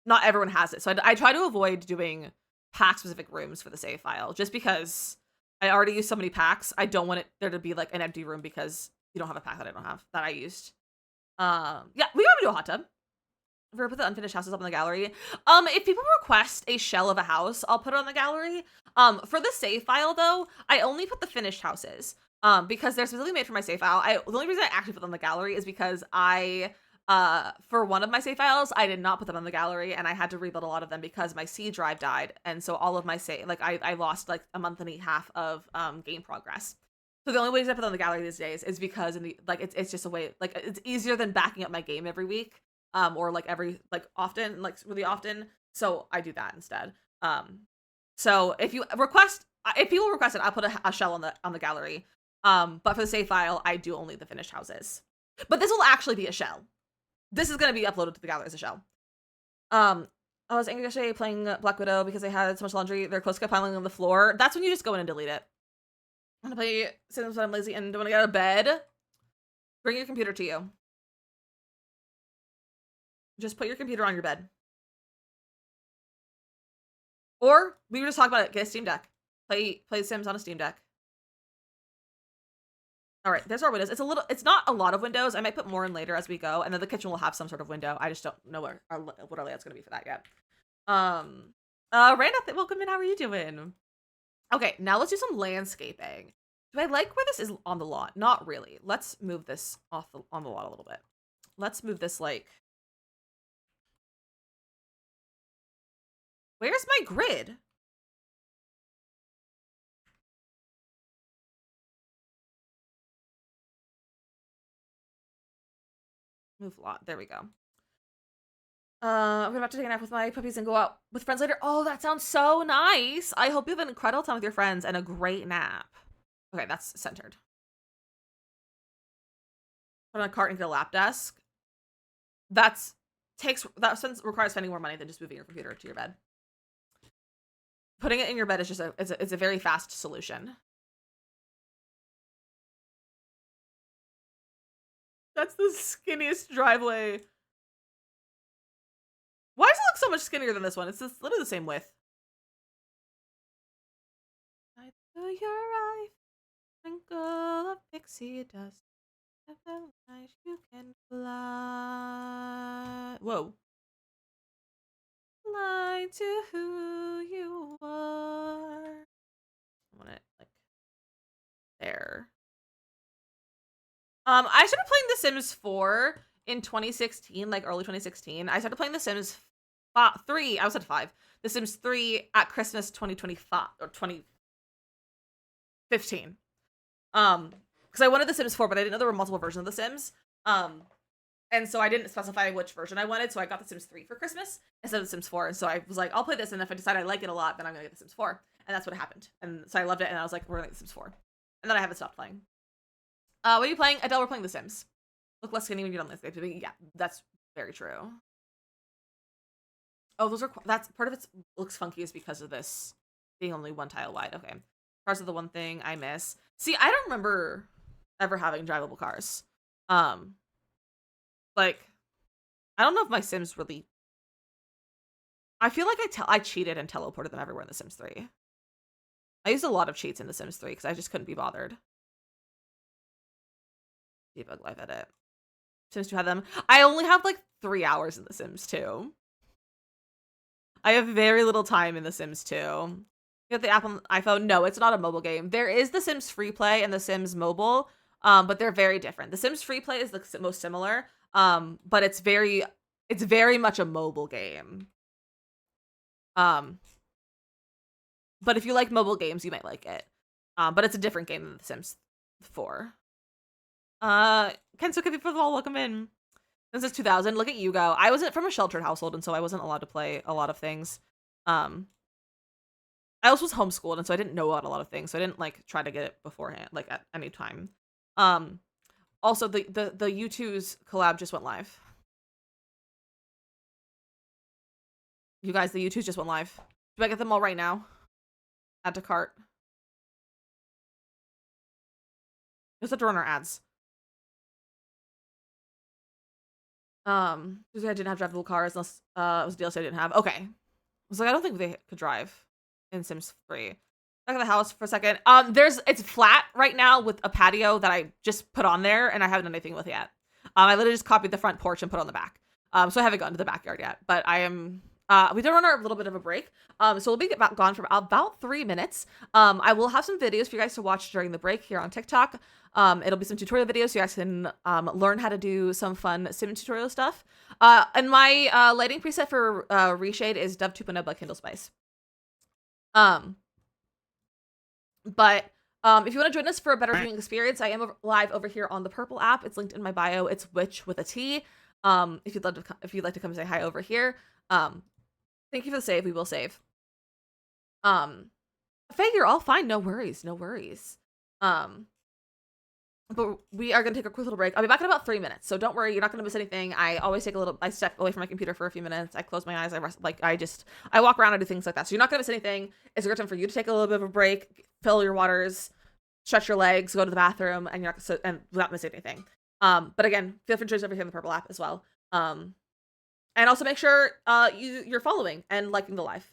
not everyone has it, so I try to avoid doing pack-specific rooms for the save file, just because I already used so many packs. I don't want there to be like an empty room because you don't have a pack that I don't have that I used. Yeah, we want to do a hot tub. We're gonna put the unfinished houses up in the gallery. If people request a shell of a house, I'll put it on the gallery. For the save file though, I only put the finished houses. Because they're specifically made for my save file. The only reason I actually put them on the gallery is because for one of my save files, I did not put them on the gallery, and I had to rebuild a lot of them because my C drive died, and so all of my I lost like a month and a half of game progress. So the only ways I put them on the gallery these days is because it's just a way, like, it's easier than backing up my game every week, or like often, like really often. So I do that instead. So if people request it, I'll put a shell on the gallery. But for the save file, I do only the finished houses. But this will actually be a shell. This is going to be uploaded to the gallery as a shell. I was angry yesterday playing Black Widow because I had so much laundry. Their clothes kept piling on the floor. That's when you just go in and delete it. I'm going to play Sims when I'm lazy and don't want to get out of bed. Bring your computer to you. Just put your computer on your bed. Or, we were just talking about it, get a Steam Deck. Play Sims on a Steam Deck. All right, there's our windows. It's not a lot of windows. I might put more in later as we go, and then the kitchen will have some sort of window. I just don't know what our layout's gonna be for that yet. Randa, welcome in. How are you doing? Okay, now let's do some landscaping. Do I like where this is on the lot? Not really. Let's move this on the lot a little bit. Let's move this like Where's my grid? Move lot. There we go. I'm about to take a nap with my puppies and go out with friends later. Oh, that sounds so nice. I hope you have an incredible time with your friends and a great nap. Okay, that's centered. Put on a cart and get a lap desk. That requires spending more money than just moving your computer to your bed. Putting it in your bed is just it's a very fast solution. That's the skinniest driveway. Why does it look so much skinnier than this one? It's literally the same width. I feel your eye, sprinkle of pixie dust. I feel like you can fly. Whoa. Fly to who you are. I want it like there. I started playing The Sims 4 in 2016, like early 2016. I started playing The Sims 3. I was at 5. The Sims 3 at Christmas 2025 or 2015. Because I wanted The Sims 4, but I didn't know there were multiple versions of The Sims. And so I didn't specify which version I wanted, so I got The Sims 3 for Christmas instead of The Sims 4. And so I was like, I'll play this, and if I decide I like it a lot, then I'm gonna get The Sims 4. And that's what happened. And so I loved it, and I was like, we're gonna get The Sims 4. And then I haven't stopped playing. What are you playing? Adele, we're playing The Sims. Look less skinny when you're on this. Yeah, that's very true. Oh, that's part of it looks funky is because of this being only one tile wide. Okay. Cars are the one thing I miss. See, I don't remember ever having drivable cars. Like, I don't know if my Sims really... I feel like I cheated and teleported them everywhere in The Sims 3. I used a lot of cheats in The Sims 3 because I just couldn't be bothered. Debug live edit. Sims 2 had them. I only have like 3 hours in The Sims 2. I have very little time in The Sims 2. You got the app on iPhone? No, it's not a mobile game. There is The Sims Free Play and The Sims Mobile, but they're very different. The Sims Free Play is the most similar, but it's very much a mobile game. But if you like mobile games, you might like it. But it's a different game than The Sims 4. Ken, so for the fall, welcome in. This is 2000. Look at you go. I wasn't from a sheltered household, and so I wasn't allowed to play a lot of things. I also was homeschooled, and so I didn't know about a lot of things. So I didn't like try to get it beforehand, like at any time. Also the U2's collab just went live. You guys, the U2's just went live. Do I get them all right now? Add to cart. Just have to run our ads. Because I didn't have drivable cars unless it was a DLC I didn't have. Okay. I was like, I don't think they could drive in Sims 3. Back at the house for a second. It's flat right now with a patio that I just put on there, and I haven't done anything with it yet. I literally just copied the front porch and put it on the back. So I haven't gotten to the backyard yet, but I am. We did run a little bit of a break. So we'll be gone for about 3 minutes. I will have some videos for you guys to watch during the break here on TikTok. It'll be some tutorial videos so you guys can learn how to do some fun sim tutorial stuff. And my lighting preset for Reshade is Dove 2.0 by Kindle Spice. But if you want to join us for a better viewing experience, I am live over here on the Purple app. It's linked in my bio. It's Witch with a T. If you'd like to come say hi over here. Thank you for the save. We will save. Faye, you're all fine. No worries. No worries. But we are going to take a quick little break. I'll be back in about 3 minutes. So don't worry. You're not going to miss anything. I always I step away from my computer for a few minutes. I close my eyes. I rest. I walk around and do things like that. So you're not going to miss anything. It's a great time for you to take a little bit of a break, fill your waters, stretch your legs, go to the bathroom, and and without missing anything. But again, feel free to join us over here in the Purple app as well. And also make sure you're following and liking the live.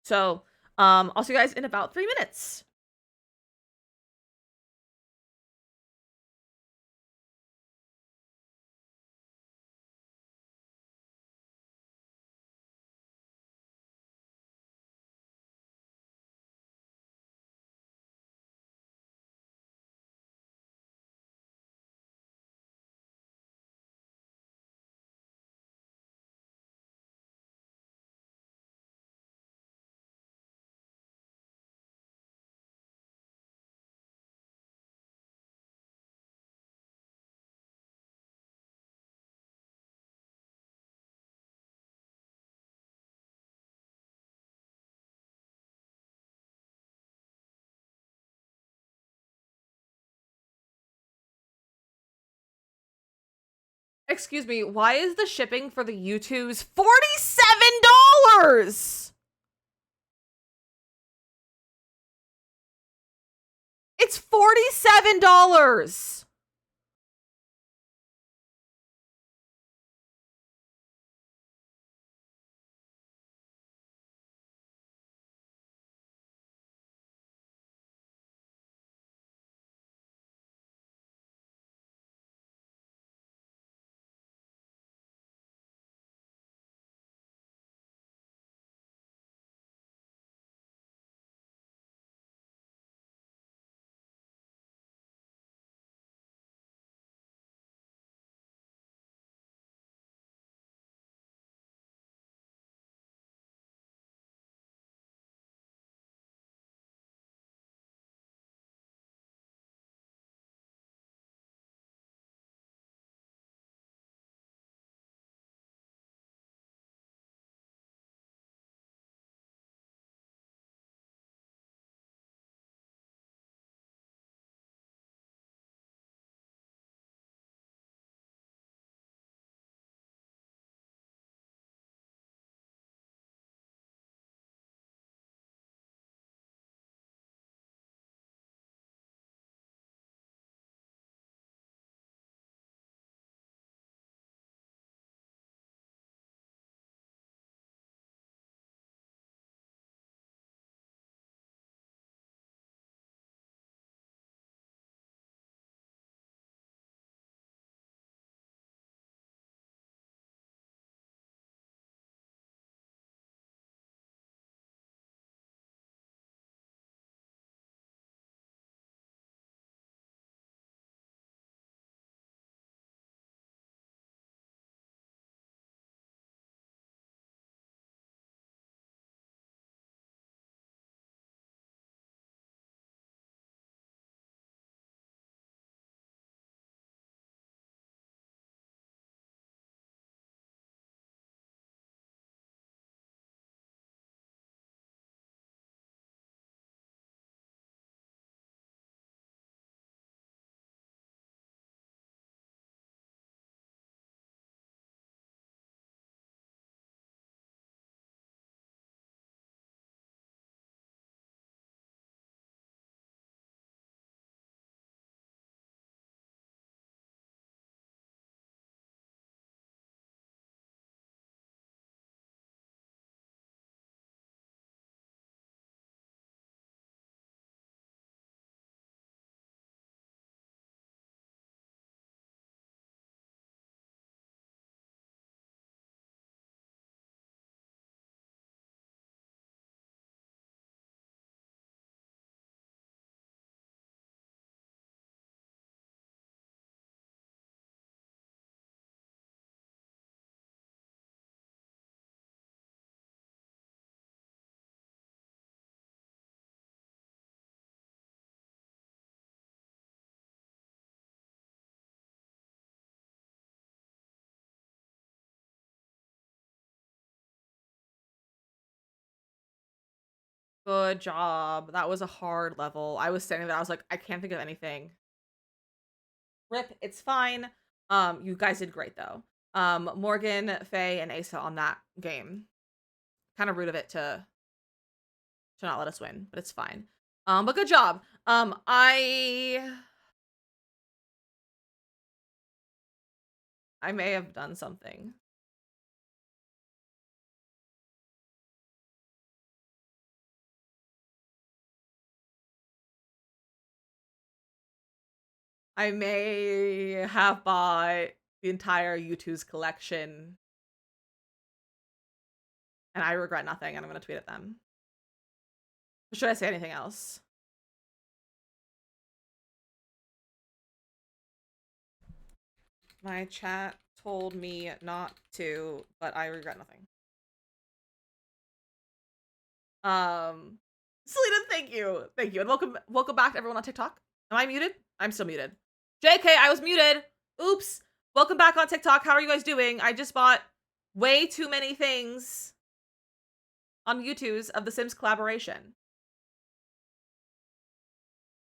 So I'll see you guys in about 3 minutes. Excuse me, why is the shipping for the U2s $47? It's $47. Good job. That was a hard level. I was standing there, I was like, I can't think of anything. Rip, it's fine. You guys did great though. Morgan, Faye, and Asa on that game. Kind of rude of it to not let us win, but it's fine. But good job. I may have done something. I may have bought the entire U2's collection, and I regret nothing, and I'm gonna tweet at them. Should I say anything else? My chat told me not to, but I regret nothing. Selena, thank you. Thank you. And welcome back to everyone on TikTok. Am I muted? I'm still muted. JK, I was muted. Oops. Welcome back on TikTok. How are you guys doing? I just bought way too many things on U2's of the Sims collaboration.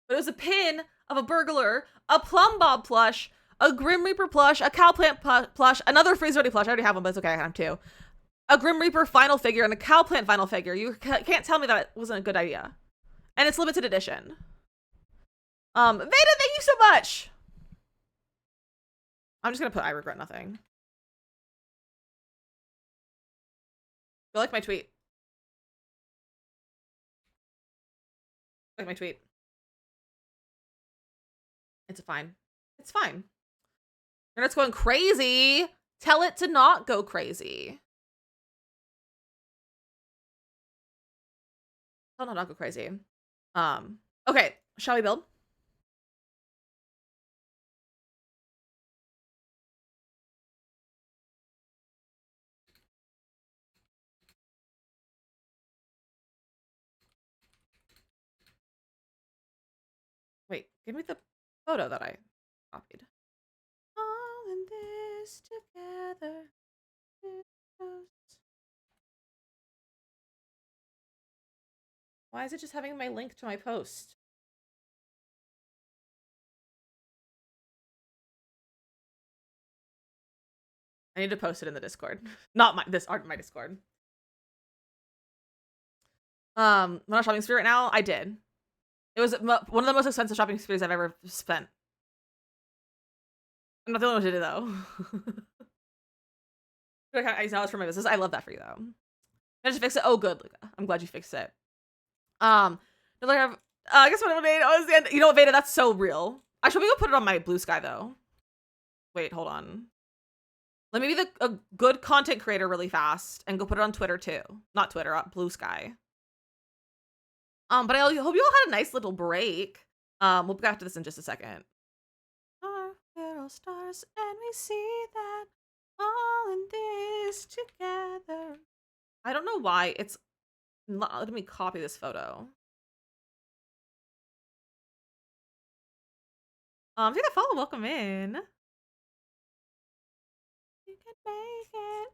But it was a pin of a burglar, a Plum Bob plush, a Grim Reaper plush, a Cowplant plush, another Freeze Ready plush. I already have one, but it's okay. I have two. A Grim Reaper final figure and a Cowplant final figure. You can't tell me that wasn't a good idea. And it's limited edition. Veda, thank you so much. I'm just gonna put I regret nothing. You like my tweet? Like my tweet. It's fine. It's fine. Internet's going crazy. Tell it to not go crazy. Tell it not go crazy. Okay, shall we build? Wait, give me the photo that I copied. All in this together. Why is it just having my link to my post? I need to post it in the Discord. Not my my Discord. I'm on a shopping spree right now. I did. It was one of the most expensive shopping sprees I've ever spent. I'm not the only one who did it though. I acknowledge for my business. I love that for you though. Did you fix it? Oh, good, Luca. I'm glad you fixed it. I guess what I made was the end. You know what, Veda? That's so real. I should maybe go put it on my blue sky though. Wait, hold on. Let me be a good content creator really fast and go put it on Twitter too. Not Twitter, on Blue Sky. But I hope you all had a nice little break. We'll be back to this in just a second. We're all stars and we see that all in this together. I don't know why it's not letting me copy this photo. Take a follow, welcome in. You can make it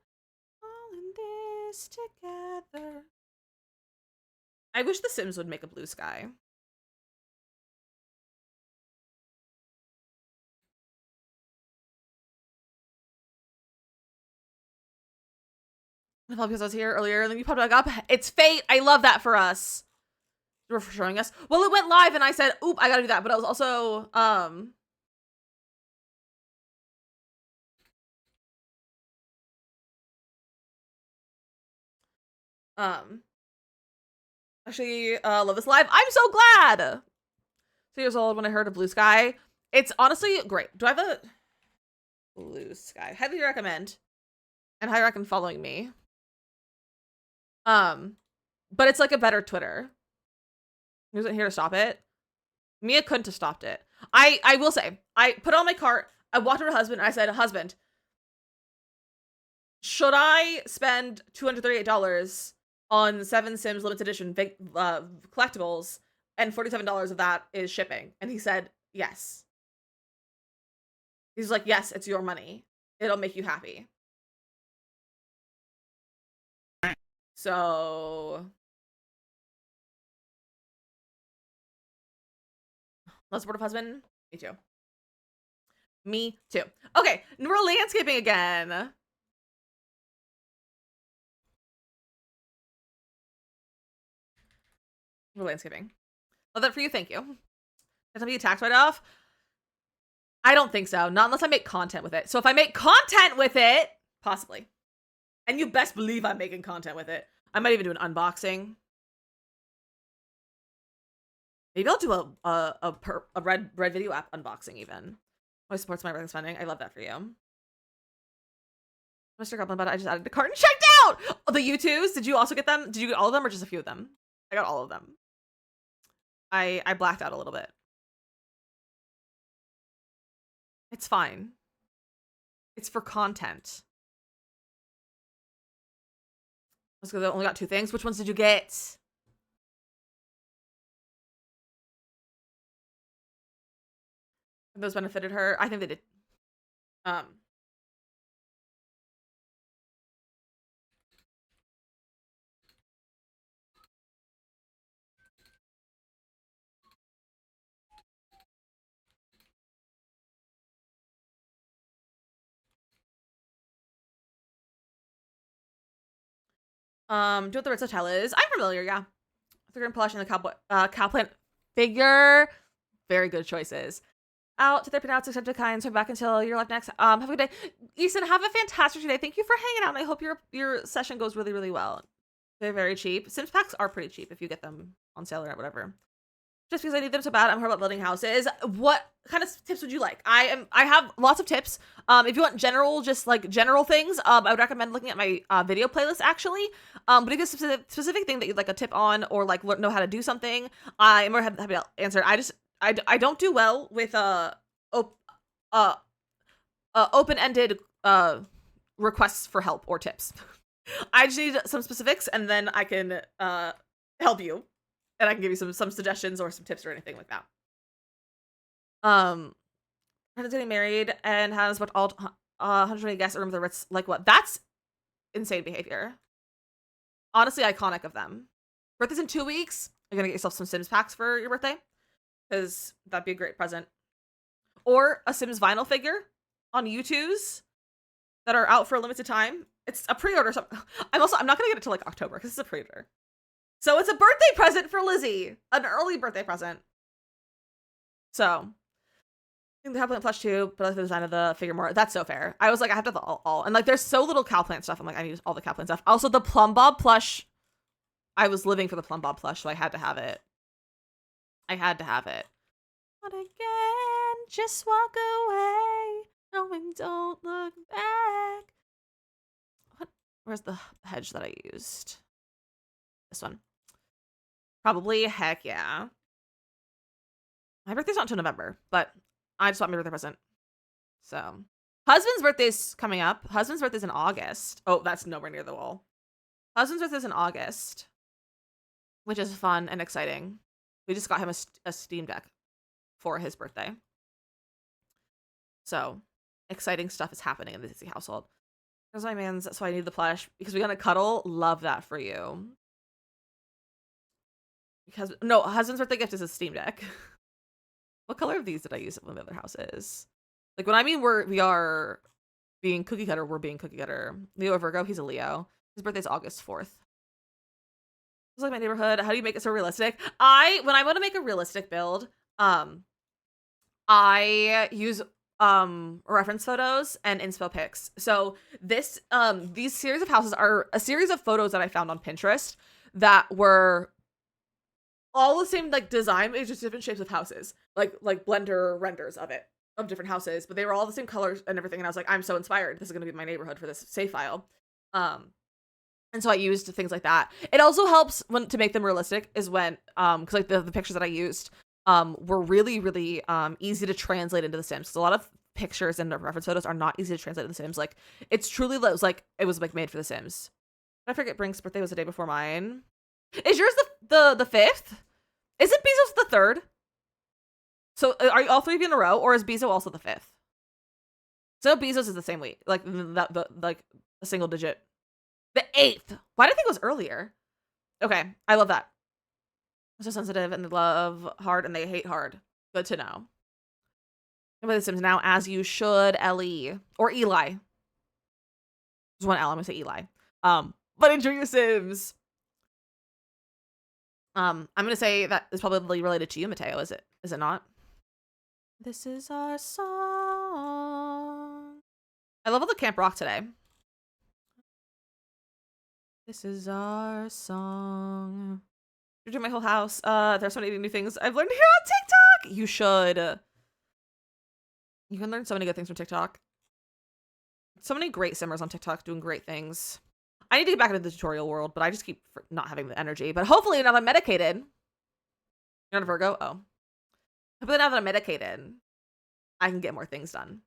all in this together. I wish The Sims would make a Blue Sky. Because I was here earlier and then you popped back up. It's fate. I love that for us. You were showing us. Well, it went live and I said, oop, I gotta do that. But I was also, actually, love this live. I'm so glad. 2 years old when I heard of Blue Sky. It's honestly great. Do I have a Blue Sky? Highly recommend. And highly recommend following me. But it's like a better Twitter. He wasn't here to stop it. Mia couldn't have stopped it. I will say, I put it on my cart. I walked to her husband and I said, husband, should I spend $238 on 7 Sims limited edition collectibles and $47 of that is shipping? And he said, yes. He's like, yes, it's your money. It'll make you happy. So less supportive husband. Me too. Me too. Okay, we're landscaping again. We're landscaping. Love that for you. Thank you. Does that be a tax write-off? I don't think so. Not unless I make content with it. So if I make content with it, possibly. And you best believe I'm making content with it. I might even do an unboxing. Maybe I'll do a red video app unboxing even. My supports my regular spending. I love that for you. Mr. Goblin, but I just added the cart and checked out! Oh, the U2s, did you also get them? Did you get all of them or just a few of them? I got all of them. I blacked out a little bit. It's fine. It's for content. Let's go. I only got 2 things. Which ones did you get? Those benefited her. I think they did. Do what the Ritz Hotel is. I'm familiar, yeah. Figure and plush and the cowplant figure. Very good choices. Out to therapy now. It's accepted kind. So back until your life next. Have a good day. Easton, have a fantastic day. Thank you for hanging out. And I hope your session goes really, really well. They're very cheap. Sims packs are pretty cheap if you get them on sale or whatever. Just because I need them so bad, I'm heard about building houses. What kind of tips would you like? I have lots of tips. If you want general, just like general things, I would recommend looking at my video playlist actually. But if you have a specific thing that you'd like a tip on or like know how to do something, I'm more happy to answer it. I don't do well with open-ended requests for help or tips. I just need some specifics, and then I can help you, and I can give you some suggestions or some tips or anything like that. Friend's getting married and has about all 120 guests at room with the Ritz. Like what? That's insane behavior. Honestly, iconic of them. Birthday's in 2 weeks. You're gonna get yourself some Sims packs for your birthday, because that'd be a great present. Or a Sims vinyl figure on U2s that are out for a limited time. It's a pre-order. So I'm not gonna get it till like October because it's a pre-order. So it's a birthday present for Lizzy, an early birthday present. So I think the cowplant plush too, but I like the design of the figure more. That's so fair. I was like, I have to have all, and like there's so little cowplant stuff. I'm like, I need all the cowplant stuff. Also the plum bob plush. I was living for the plum bob plush, so I had to have it. But again, just walk away. No, and don't look back. Where's the hedge that I used? This one. Probably, heck yeah. My birthday's not until November, but I just want my birthday present. So, husband's birthday's coming up. Husband's birthday's in August. Oh, that's nowhere near the wall. Husband's birthday's in August, which is fun and exciting. We just got him a Steam Deck for his birthday. So, exciting stuff is happening in the Dizzy household. There's my man's, so I need the plush because we're gonna cuddle. Love that for you. Because no, husband's birthday gift is a Steam Deck. What color of these did I use at one of the other houses? Like when I mean we are being cookie cutter, we're being cookie cutter. Leo Virgo, he's a Leo. His birthday's August 4th. It's like my neighborhood. How do you make it so realistic? When I want to make a realistic build, I use reference photos and inspo pics. So these series of houses are a series of photos that I found on Pinterest that were all the same like design, it's just different shapes of houses, like Blender renders of different houses, but they were all the same colors and everything. And I was like, I'm so inspired. This is going to be my neighborhood for this save file. And so I used things like that. It also helps to make them realistic is when, cause like the pictures that I used, were really, really, easy to translate into the Sims. So a lot of pictures and reference photos are not easy to translate into the Sims. Like it's truly, it was like made for the Sims. I forget Brink's birthday was the day before mine. Is yours the 5th? Isn't Bezos the 3rd? So are you all three of you in a row, or is Bezos also the 5th? So Bezos is the same week, like like a single digit. The 8th. Why did I think it was earlier? Okay, I love that. So sensitive and they love hard and they hate hard. Good to know. I play The Sims now, as you should, Ellie or Eli. There's one L. I'm gonna say Eli. But enjoy your Sims. I'm gonna say that is probably related to you, Mateo. Is it? Is it not? This is our song. I love all the camp rock today. This is our song. You're doing my whole house. There's so many new things I've learned here on TikTok. You should. You can learn so many good things from TikTok. So many great simmers on TikTok doing great things. I need to get back into the tutorial world, but I just keep not having the energy. But hopefully now that I'm medicated. You're not a Virgo? Oh. Hopefully now that I'm medicated, I can get more things done.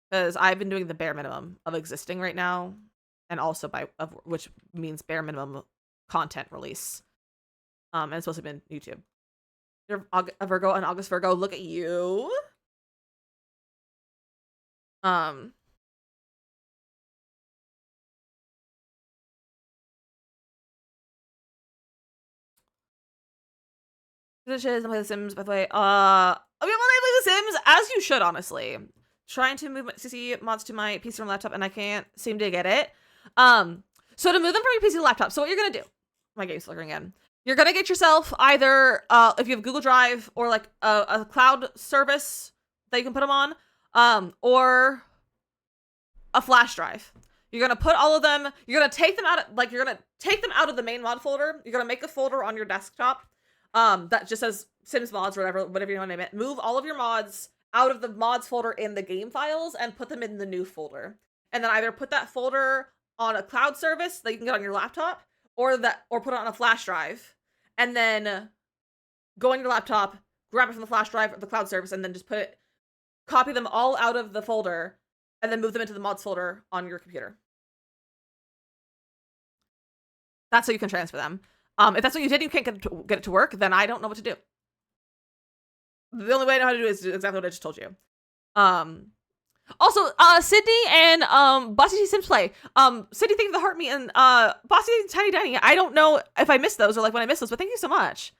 Because I've been doing the bare minimum of existing right now. And also which means bare minimum content release. And it's supposed to be on YouTube. You're a Virgo, an August Virgo. Look at you. Dishes and play The Sims, by the way. I mean, when I play The Sims, as you should, honestly. Trying to move my CC mods to my PC and laptop, and I can't seem to get it. So to move them from your PC to laptop, so what you're gonna do, my game's flickering again. You're gonna get yourself either, if you have Google Drive or like a cloud service that you can put them on, or a flash drive. You're gonna put all of them, you're gonna take them out, you're gonna take them out of the main mod folder. You're gonna make a folder on your desktop, that just says Sims mods or whatever you want to name it. Move all of your mods out of the mods folder in the game files and put them in the new folder. And then either put that folder on a cloud service that you can get on your laptop, or put it on a flash drive, and then go on your laptop, grab it from the flash drive or the cloud service, and then just copy them all out of the folder, and then move them into the mods folder on your computer. That's how you can transfer them. If that's what you did and you can't get it to work, then I don't know what to do. The only way I know how to do it is exactly what I just told you. Also, Sydney and Bossy Sims Play. Sydney, thank you for the heart me, and Bossy Tiny Dining. I don't know if I missed those or like when I missed those, but thank you so much.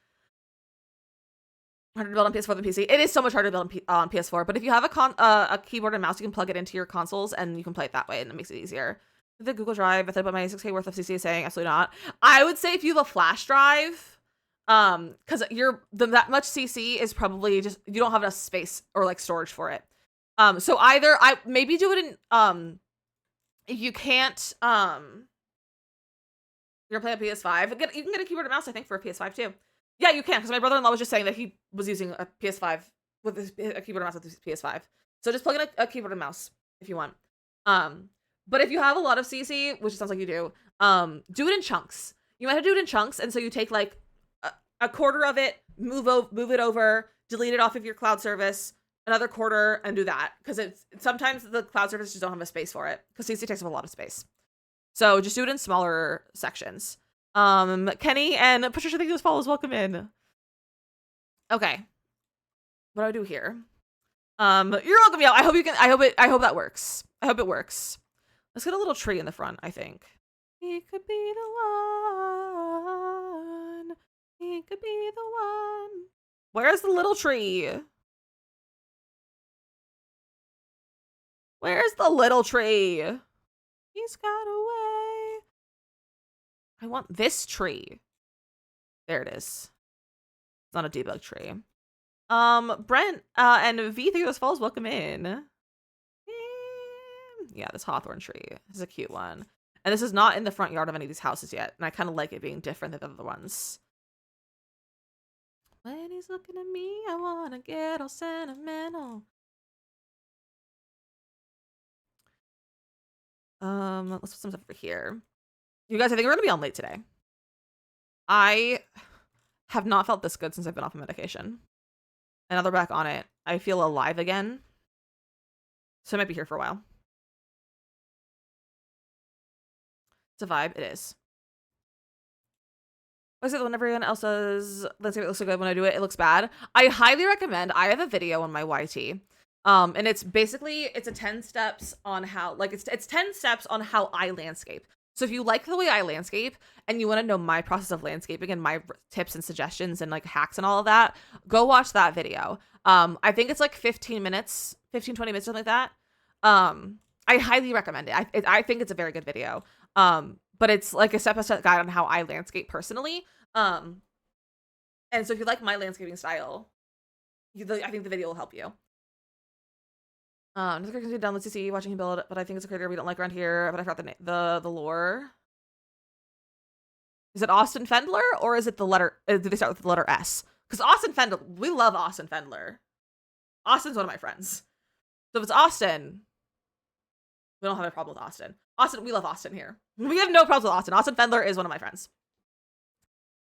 Harder to build on PS4 than PC. It is so much harder to build on PS4, but if you have a keyboard and mouse, you can plug it into your consoles and you can play it that way, and it makes it easier. The Google Drive, I thought about my 6K worth of CC, saying absolutely not. I would say if you have a flash drive, because that much CC is probably just, you don't have enough space or like storage for it. So either maybe do it in, if you can't, you're gonna play a PS5, you can get a keyboard and mouse, I think, for a PS5 too. Yeah, you can, because my brother-in-law was just saying that he was using a PS5 with a keyboard and mouse with his PS5. So just plug in a keyboard and mouse if you want. But if you have a lot of CC, which it sounds like you do it in chunks. You might have to do it in chunks, and so you take like a quarter of it, move it over, delete it off of your cloud service, another quarter, and do that, because sometimes the cloud service just don't have a space for it, because CC takes up a lot of space. So just do it in smaller sections. Kenny and Patricia, thank you for follows. Welcome in. Okay, what do I do here? You're welcome, yo. I hope that works. I hope it works. Let's get a little tree in the front, I think. He could be the one. He could be the one. Where's the little tree? Where's the little tree? He's got away. I want this tree. There it is. It's not a debug tree. Brent and V, thank you for follows. Welcome in. Yeah, this hawthorn tree. This is a cute one. And this is not in the front yard of any of these houses yet. And I kind of like it being different than the other ones. When he's looking at me, I want to get all sentimental. Let's put some stuff over here. You guys, I think we're going to be on late today. I have not felt this good since I've been off of medication. And now they're back on it. I feel alive again. So I might be here for a while. It's a vibe. It is. I say that when everyone else says, let's say it looks so good, when I do it, it looks bad. I highly recommend. I have a video on my YT. And it's basically, it's a 10 steps on how, like, it's 10 steps on how I landscape. So if you like the way I landscape and you want to know my process of landscaping and my tips and suggestions and like hacks and all of that, go watch that video. I think it's like 15 minutes, 15, 20 minutes, something like that. I highly recommend it. I think it's a very good video. But it's like a step-by-step guide on how I landscape personally. And so if you like my landscaping style, I think the video will help you. Another character down. Let's see, watching him build, but I think it's a creator we don't like around here. But I forgot the lore. Is it Austin Fendler or is it the letter? Did they start with the letter S? Because Austin Fendler, we love Austin Fendler. Austin's one of my friends. So if it's Austin, we don't have a problem with Austin. Austin, we love Austin here. We have no problems with Austin. Austin Fendler is one of my friends.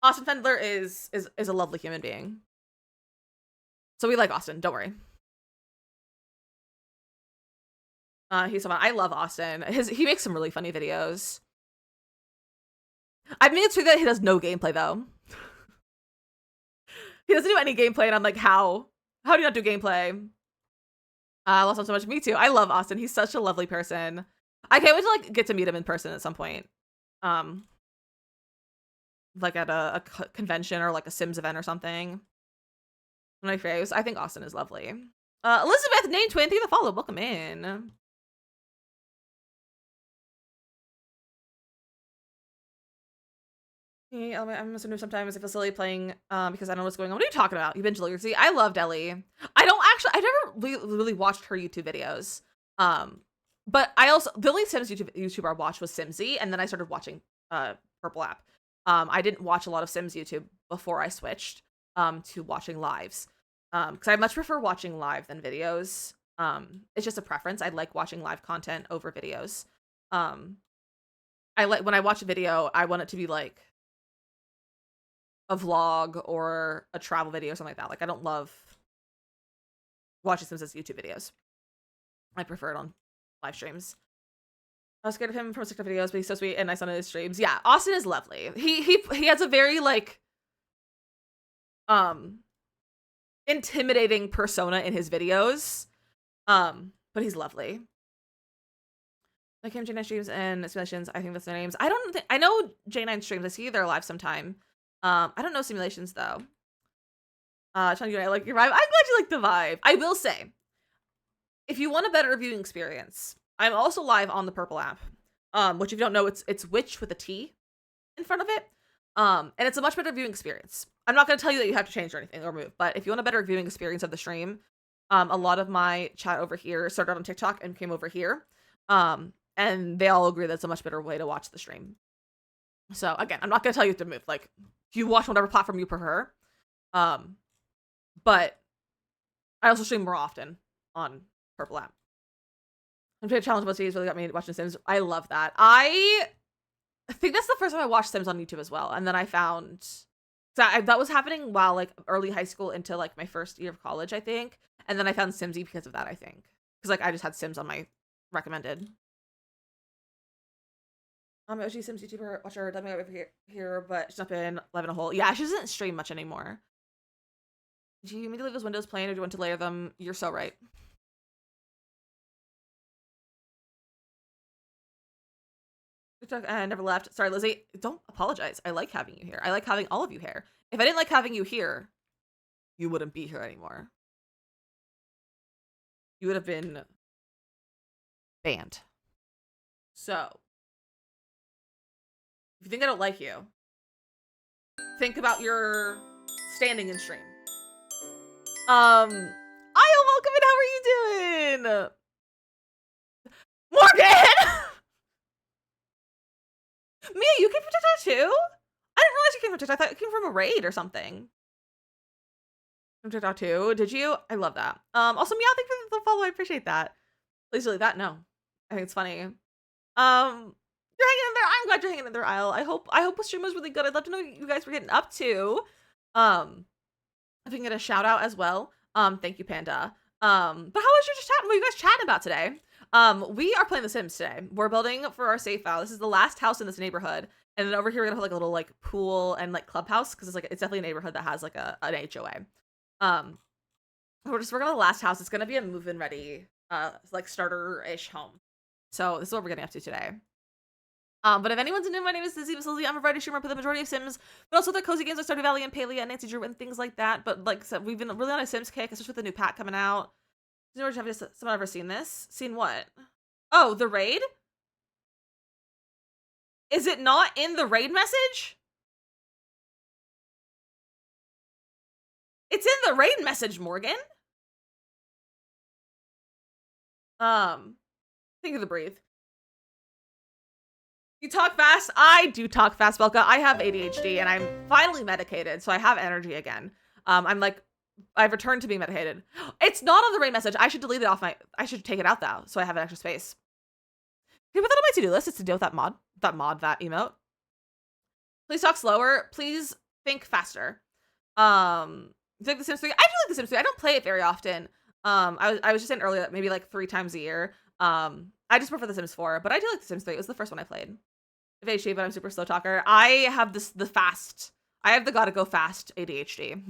Austin Fendler is a lovely human being. So we like Austin. Don't worry. He's so fun. I love Austin. He makes some really funny videos. I mean, it's true that he does no gameplay though. He doesn't do any gameplay, and I'm like, how? How do you not do gameplay? I love him so much. Me too. I love Austin. He's such a lovely person. I can't wait to like get to meet him in person at some point. Like at a convention or like a Sims event or something. My faves. I think Austin is lovely. Elizabeth Name 20, the follow. Welcome in. I'm also new sometimes. I feel silly playing because I don't know what's going on. What are you talking about? You binge literacy. I loved Ellie. I never really watched her YouTube videos. But I also, the only Sims YouTuber I watched was Simsy, and then I started watching Purple App. I didn't watch a lot of Sims YouTube before I switched to watching lives. Because I much prefer watching live than videos. It's just a preference. I like watching live content over videos. I like when I watch a video, I want it to be like a vlog or a travel video or something like that. Like I don't love watching Sims as YouTube videos. I prefer it on live streams. I was scared of him from TikTok videos, but he's so sweet and nice on his streams. Yeah, Austin is lovely. He has a very like intimidating persona in his videos. But he's lovely. Like him, J9 streams and simulations. I think that's their names. I know J9 streams. I see their live sometime. I don't know simulations though. Trying to get I like your vibe. I'm glad you like the vibe. I will say, if you want a better viewing experience, I'm also live on the Purple app. Which if you don't know, it's Witch with a T in front of it. And it's a much better viewing experience. I'm not gonna tell you that you have to change or anything or move, but if you want a better viewing experience of the stream, a lot of my chat over here started on TikTok and came over here. And they all agree that's a much better way to watch the stream. So again, I'm not gonna tell you to move. Like, you watch whatever platform you prefer. But I also stream more often on Purple app. I'm trying to challenge what series really got me watching Sims. I love that. I think that's the first time I watched Sims on YouTube as well. And then I found that was happening while like early high school into like my first year of college, I think. And then I found Simsy because of that, I think. Because like I just had Sims on my recommended. OG Sims YouTuber watcher definitely over here, but she's not been live in a hole. Yeah, she doesn't stream much anymore. Do you mean to leave those windows plain or do you want to layer them? You're so right. I never left. Sorry, Lizzie. Don't apologize. I like having you here. I like having all of you here. If I didn't like having you here, you wouldn't be here anymore. You would have been banned. So, if you think I don't like you, think about your standing in stream. Io, welcome in. How are you doing? Morgan! Mia, you came from TikTok too? I didn't realize you came from TikTok. I thought you came from a raid or something. From TikTok too? Did you? I love that. Also, Mia, thank you for the follow. I appreciate that. Please delete that. No, I think it's funny. You're hanging in there. I'm glad you're hanging in there, Isle. I hope the stream was really good. I'd love to know what you guys were getting up to. If I can get a shout out as well. Thank you, Panda. But how was your chat? What are you guys chatting about today? We are playing The Sims today. We're building for our save file. This is the last house in this neighborhood. And then over here, we're gonna put like a little like pool and like clubhouse because it's definitely a neighborhood that has like an HOA. We're gonna the last house. It's gonna be a move-in ready, like starter-ish home. So this is what we're getting up to today. But if anyone's new, my name is DizzyMissLizzy. I'm a variety streamer for the majority of Sims, but also the cozy games like Stardew Valley and Palia and Nancy Drew and things like that. But like I said, we've been really on a Sims kick, especially with the new pack coming out. Has someone ever seen this? Seen what? Oh, the raid? Is it not in the raid message? It's in the raid message, Morgan. Think of the breathe. You talk fast? I do talk fast, Belka. I have ADHD and I'm finally medicated, so I have energy again. I've returned to being medicated. It's not on the raid message. I should delete it off I should take it out though, so I have an extra space. Can you put that on my to-do list? It's to deal with that emote. Please talk slower. Please think faster. Do you like The Sims 3? I do like The Sims 3. I don't play it very often. I was just saying earlier that maybe like 3 times a year. I just prefer The Sims 4, but I do like The Sims 3. It was the first one I played. ADHD, but I'm super slow talker. I have I have the gotta go fast ADHD.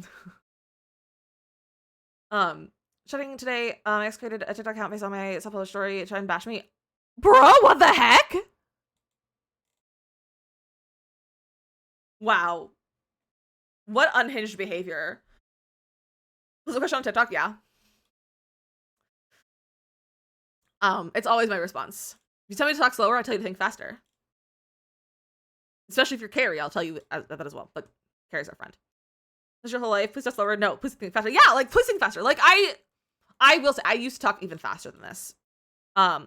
Shutting today, I just created a TikTok account based on my self-published story, try and bash me. Bro, what the heck? Wow. What unhinged behavior. Was a question on TikTok? Yeah. It's always my response. If you tell me to talk slower, I tell you to think faster. Especially if you're Carrie, I'll tell you that as well. But Carrie's our friend. Is your whole life? Please talk slower. No, please think faster. Yeah, like please think faster. Like I will say I used to talk even faster than this. I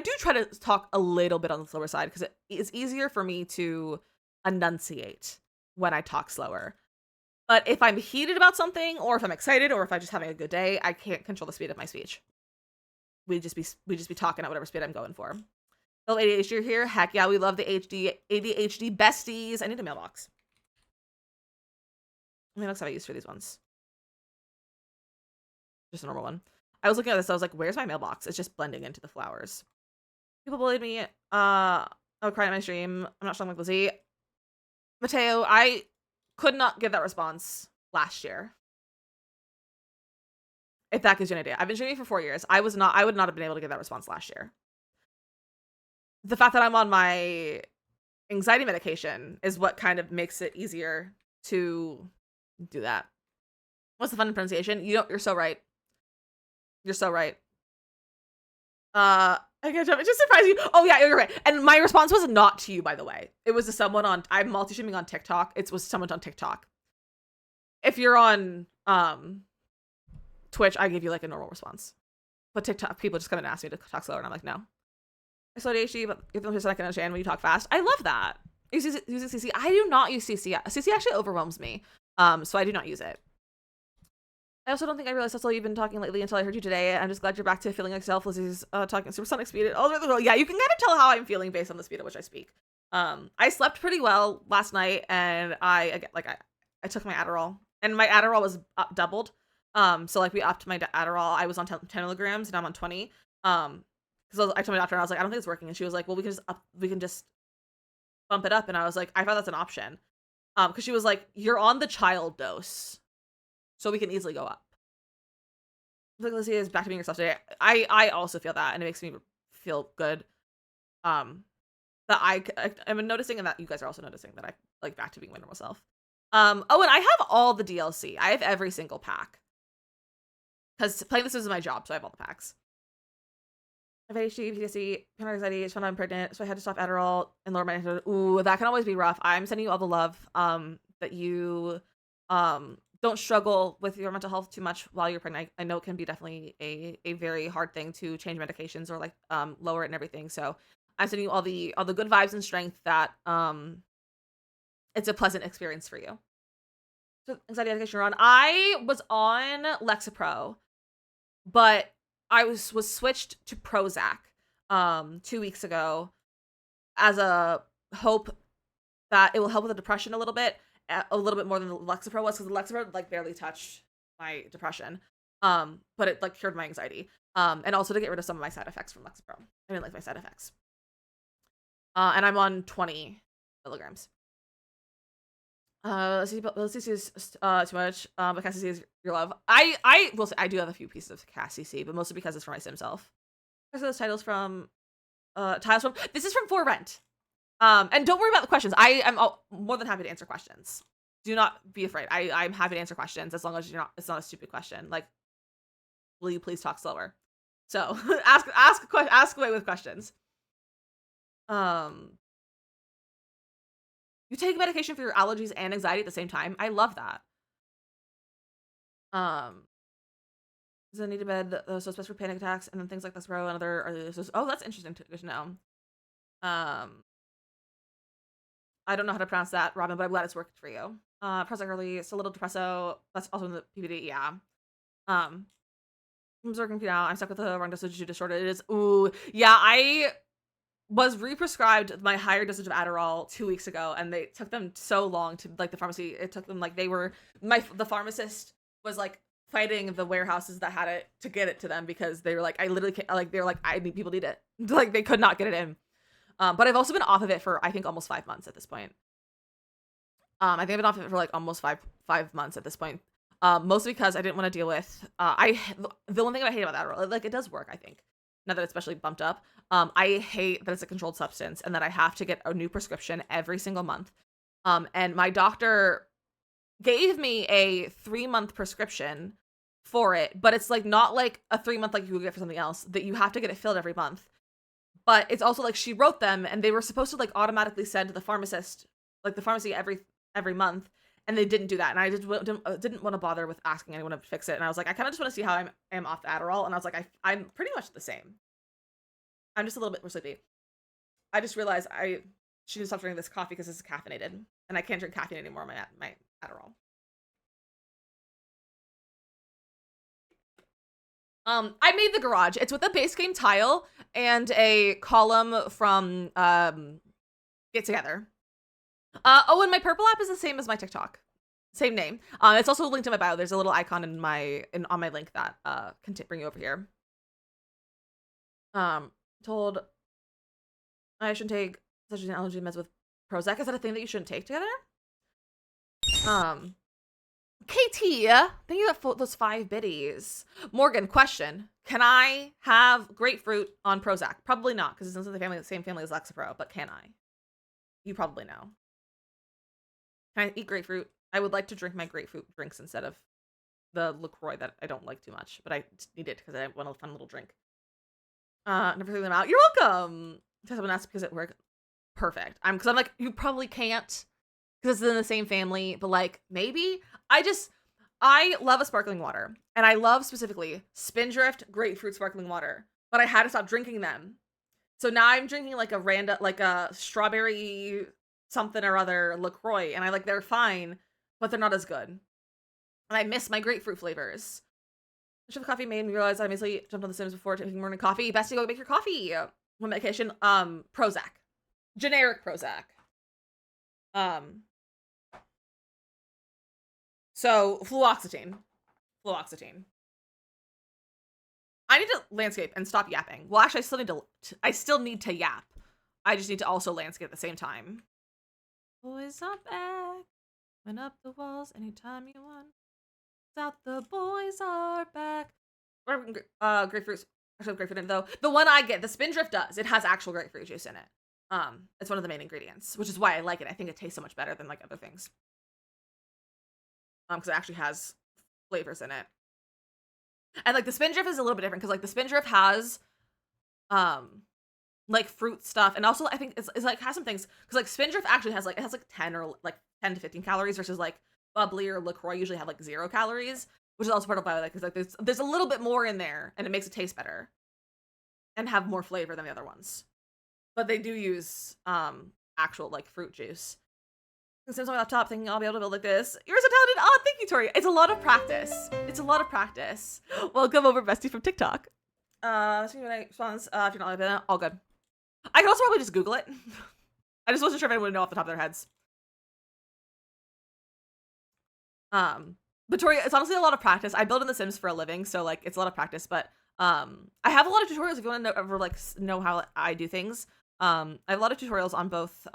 do try to talk a little bit on the slower side because it is easier for me to enunciate when I talk slower. But if I'm heated about something, or if I'm excited, or if I'm just having a good day, I can't control the speed of my speech. We just be talking at whatever speed I'm going for. Oh, ADHD, you're here. Heck yeah, we love the ADHD besties. I need a mailbox. How many mailbox have I used for these ones? Just a normal one. I was looking at this. I was like, "Where's my mailbox?" It's just blending into the flowers. People bullied me. I would cry in my stream. I'm not strong like Lizzie. Mateo, I could not give that response last year. If that gives you an idea. I've been streaming for 4 years. I would not have been able to give that response last year. The fact that I'm on my anxiety medication is what kind of makes it easier to do that. What's the fun pronunciation? You're so right. You're so right. I can't jump. It just surprised you. Oh yeah, you're right. And my response was not to you, by the way. It was to someone on. I'm multi-streaming on TikTok. It was someone on TikTok. If you're on Twitch, I give you like a normal response. But TikTok people just come and ask me to talk slower, and I'm like, no. I slow ADHD, but you're the only person I can understand when you talk fast. I love that. Using CC. I do not use CC. CC actually overwhelms me. So I do not use it. I also don't think I realized that's all you've been talking lately until I heard you today. I'm just glad you're back to feeling like yourself. Lizzie's talking supersonic speed. Oh, yeah, you can kind of tell how I'm feeling based on the speed at which I speak. I slept pretty well last night, and I took my Adderall, and my Adderall was doubled. So like we upped my Adderall. I was on 10 milligrams, and I'm on 20. Because I told my doctor, and I was like, I don't think it's working, and she was like, well, we can just bump it up, and I was like, I thought that's an option. Because she was like, you're on the child dose, so we can easily go up. Like Lizzie is back to being yourself today. I also feel that, and it makes me feel good. That I'm noticing, and that you guys are also noticing that I like back to being my normal self. Oh, and I have all the DLC. I have every single pack. Because playing this is my job, so I have all the packs. I have ADHD, PTSD, paranoid anxiety, it's when I'm pregnant, so I had to stop Adderall and lower my... Ooh, that can always be rough. I'm sending you all the love. That you don't struggle with your mental health too much while you're pregnant. I know it can be definitely a very hard thing to change medications or like lower it and everything. So I'm sending you all the good vibes and strength that it's a pleasant experience for you. So anxiety medication you're on. I was on Lexapro, but I was switched to Prozac 2 weeks ago as a hope that it will help with the depression a little bit more than the Lexapro was, because the Lexapro like barely touched my depression, but it like cured my anxiety, and also to get rid of some of my side effects from Lexapro. I didn't like my side effects, and I'm on 20 milligrams. Let's see is too much. But Cassie is your love. I will say I do have a few pieces of Cassie, but mostly because it's for my sim self. Those are those titles from this is from For Rent. And don't worry about the questions. I am more than happy to answer questions. Do not be afraid. I'm happy to answer questions as long as it's not a stupid question. Like, will you please talk slower? So ask away with questions. You take medication for your allergies and anxiety at the same time. I love that. Does it need to bed? So it's best for panic attacks and then things like this. Bro, and other. Oh, that's interesting to know. I don't know how to pronounce that, Robin, but I'm glad it's worked for you. Prozac early, it's a little depresso. That's also in the PPD, yeah. I'm working now. I'm stuck with the wrong dosage disorder. It is. Ooh, yeah. I was re-prescribed my higher dosage of Adderall 2 weeks ago, and they took them so long to like the pharmacy. It took them like the pharmacist was like fighting the warehouses that had it to get it to them because they were like, I literally can't, like, they were like, people need it. Like they could not get it in. But I've also been off of it for I think almost 5 months at this point. I think I've been off of it for like almost five months at this point. Mostly because I didn't want to deal with the one thing I hate about Adderall, like it does work, I think. Now that it's especially bumped up. I hate that it's a controlled substance and that I have to get a new prescription every single month. And my doctor gave me a 3-month prescription for it, but it's like not like a 3-month like you would get for something else, that you have to get it filled every month. but it's also like she wrote them and they were supposed to like automatically send to the pharmacist, like the pharmacy every month, and they didn't do that. And I just didn't want to bother with asking anyone to fix it. And I was like, I kind of just want to see how I am off the Adderall. And I was like, I'm pretty much the same. I'm just a little bit more sleepy. I just realized I should stop drinking this coffee because this is caffeinated, and I can't drink caffeine anymore on my Adderall. I made the garage. It's with a base game tile and a column from Get Together. Oh, and my purple app is the same as my TikTok. Same name. It's also linked in my bio. There's a little icon on my link that can bring you over here. Told I shouldn't take such an allergy meds with Prozac. Is that a thing that you shouldn't take together? KT, thank you for those 5 biddies. Morgan, question. Can I have grapefruit on Prozac? Probably not, because it's in the same family as Lexapro, but can I? You probably know. Can I eat grapefruit? I would like to drink my grapefruit drinks instead of the LaCroix that I don't like too much, but I need it because I want a fun little drink. Never figured them out. You're welcome. Someone asked because it worked. Perfect. I'm like, you probably can't because it's in the same family, but like maybe I love a sparkling water, and I love specifically Spindrift grapefruit sparkling water, but I had to stop drinking them. So now I'm drinking like a strawberry something or other LaCroix, and they're fine, but they're not as good. And I miss my grapefruit flavors. The shift of coffee made me realize I basically jumped on the Sims before taking morning coffee. Best to go make your coffee. One medication, Prozac. Generic Prozac. So fluoxetine. I need to landscape and stop yapping. Well, actually, I still need to yap. I just need to also landscape at the same time. Boys are back. Went up the walls anytime you want. Out the boys are back. Grapefruits. Actually, grapefruit in it, though. The one I get, the Spindrift does. It has actual grapefruit juice in it. It's one of the main ingredients, which is why I like it. I think it tastes so much better than like other things. Because it actually has flavors in it. And like the Spindrift is a little bit different because like the Spindrift has like fruit stuff, and also I think it's like has some things because like Spindrift actually has like 10 to 15 calories versus like Bubbly or LaCroix usually have like 0 calories, which is also part of why I like because like there's a little bit more in there and it makes it taste better and have more flavor than the other ones. But they do use actual like fruit juice. Since on my laptop thinking I'll be able to build like this. You're so talented. Oh, thank you, Tori. It's a lot of practice. Welcome over, bestie from TikTok. See my response. If you're not like all good. I could also probably just Google it. I just wasn't sure if anyone would know off the top of their heads. But Tori, it's honestly a lot of practice. I build in The Sims for a living, so like it's a lot of practice. But I have a lot of tutorials if you want to know how I do things. I have a lot of tutorials on both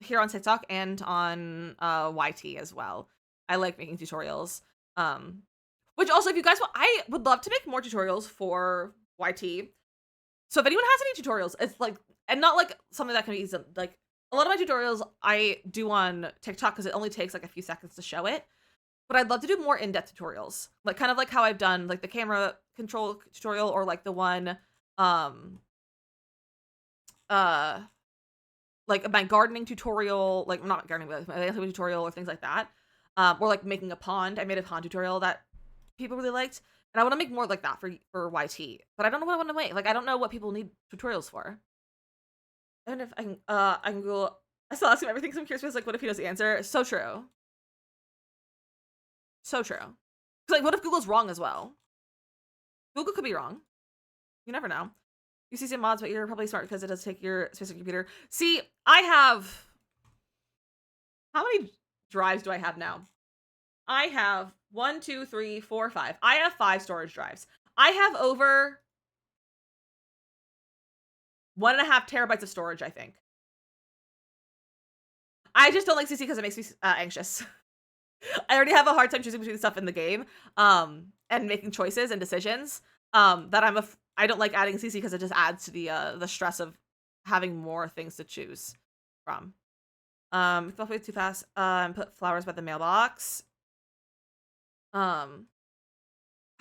here on TikTok and on YT as well. I like making tutorials. Which also, if you guys want, I would love to make more tutorials for YT. So if anyone has any tutorials, it's like, and not like something that can be easy, like a lot of my tutorials I do on TikTok because it only takes like a few seconds to show it. But I'd love to do more in-depth tutorials, like kind of like how I've done like the camera control tutorial or like the one like my gardening tutorial, like not gardening, but my landscaping tutorial or things like that. Or like making a pond. I made a pond tutorial that people really liked. And I want to make more like that for YT. But I don't know what I want to make. Like I don't know what people need tutorials for. And if I can Google, I still ask him everything because I'm curious, like what if he knows the answer? So true. So true. Because like what if Google's wrong as well? Google could be wrong. You never know. You see some mods, but you're probably smart because it does take your space on your computer. See, I have... How many drives do I have now? I have 1, 2, 3, 4, 5. I have 5 storage drives. I have over 1.5 terabytes of storage, I think. I just don't like CC because it makes me anxious. I already have a hard time choosing between stuff in the game and making choices and decisions that I don't like adding CC because it just adds to the stress of having more things to choose from. Feel free too fast and put flowers by the mailbox. I don't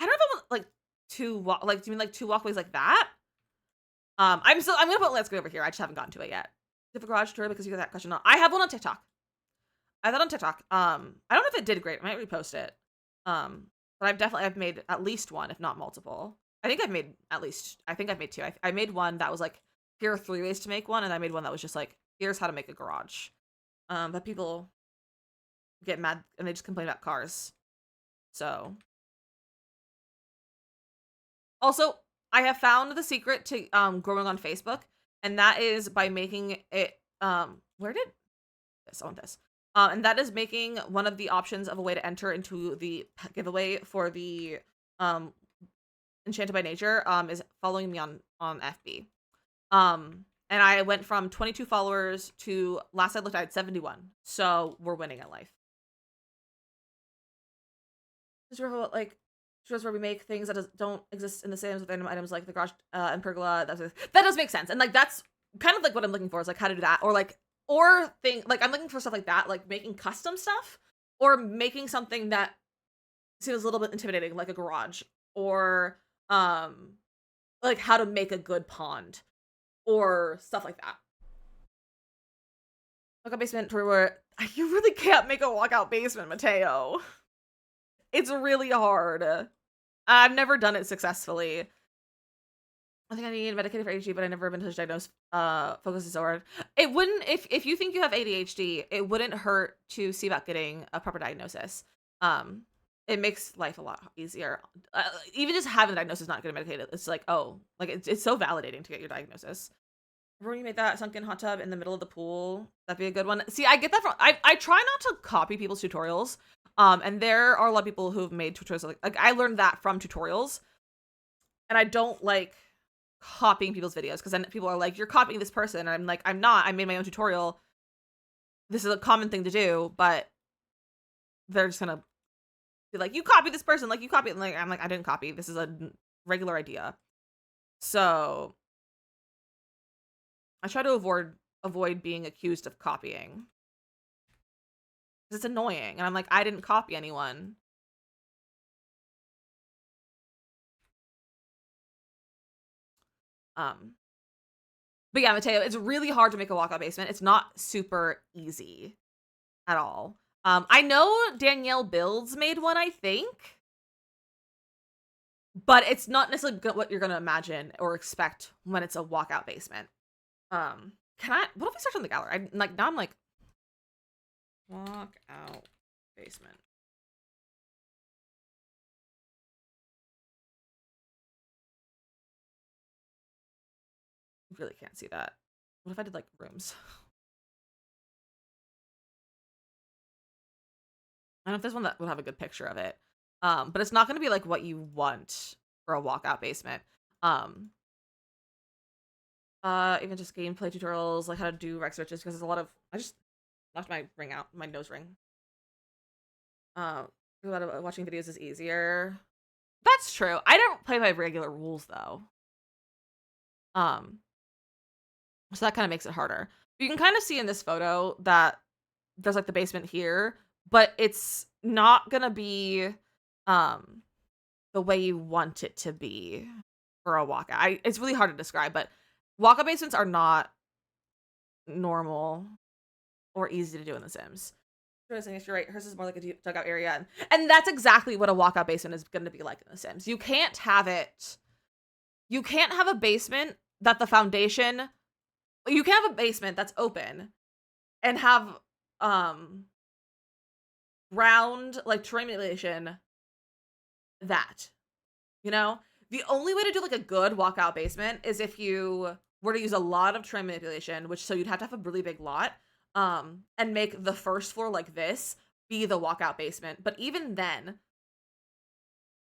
know if I want like do you mean like 2 walkways like that? I'm gonna put landscape over here. I just haven't gotten to it yet. Do you have a garage tour because you got that question? I have one on TikTok. I have that on TikTok. I don't know if it did great. I might repost it. But I've made at least one, if not multiple. I think I've made two. I made one that was like, here are 3 ways to make one, and I made one that was just like, here's how to make a garage. But people get mad and they just complain about cars. So, also, I have found the secret to growing on Facebook, and that is by making it where did this? I want this. And that is making one of the options of a way to enter into the giveaway for the Enchanted by Nature is following me on FB. And I went from 22 followers to last I looked I had 71. So we're winning at life. This is like shows where we make things that don't exist in the Sims with random items like the garage and pergola. That does make sense, and like that's kind of like what I'm looking for is like how to do that, or like I'm looking for stuff like that, like making custom stuff or making something that seems a little bit intimidating, like a garage, or like how to make a good pond or stuff like that. Walkout basement where you really can't make a walkout basement, Mateo. It's really hard. I've never done it successfully. I think I need medicated for ADHD, but I never been diagnosed. Focus disorder. It wouldn't if you think you have ADHD, it wouldn't hurt to see about getting a proper diagnosis. It makes life a lot easier. Even just having a diagnosis, not getting medicated, it's like, oh, like it's so validating to get your diagnosis. Remember when you made that sunken hot tub in the middle of the pool? That'd be a good one. See, I get that from I try not to copy people's tutorials. And there are a lot of people who've made tutorials like I learned that from tutorials, and I don't like copying people's videos because then people are like, you're copying this person, and I'm like, I'm not. I made my own tutorial. This is a common thing to do, but they're just gonna be like, you copy this person, like you copy it. Like I'm like, I didn't copy. This is a regular idea. So I try to avoid being accused of copying. It's annoying, and I'm like, I didn't copy anyone. But yeah, Mateo, it's really hard to make a walkout basement. It's not super easy at all. I know Danielle Builds made one, I think, but it's not necessarily what you're gonna imagine or expect when it's a walkout basement. What if we search on the gallery? I'm like walkout basement. Really can't see that. What if I did like rooms? I don't know if there's one that would have a good picture of it. But it's not going to be like what you want for a walkout basement. Even just gameplay tutorials, like how to do rec searches, because there's a lot of, I just knocked my ring out, my nose ring. A lot of watching videos is easier. That's true. I don't play by regular rules though. So that kind of makes it harder. You can kind of see in this photo that there's like the basement here, but it's not gonna be the way you want it to be for a walkout. It's really hard to describe, but walkout basements are not normal or easy to do in The Sims. You're right. Hers is more like a deep dugout area, and that's exactly what a walkout basement is going to be like in The Sims. You can't have it. You can't have a basement that the foundation. You can have a basement that's open and have round like terrain manipulation. That, you know, the only way to do like a good walkout basement is if you were to use a lot of terrain manipulation, which so you'd have to have a really big lot, and make the first floor like this be the walkout basement. But even then,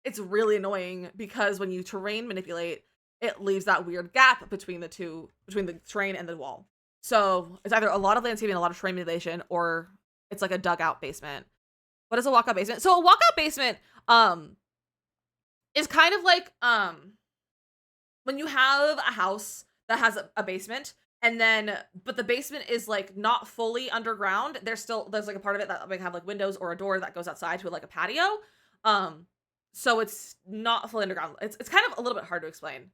it's really annoying because when you terrain manipulate, it leaves that weird gap between the terrain and the wall. So it's either a lot of landscaping, a lot of terrain manipulation, or it's like a dugout basement. What is a walkout basement? So a walkout basement, is kind of like when you have a house that has a basement and then but the basement is like not fully underground. There's like a part of it that might have like windows or a door that goes outside to like a patio. So it's not fully underground. It's kind of a little bit hard to explain.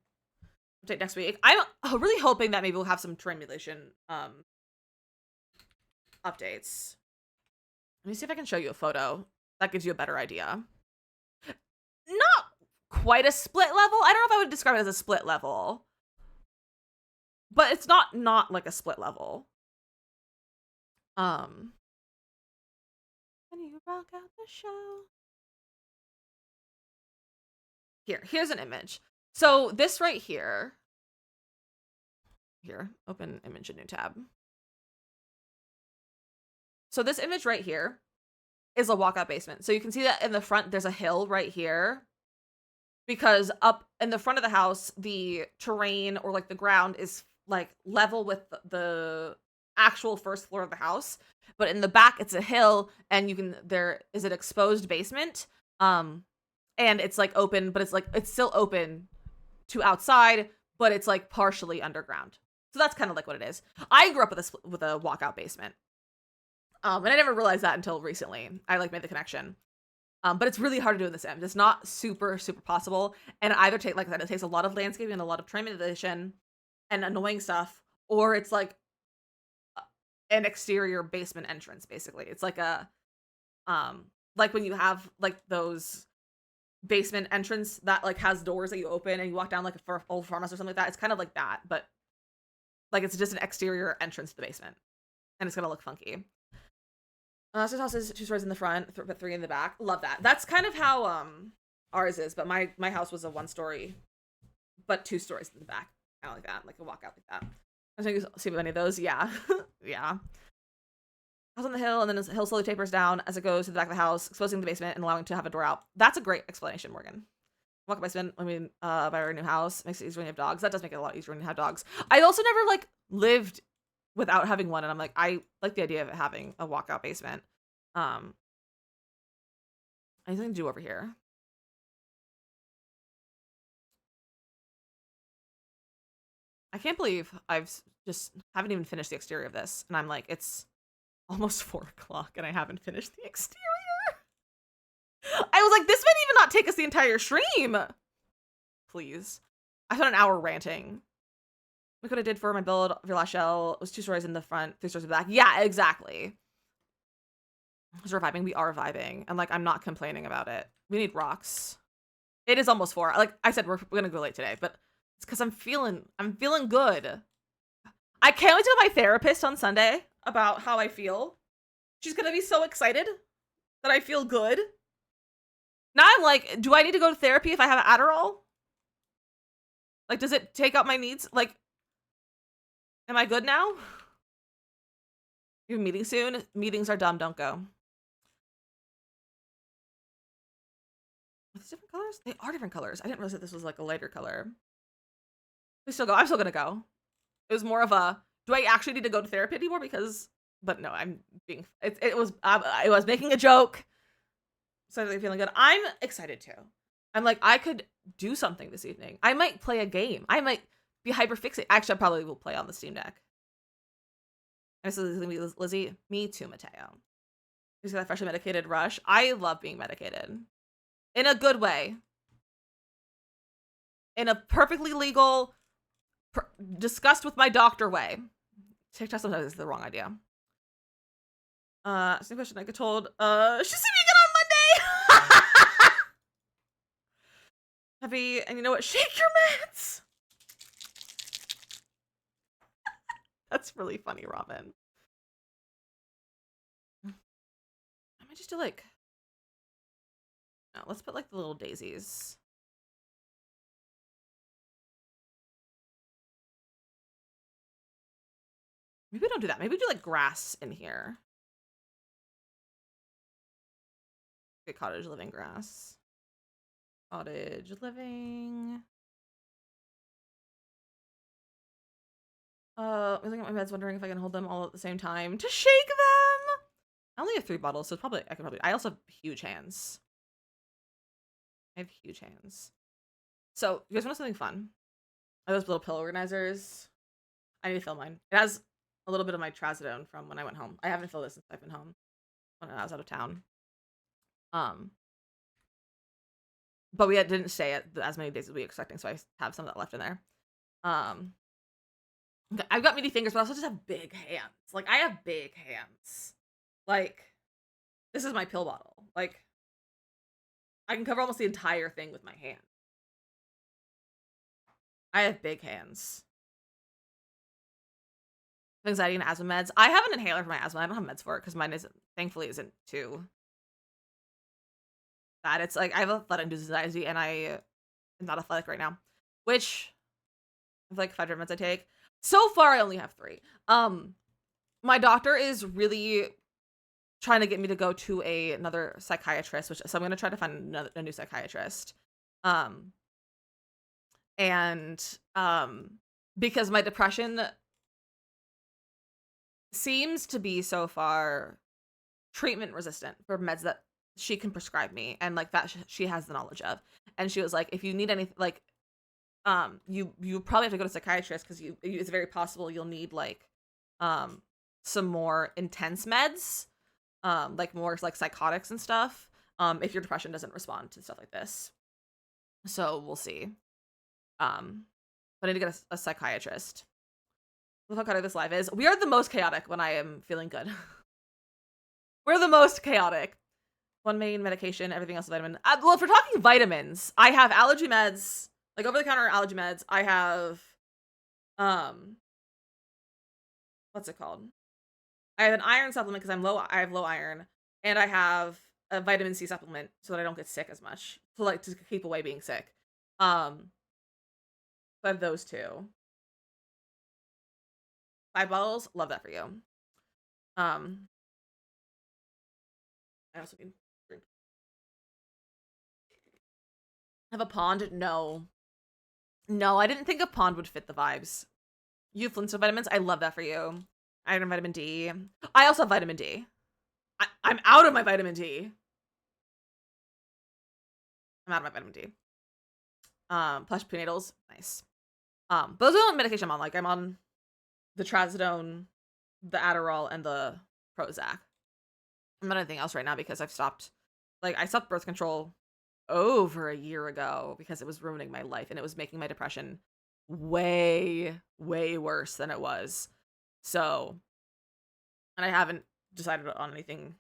Update next week. I'm really hoping that maybe we'll have some terrain manipulation updates. Let me see if I can show you a photo. That gives you a better idea. Not quite a split level. I don't know if I would describe it as a split level. But it's not like a split level. Can you rock out the show? Here's an image. So this right here. Here, open image in new tab. So this image right here is a walkout basement. So you can see that in the front, there's a hill right here. Because up in the front of the house, the terrain or like the ground is like level with the actual first floor of the house. But in the back, it's a hill and there is an exposed basement. And it's like open, but it's still open to outside, but it's like partially underground. So that's kind of like what it is. I grew up with a walkout basement. And I never realized that until recently. I like made the connection. But it's really hard to do in The Sims. It's not super, super possible. And either like I said, it takes a lot of landscaping and a lot of terrain manipulation and annoying stuff, or it's like an exterior basement entrance, basically. It's like like when you have like those basement entrance that like has doors that you open and you walk down like a old farmhouse or something like that. It's kind of like that, but like it's just an exterior entrance to the basement, and it's gonna look funky. So house is 2 stories in the front, but 3 in the back. Love that. That's kind of how ours is, but my house was a 1-story, but 2 stories in the back. Kind of like that, like a walkout like that. I think you see any of those. Yeah, yeah. House on the hill, and then the hill slowly tapers down as it goes to the back of the house, exposing the basement and allowing to have a door out. That's a great explanation, Morgan. Walk up basement. Buy our new house makes it easier when you have dogs. That does make it a lot easier when you have dogs. I also never like lived without having one, and I'm like, I like the idea of having a walkout basement. Anything to do over here? I can't believe I've just haven't even finished the exterior of this, and I'm like, it's almost 4 o'clock, and I haven't finished the exterior. I was like, this might even not take us the entire stream. Please. I spent an hour ranting. Look what I did for my build of your last shell. It was 2 stories in the front, 3 stories in the back. Yeah, exactly. We're vibing. We are vibing. And like, I'm not complaining about it. We need rocks. It is almost 4. Like I said, we're gonna go late today, but it's because I'm feeling good. I can't wait to tell my therapist on Sunday about how I feel. She's gonna be so excited that I feel good. Now I'm like, do I need to go to therapy if I have Adderall? Like, does it take out my needs? Like, am I good now? You have a meeting soon? Meetings are dumb, don't go. Are these different colors? They are different colors. I didn't realize that this was like a lighter color. We still go. I'm still gonna go. It was more of a, do I actually need to go to therapy anymore? But no, I'm being, it was making a joke. Suddenly feeling good. I'm excited too. I'm like, I could do something this evening. I might play a game. I might be hyper fixated. Actually, I probably will play on the Steam Deck. And so this is gonna be Lizzie. Me too, Mateo. He's got that freshly medicated rush. I love being medicated. In a good way. In a perfectly legal, discussed with my doctor way. TikTok sometimes is the wrong idea. Same question I get told. She's see me again on Monday! Heavy, and you know what? Shake your meds! That's really funny, Robin. I might just do like... No, let's put like the little daisies. Maybe we don't do that. Maybe we do like grass in here. Okay, cottage living grass. Cottage living. I'm looking at my meds, wondering if I can hold them all at the same time to shake them. I only have 3 bottles, so I also have huge hands. I have huge hands. So, you guys want something fun? Are those little pill organizers? I need to fill mine. It has a little bit of my trazodone from when I went home. I haven't filled this since I've been home. When I was out of town. But we didn't stay at as many days as we were expecting, so I have some of that left in there. Um, I've got meaty fingers, but I also just have big hands. Like, I have big hands. Like, this is my pill bottle. Like, I can cover almost the entire thing with my hand. I have big hands. Anxiety and asthma meds. I have an inhaler for my asthma. I don't have meds for it because mine isn't, thankfully, isn't too bad. It's like I have athletic anxiety and I am not athletic right now, which of like 5 different meds I take. So far, I only have 3. My doctor is really trying to get me to go to another psychiatrist, so I'm gonna try to find a new psychiatrist. Um, and because my depression seems to be so far treatment resistant for meds that she can prescribe me, and like that she has the knowledge of. And she was like, if you need anything, like you probably have to go to a psychiatrist because it's very possible you'll need like some more intense meds, like more like psychotics and stuff, if your depression doesn't respond to stuff like this. So we'll see. But I need to get a psychiatrist. Look how chaotic this life is. We are the most chaotic when I am feeling good. We're the most chaotic. One main medication, everything else is vitamin. Well, if we're talking vitamins, I have allergy meds, like over-the-counter allergy meds. I have, what's it called? I have an iron supplement because I have low iron, and I have a vitamin C supplement so that I don't get sick as much, to keep away being sick. So I have those 2. 5 bottles, love that for you. I also need drink. Have a pond? No. No, I didn't think a pond would fit the vibes. You have Flintstone vitamins? I love that for you. Iron and vitamin D. I also have vitamin D. I'm out of my vitamin D. I'm out of my vitamin D. Plush prenatals. Nice. Those are the medication I'm on. Like, I'm on the trazodone, the Adderall, and the Prozac. I'm not anything else right now because I've stopped. Like, I stopped birth control over a year ago because it was ruining my life and it was making my depression way, way worse than it was. So, and I haven't decided on anything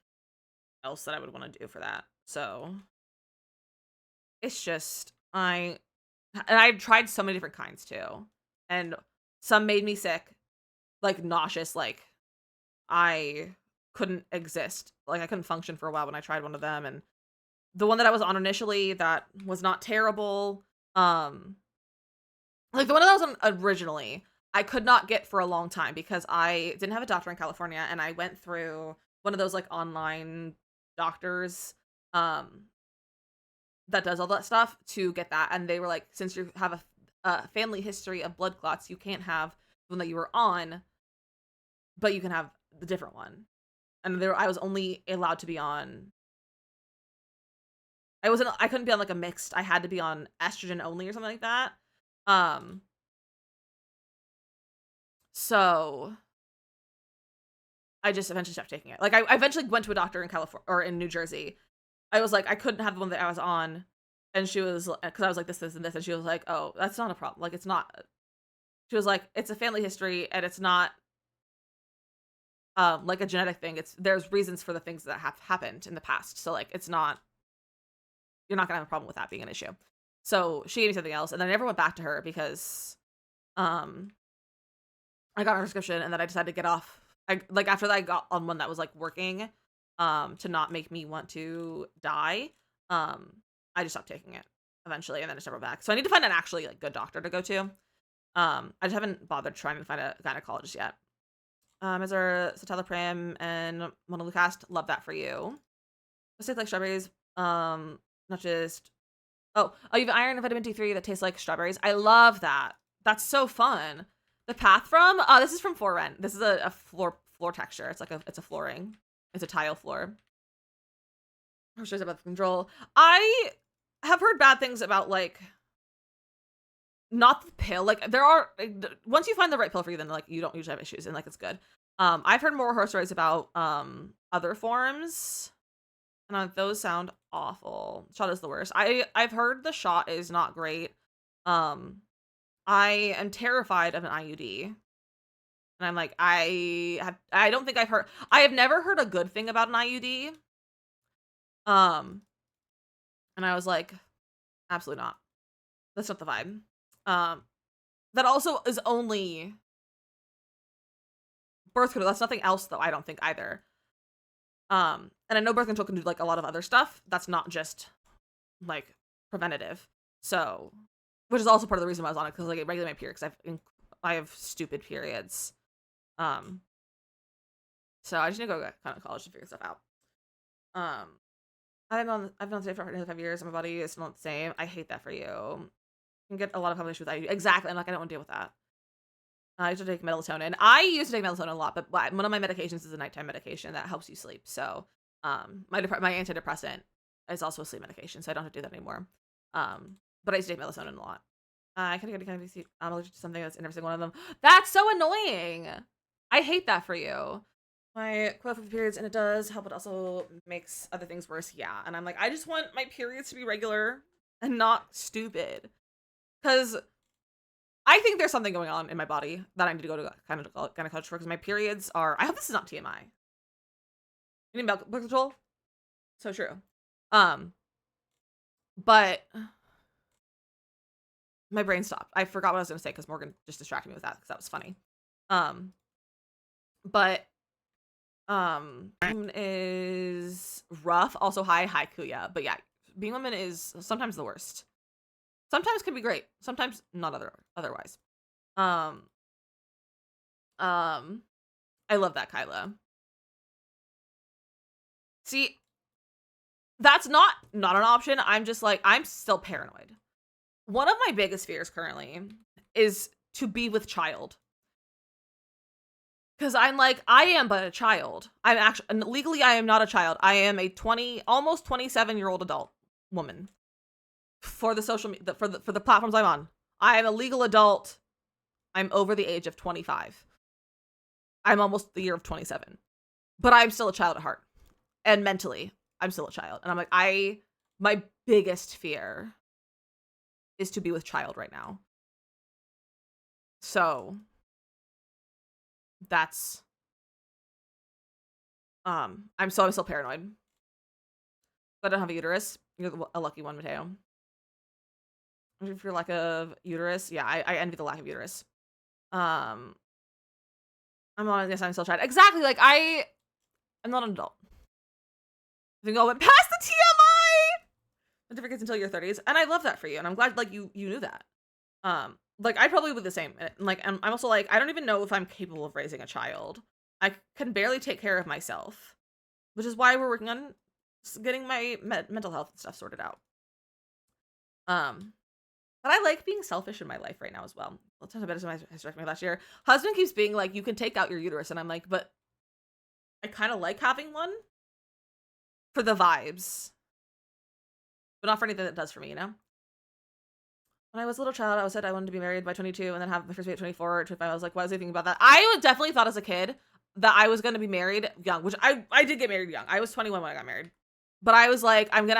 else that I would want to do for that. So, it's just, and I've tried so many different kinds too. And some made me sick, like nauseous, like I couldn't exist. Like I couldn't function for a while when I tried one of them. And the one that I was on initially that was not terrible, like the one that I was on originally, I could not get for a long time because I didn't have a doctor in California, and I went through one of those like online doctors that does all that stuff to get that, and they were like, since you have a family history of blood clots, you can't have the one that you were on, but you can have the different one. And I was only allowed to be on. I couldn't be on like a mixed. I had to be on estrogen only or something like that. So I just eventually stopped taking it. Like I eventually went to a doctor in California or in New Jersey. I was like, I couldn't have the one that I was on, and she was, because I was like this, and this, and she was like, oh, that's not a problem. Like it's not. She was like, it's a family history, and it's not like a genetic thing. There's reasons for the things that have happened in the past. So like it's not, you're not gonna have a problem with that being an issue. So she gave me something else, and then I never went back to her because I got my prescription, and then I decided to get off. Like after that I got on one that was like working to not make me want to die. I just stopped taking it eventually, and then I just never went back. So I need to find an actually like good doctor to go to. I just haven't bothered trying to find a gynecologist yet. Is there citalopram and montelukast? Love that for you. Let's taste like strawberries. Not just. Oh, you have iron and vitamin D3 that tastes like strawberries. I love that. That's so fun. The path from this is from For Rent. This is a floor texture. It's like it's a flooring. It's a tile floor. I'm sure about the control. I have heard bad things about like not the pill. Like there are once you find the right pill for you, then like you don't usually have issues and like it's good. I've heard more horror stories about other forms, and those sound awful. Shot is the worst. I've heard the shot is not great. I am terrified of an IUD. And I'm like, I don't think I have never heard a good thing about an IUD. Um, and I was like, absolutely not. That's not the vibe. Um, that also is only birth control. That's nothing else though, I don't think either. And I know birth control can do like a lot of other stuff. That's not just like preventative. So, which is also part of the reason why I was on it, because like it regulate my period, because I have stupid periods. So I just need to go kind of college to figure stuff out. Um, I've been on today for nearly 5 years, and my body is still not the same. I hate that for you. You can get a lot of complications with IUD. Exactly. I'm like, I don't want to deal with that. I used to take melatonin. I used to take melatonin a lot, but one of my medications is a nighttime medication that helps you sleep. So, my antidepressant is also a sleep medication, so I don't have to do that anymore. But I used to take melatonin a lot. I kind of see I'm allergic to something that's in every single one of them. That's so annoying. I hate that for you. My quote for periods, and it does help, it also makes other things worse. Yeah, and I'm like, I just want my periods to be regular and not stupid, because I think there's something going on in my body that I need to go to gynecologist for, because my periods are. I hope this is not TMI. You need birth control? So true. But my brain stopped. I forgot what I was gonna say because Morgan just distracted me with that, because that was funny. But woman is rough. Also, hi Kuya. But yeah, being woman is sometimes the worst. Sometimes can be great. Sometimes not otherwise. I love that, Kyla. See, that's not an option. I'm just like, I'm still paranoid. One of my biggest fears currently is to be with child. Because I'm like, I am but a child. I'm actually, legally, I am not a child. I am a almost 27-year-old adult woman for the social media, for the platforms I'm on. I am a legal adult. I'm over the age of 25. I'm almost the year of 27. But I'm still a child at heart. And mentally, I'm still a child. And I'm like, my biggest fear is to be with child right now. So that's I'm still paranoid. But I don't have a uterus. You're a lucky one, Mateo. For your lack of uterus, yeah, I envy the lack of uterus. I'm still trying. Exactly, like I'm not an adult. I think I went past the TMI. The different kids until your 30s, and I love that for you, and I'm glad like you knew that. Like I probably would the same. Like I'm also like, I don't even know if I'm capable of raising a child. I can barely take care of myself, which is why we're working on getting my mental health and stuff sorted out. But I like being selfish in my life right now as well. Let's talk about it. My hysterectomy last year. Husband keeps being like, you can take out your uterus, and I'm like, but I kind of like having one for the vibes, but not for anything that does for me, you know? When I was a little child, I said I wanted to be married by 22 and then have my first baby at 24 or 25. I was like, why was I thinking about that? I definitely thought as a kid that I was going to be married young, which I did get married young. I was 21 when I got married. But I was like, I want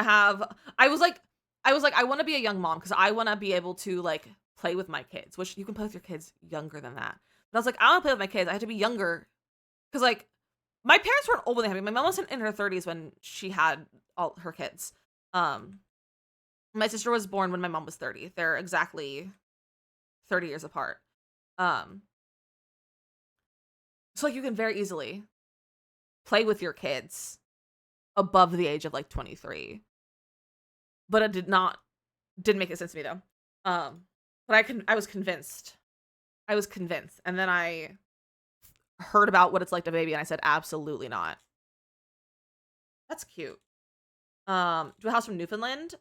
to be a young mom because I want to be able to like play with my kids, which you can play with your kids younger than that. But I was like, I want to play with my kids. I have to be younger because like my parents weren't old when they had me. My mom was in her 30s when she had all her kids. My sister was born when my mom was 30. They're exactly 30 years apart. So like you can very easily play with your kids above the age of like 23. But it didn't make sense to me though. But I was convinced. And then I heard about what it's like to baby, and I said, absolutely not. That's cute. Do a house from Newfoundland.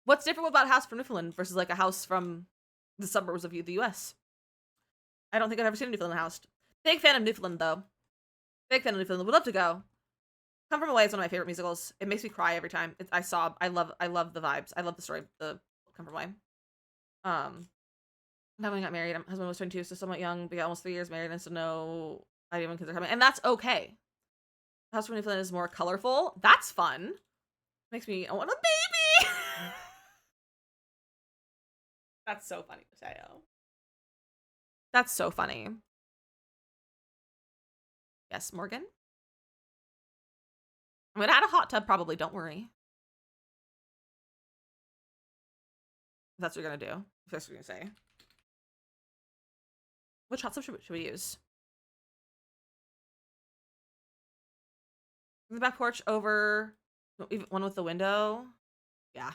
What's different about a house from Newfoundland versus like a house from the suburbs of the US? I don't think I've ever seen a Newfoundland house. Big fan of Newfoundland though. Big fan of Newfoundland. Would love to go. Come From Away is one of my favorite musicals. It makes me cry every time. I sob. I love the vibes. I love the story. The Come From Away. When I got married, my husband was 22, so somewhat young. We got almost 3 years married, and so no idea when kids are coming, and that's okay. House from Newfoundland is more colorful. That's fun. Makes me want a baby. That's so funny, Mateo. That's so funny. Yes, Morgan? I'm gonna add a hot tub probably, don't worry. If that's what you're gonna do. If that's what you're gonna say. Which hot tub should we use? The back porch over one with the window. Yeah.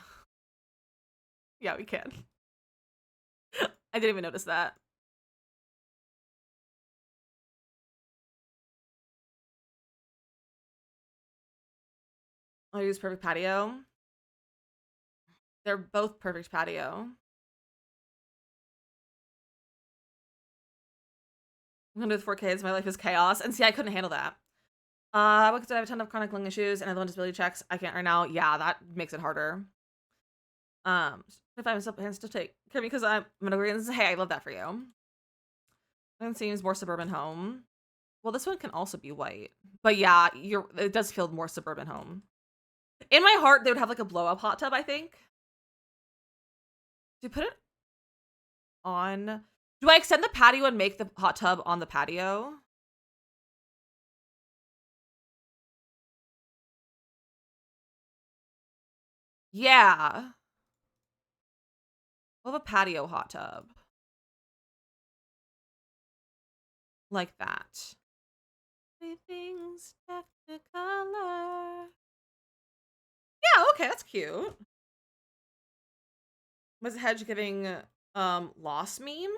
Yeah, we can. I didn't even notice that. I'll use perfect patio. They're both perfect patio. I'm gonna do with 4 kids. My life is chaos. And see, I couldn't handle that. Because I have a ton of chronic lung issues and I have disability checks. I can't right now. Yeah, that makes it harder. If I'm still plans to take care of me because I'm gonna agree and say, hey, I love that for you. And seems more suburban home. Well, this one can also be white. But yeah, it does feel more suburban home. In my heart, they would have like a blow-up hot tub, I think. Do you put it on? Do I extend the patio and make the hot tub on the patio? Yeah. We'll have a patio hot tub. Like that. Everything's Technicolor. Yeah, okay, that's cute. Was Hedge giving lost meme?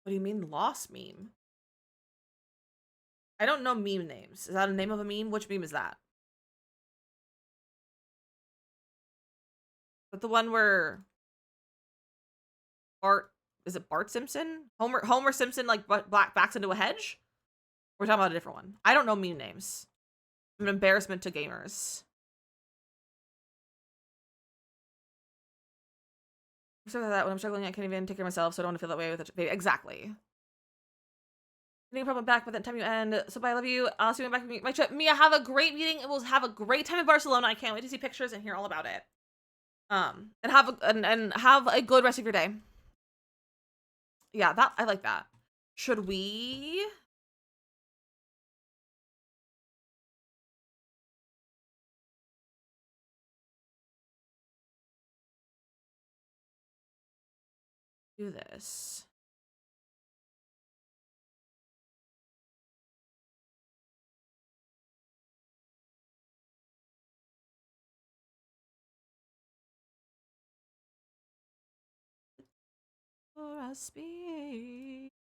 What do you mean lost meme? I don't know meme names. Is that a name of a meme? Which meme is that? But the one where is it Bart Simpson? Homer Simpson like backs into a hedge? We're talking about a different one. I don't know meme names. I'm an embarrassment to gamers. So that when I'm struggling, I can't even take care of myself, so I don't want to feel that way with a baby. Exactly. No problem back by the time you end. So bye, I love you. I'll see you back with my trip. Mia, have a great meeting. We'll have a great time in Barcelona. I can't wait to see pictures and hear all about it. And have a good rest of your day. Yeah, that I like that. Should we? Do this. For us speak.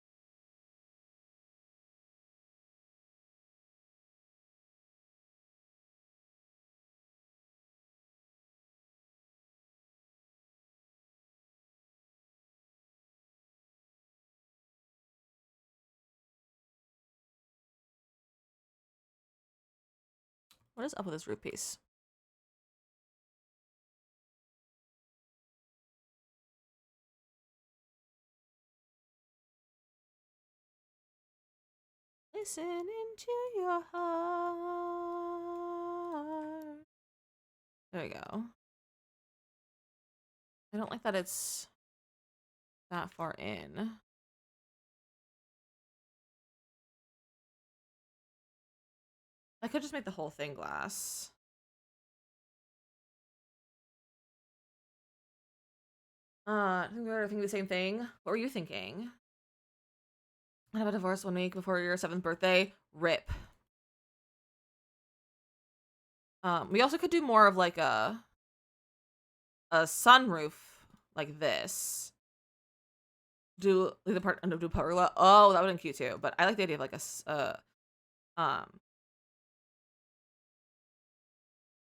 What is up with this root piece? Listening to your heart. There we go. I don't like that it's that far in. I could just make the whole thing glass. I think we were thinking the same thing. What were you thinking? I have a divorce 1 week before your 7th birthday. RIP. We also could do more of like a sunroof like this. Do the part and do pergola. Oh, that would have been cute too. But I like the idea of like a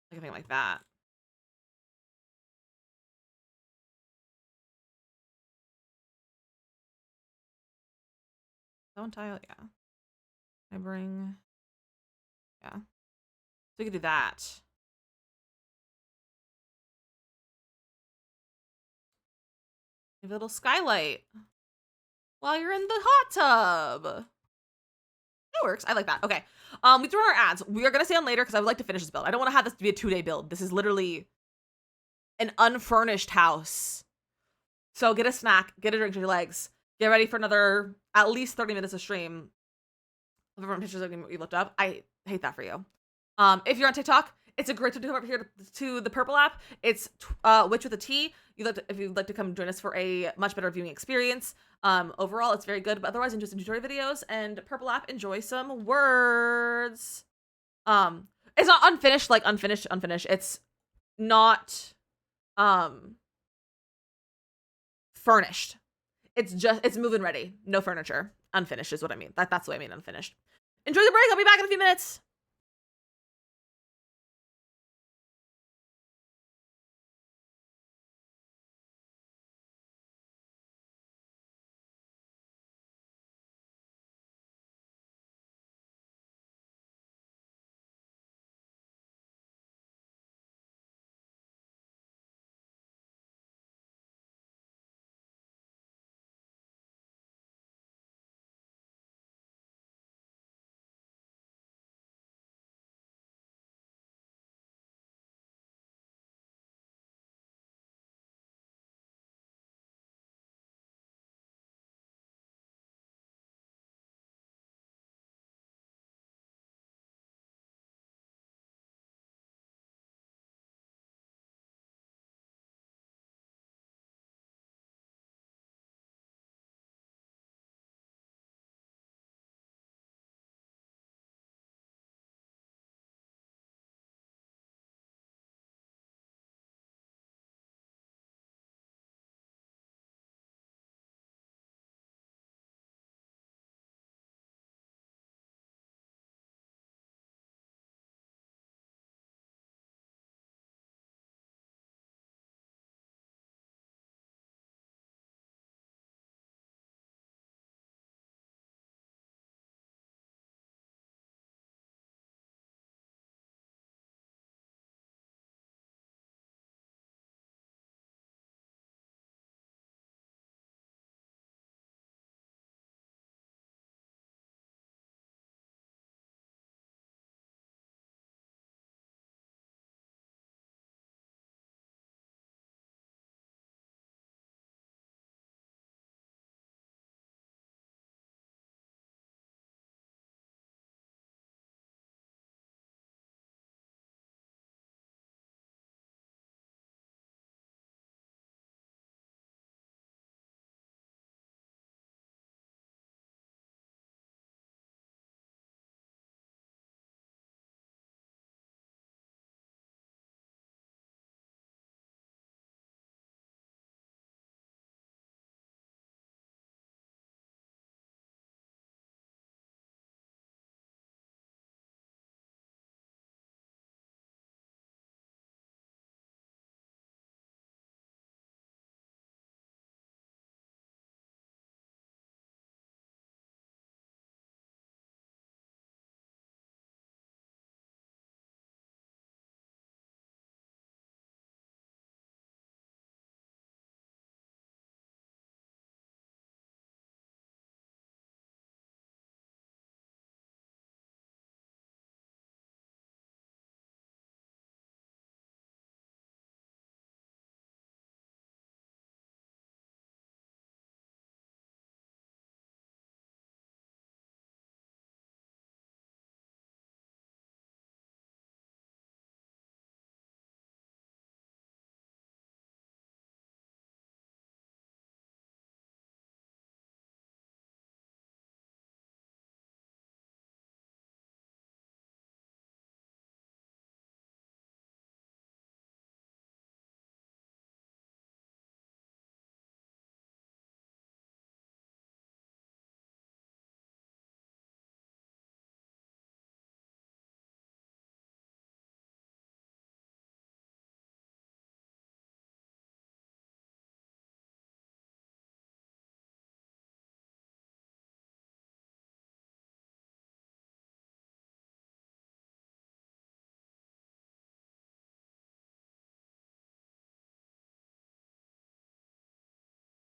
like a thing like that. Stone tile, yeah. I bring, yeah. So we could do that. A little skylight while you're in the hot tub. That works. I like that. Okay. We threw in our ads. We are gonna stay on later because I would like to finish this build. I don't want to have this to be a 2-day build. This is literally an unfurnished house. So get a snack, get a drink to your legs, get ready for another at least 30 minutes of stream. Everyone pictures of what you looked up. I hate that for you. If you're on TikTok, it's a great time to come over here to the Purple app. It's Witch with a T. If you'd like to come join us for a much better viewing experience. Overall, it's very good. But otherwise, enjoy some tutorial videos and Purple app. Enjoy some words. It's not unfinished, like unfinished. It's not furnished. It's move-in ready. No furniture. Unfinished is what I mean. That's what I mean, unfinished. Enjoy the break. I'll be back in a few minutes.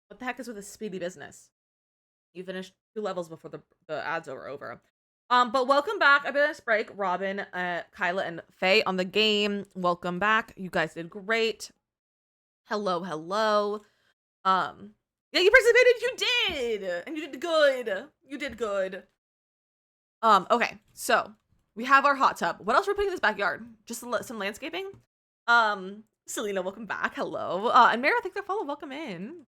What the heck is with this speedy business? You finished 2 levels before the ads are over. But welcome back. I've been on this break. Robin, Kyla, and Faye on the game. Welcome back. You guys did great. Hello, hello. Yeah, you participated. You did, and you did good. You did good. Okay, so we have our hot tub. What else are we putting in this backyard? Just some landscaping. Selena, welcome back. Hello. And Mara, thanks for follow. Welcome in.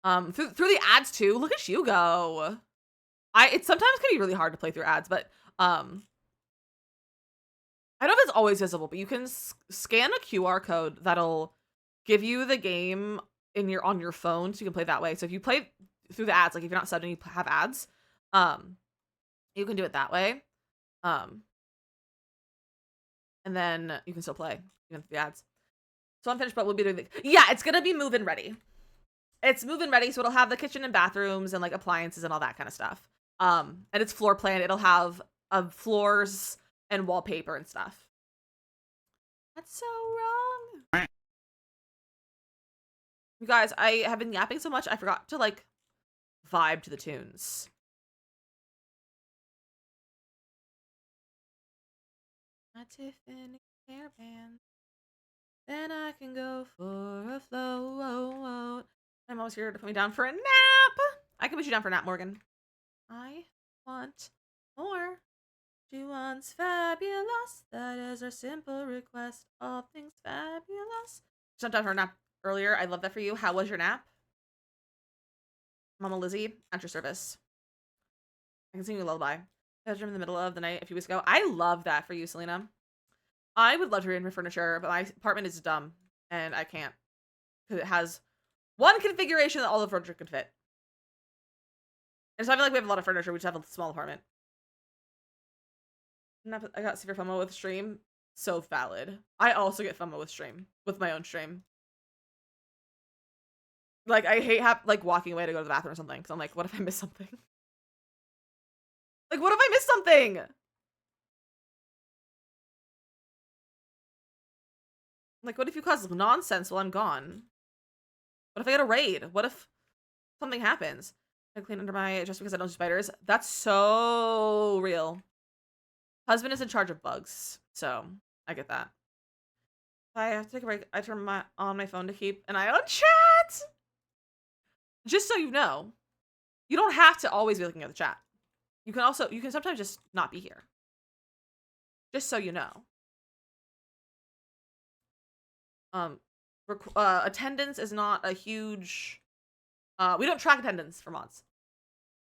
Through the ads too. Look at you go. It sometimes can be really hard to play through ads, but I don't know if it's always visible, but you can scan a QR code that'll give you the game on your phone, so you can play that way. So if you play through the ads, like if you're not subbed and you have ads, you can do it that way. And then you can still play even through the ads. So I'm finished, but we'll be doing yeah, it's gonna be move-in ready. It's move-in ready, so it'll have the kitchen and bathrooms and like appliances and all that kind of stuff. And it's floor plan. It'll have floors and wallpaper and stuff. That's so wrong. You guys, I have been yapping so much, I forgot to like vibe to the tunes. My Tiffany hairband. Then I can go for a float. I'm always here to put me down for a nap. I can put you down for a nap, Morgan. I want more. She wants fabulous. That is our simple request. All things fabulous. Jumped out for a nap earlier. I love that for you. How was your nap? Mama Lizzy, at your service. I can sing you a lullaby. Bedroom in the middle of the night a few weeks ago. I love that for you, Selena. I would love to rearrange my furniture, but my apartment is dumb, and I can't. Because it has one configuration that all the furniture could fit. And so I feel like we have a lot of furniture. We just have a small apartment. I got super FOMO with stream. So valid. I also get FOMO with stream. With my own stream. Like, I hate walking away to go to the bathroom or something. Because I'm like, what if I miss something? Like, what if I miss something? Like, what if you cause nonsense while I'm gone? What if I get a raid? What if something happens? I clean under my just because I don't do spiders. That's so real. Husband is in charge of bugs, so I get that. If I have to take a break, I turn on my phone to keep an eye on chat. Just so you know, you don't have to always be looking at the chat. You can sometimes just not be here. Just so you know. Attendance is not a huge. We don't track attendance for mods.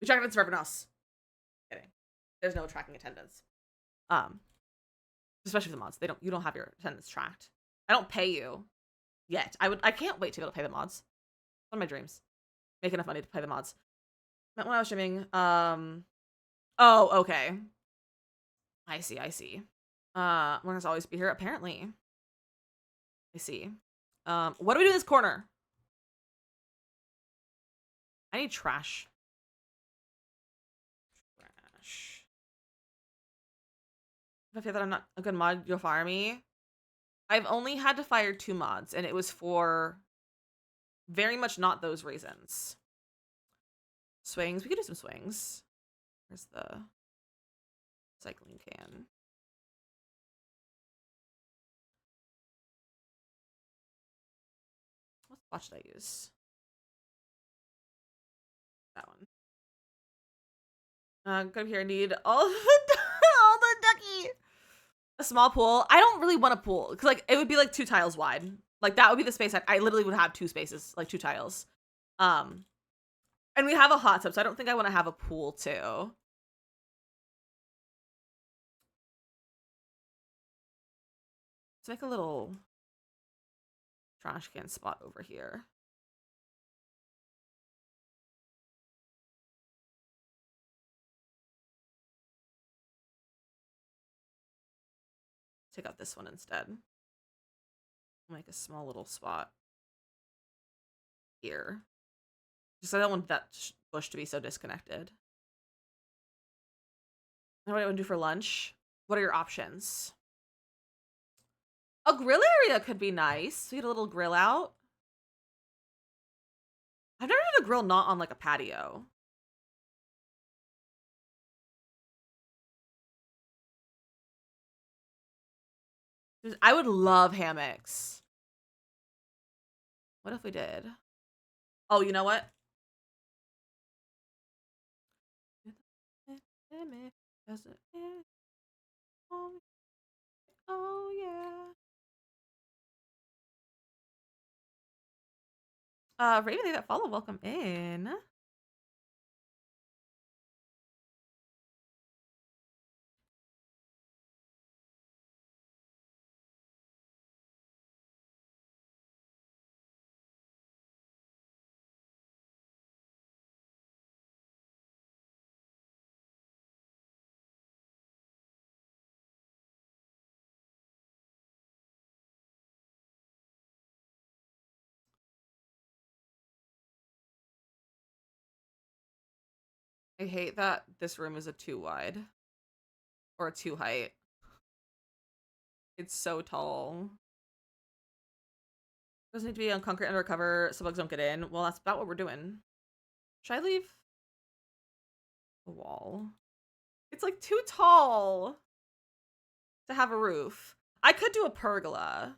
We track attendance for everyone else. Kidding. There's no tracking attendance. Especially for the mods. You don't have your attendance tracked. I don't pay you yet. I can't wait to be able to pay the mods. One of my dreams. Make enough money to pay the mods. When I was streaming, oh, okay. I see. We're gonna always be here, apparently. I see. What do we do in this corner? I need trash. If I feel that I'm not a good mod, you'll fire me. I've only had to fire 2 mods, and it was for very much not those reasons. Swings. We could do some swings. Where's the cycling can? What watch did I use? That one. Go up here. I need all the ducky. A small pool. I don't really want a pool because like it would be like 2 tiles wide. Like that would be the space I literally would have 2 spaces, like 2 tiles. And we have a hot tub, so I don't think I want to have a pool too. Let's make a little trash can spot over here. Take out this one instead. Make a small little spot here. Just I don't want that bush to be so disconnected. What do I want to do for lunch? What are your options? A grill area could be nice. We get a little grill out. I've never done a grill not on like a patio. I would love hammocks. What if we did? Oh, you know what? Oh yeah. Raven, that follow, welcome in. I hate that this room is a 2 wide. Or a 2 height. It's so tall. Doesn't need to be on concrete undercover so bugs don't get in. Well, that's about what we're doing. Should I leave the wall? It's like too tall to have a roof. I could do a pergola.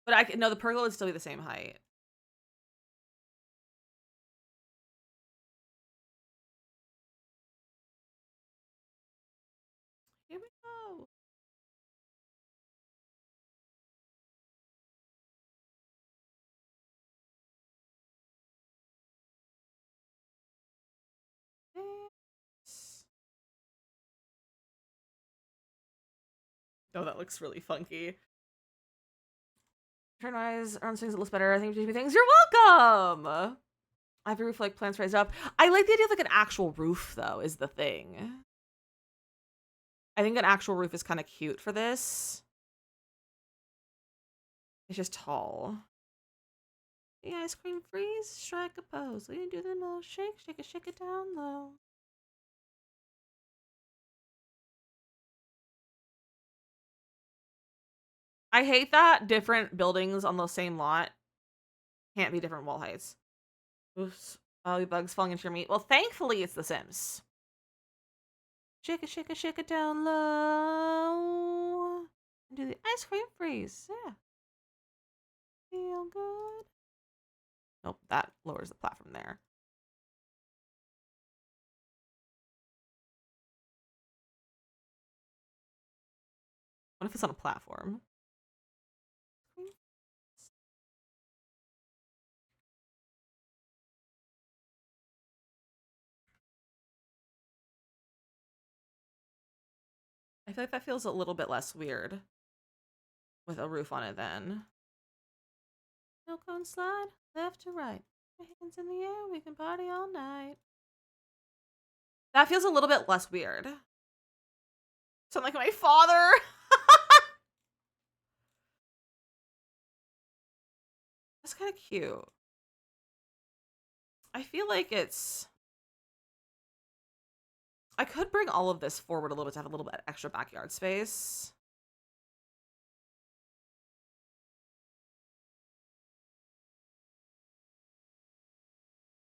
But no, the pergola would still be the same height. Here we go. Oh, that looks really funky. Turn eyes around things that looks better. I think things. You're welcome. I have a roof like plants raised up. I like the idea of like an actual roof though, is the thing. I think an actual roof is kind of cute for this. It's just tall. The ice cream freeze, strike a pose. We can do the little shake, shake it down low. I hate that different buildings on the same lot can't be different wall heights. Oops. Oh, bugs falling into your meat. Well, thankfully it's The Sims. Shake it down low. And do the ice cream freeze. Yeah. Feel good. Nope, that lowers the platform there. What if it's on a platform? I feel like that feels a little bit less weird with a roof on it then. No cone slide, left to right. Hands in the air, we can party all night. That feels a little bit less weird. Sound like my father. That's kind of cute. I feel like it's... I could bring all of this forward a little bit to have a little bit extra backyard space.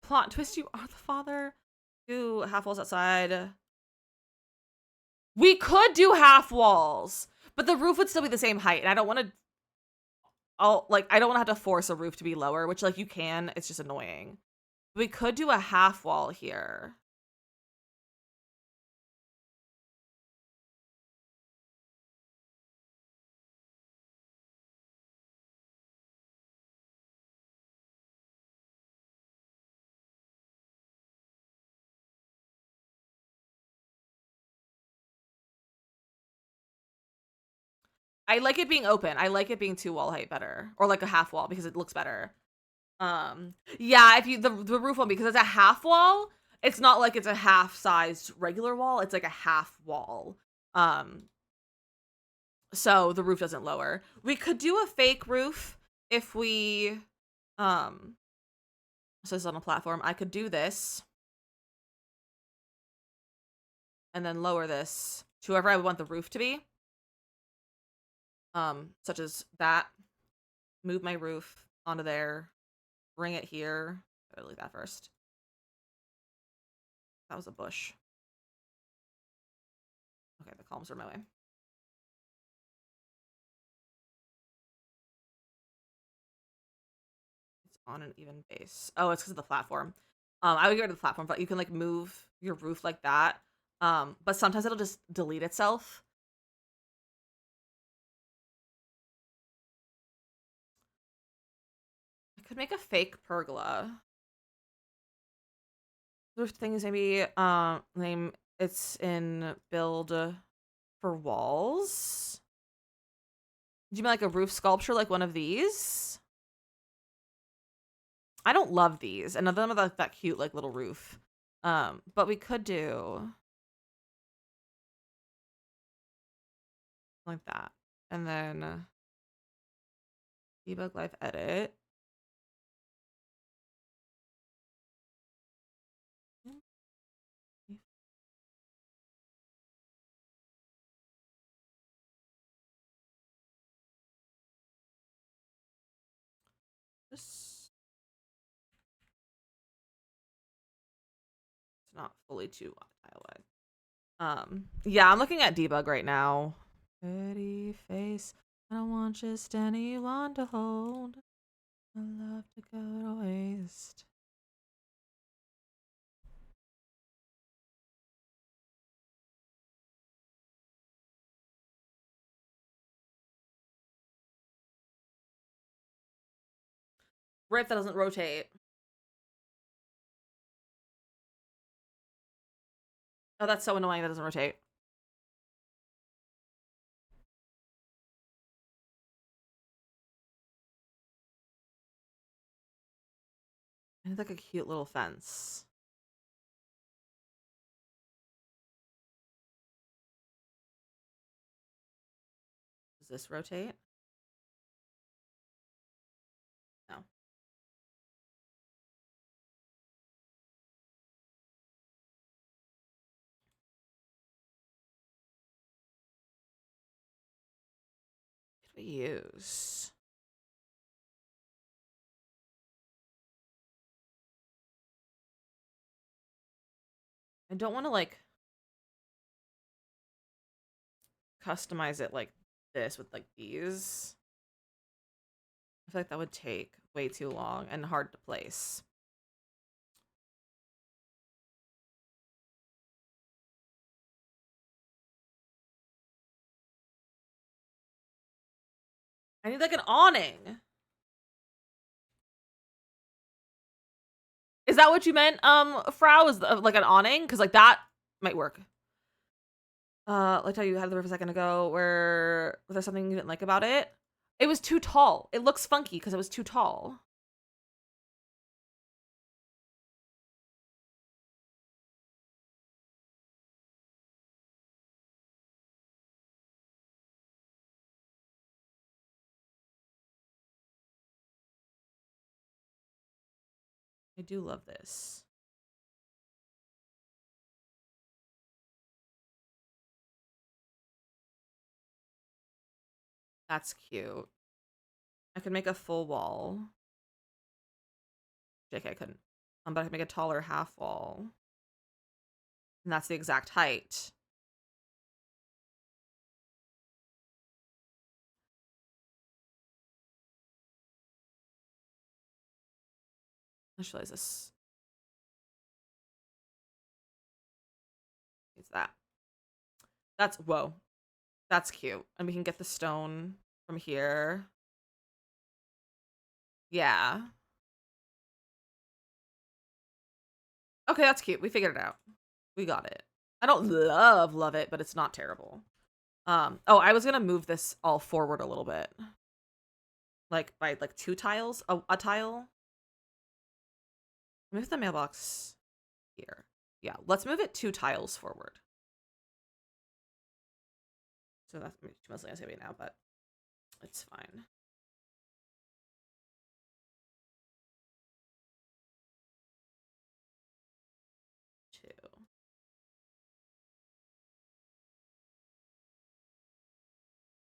Plot twist, you are the father. Do half walls outside. We could do half walls, but the roof would still be the same height, and I don't want to... I don't want to have to force a roof to be lower, which, like, you can. It's just annoying. We could do a half wall here. I like it being open. I like it being 2 wall height better, or like a half wall because it looks better. Yeah, if you the roof one, because it's a half wall, it's not like it's a half-sized regular wall. It's like a half wall. So the roof doesn't lower. We could do a fake roof if we so this is on a platform. I could do this and then lower this to wherever I would want the roof to be. Such as that. Move my roof onto there. Bring it here. Gotta leave that first. That was a bush. Okay, the columns are my way. It's on an even base. Oh, it's because of the platform. I would get rid of the platform, but you can like move your roof like that. But sometimes it'll just delete itself. I could make a fake pergola. There's things maybe name it's in build for walls. Do you mean like a roof sculpture like one of these? I don't love these, and none of them are that cute like little roof. But we could do like that. And then debug live edit. This it's not fully too tile-wide. Yeah, I'm looking at debug right now. Pretty face. I don't want just anyone to hold. I love to go to waste. Right, that doesn't rotate. Oh, that's so annoying that doesn't rotate. I need like a cute little fence. Does this rotate? No. What could we use? I don't want to like customize it like this with like these. I feel like that would take way too long and hard to place. I need like an awning. Is that what you meant, Frau? Is like an awning? Because like that might work. Like how you had the roof a second ago, where was there something you didn't like about it? It was too tall. It looks funky because it was too tall. I do love this. That's cute. I could make a full wall. JK, I couldn't. But I could make a taller half wall. And that's the exact height. Let's realize this. It's that. That's, whoa. That's cute. And we can get the stone from here. Yeah. Okay, that's cute. We figured it out. We got it. I don't love it, but it's not terrible. Oh, I was gonna move this all forward a little bit. Like by like 2 tiles, a tile. Move the mailbox here. Yeah, let's move it 2 tiles forward. So that's mostly gonna say right now, but it's fine.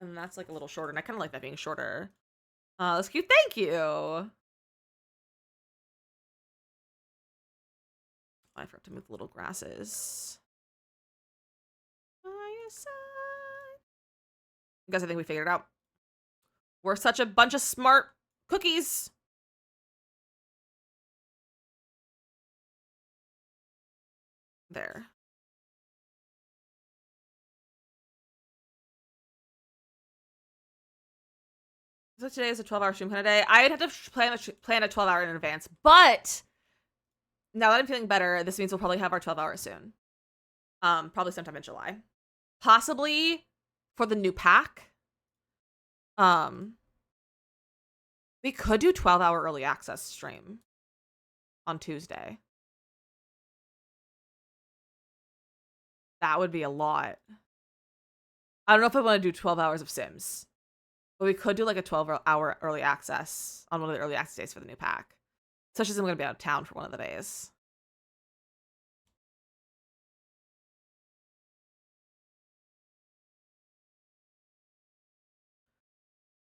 And that's like a little shorter, and I kind of like that being shorter. That's cute. Thank you. I forgot to move the little grasses. By your side. You guys, I think we figured it out. We're such a bunch of smart cookies. There. So today is a 12-hour stream kind of day. I'd have to plan a 12-hour in advance, but now that I'm feeling better, this means we'll probably have our 12 hours soon. Probably sometime in July. Possibly for the new pack. We could do 12-hour early access stream on Tuesday. That would be a lot. I don't know if I want to do 12 hours of Sims. But we could do like a 12-hour early access on one of the early access days for the new pack. Especially since I'm going to be out of town for one of the days.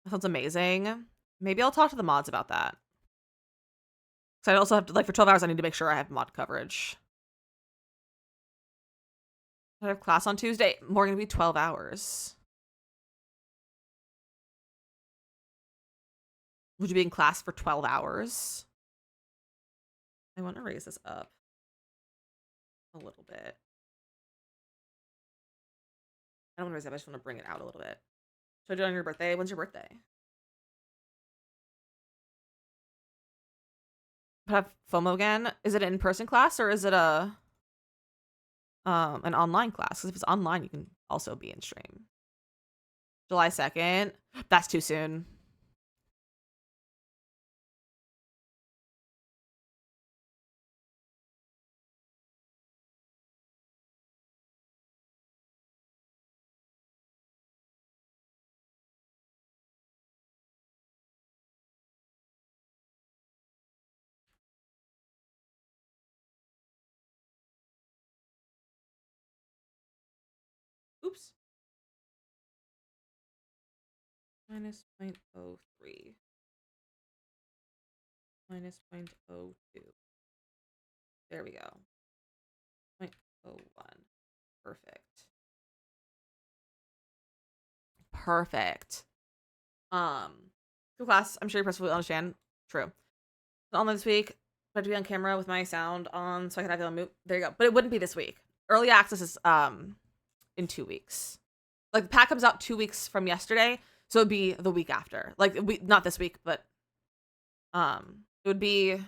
That sounds amazing. Maybe I'll talk to the mods about that. So I also have to, like, for 12 hours, I need to make sure I have mod coverage. I have class on Tuesday. More going to be 12 hours. Would you be in class for 12 hours? I want to raise this up a little bit. I don't want to raise it up. I just want to bring it out a little bit. Should I do it on your birthday? When's your birthday? But have FOMO again? Is it an in-person class or is it an online class? Because if it's online, you can also be in stream. July 2nd. That's too soon. Oops. Minus 0.03. Minus 0.02. There we go. 0.01. Perfect. Perfect. Good class. I'm sure you will understand. True. Online this week. I have to be on camera with my sound on so I can have it on mute. There you go. But it wouldn't be this week. Early access is in 2 weeks. Like the pack comes out 2 weeks from yesterday, so it'd be the week after. Like not this week, but it would be it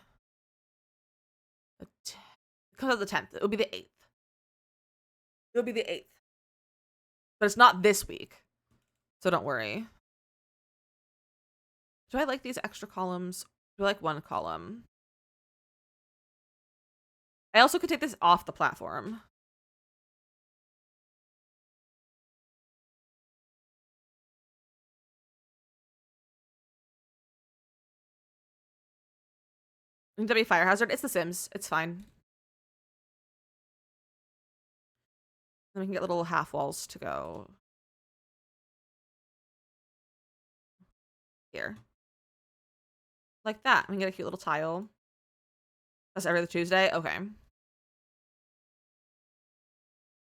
comes out the 10th. It would be the 8th. It would be the 8th. But it's not this week. So don't worry. Do I like these extra columns? Do I like one column? I also could take this off the platform. W Fire Hazard. It's The Sims. It's fine. Then we can get little half walls to go here. Like that. We can get a cute little tile. That's every other Tuesday? Okay.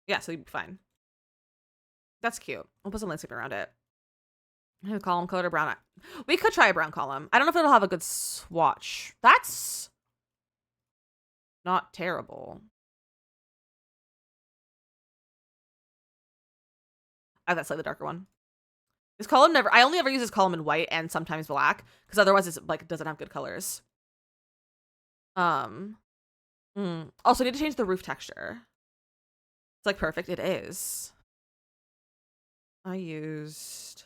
Yeah, so you'd be fine. That's cute. We'll put some landscaping around it. A column color brown. We could try a brown column. I don't know if it'll have a good swatch. That's not terrible. I have that slightly darker one. This column I only ever use this column in white and sometimes black because otherwise it's like doesn't have good colors. Also I need to change the roof texture. It's like perfect. It is. I used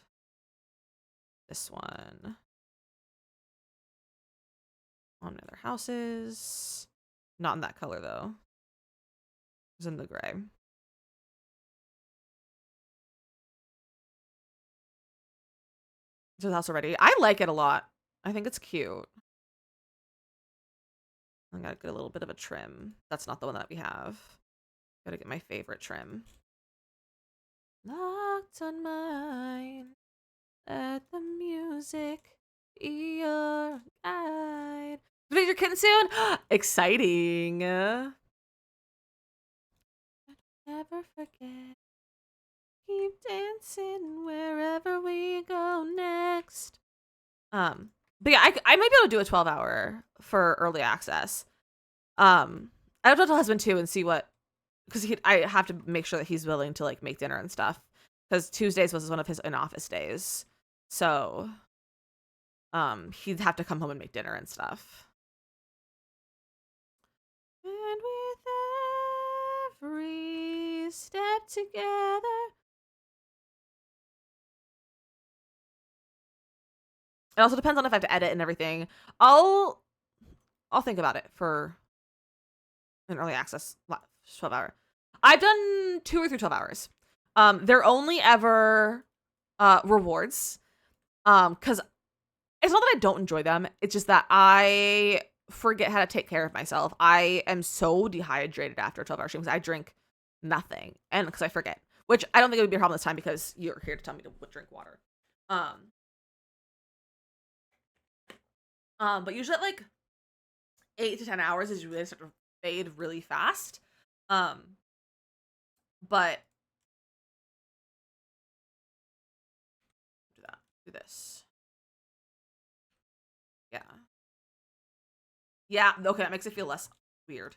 this one on other houses. Not in that color though. It's in the gray. Is the house already? I like it a lot. I think it's cute. I gotta get a little bit of a trim. That's not the one that we have. Gotta get my favorite trim. Locked on mine. Let the music be your guide. Meet your kitten soon? Exciting. Never forget. Keep dancing wherever we go next. But yeah, I might be able to do a 12-hour for early access. I would talk to husband too and see what because I have to make sure that he's willing to like make dinner and stuff. Because Tuesdays was one of his in-office days, so he'd have to come home and make dinner and stuff. And with every step together. It also depends on if I have to edit and everything. I'll think about it for an early access 12 hour. I've done 2 or 3 12 hours. They're only ever rewards. Because it's not that I don't enjoy them. It's just that I forget how to take care of myself. I am so dehydrated after a 12-hour stream because I drink nothing. And because I forget. Which I don't think it would be a problem this time because you're here to tell me to drink water. But usually at like 8 to 10 hours is really start to fade really fast. But do that. Do this. Yeah. Yeah, okay, that makes it feel less weird.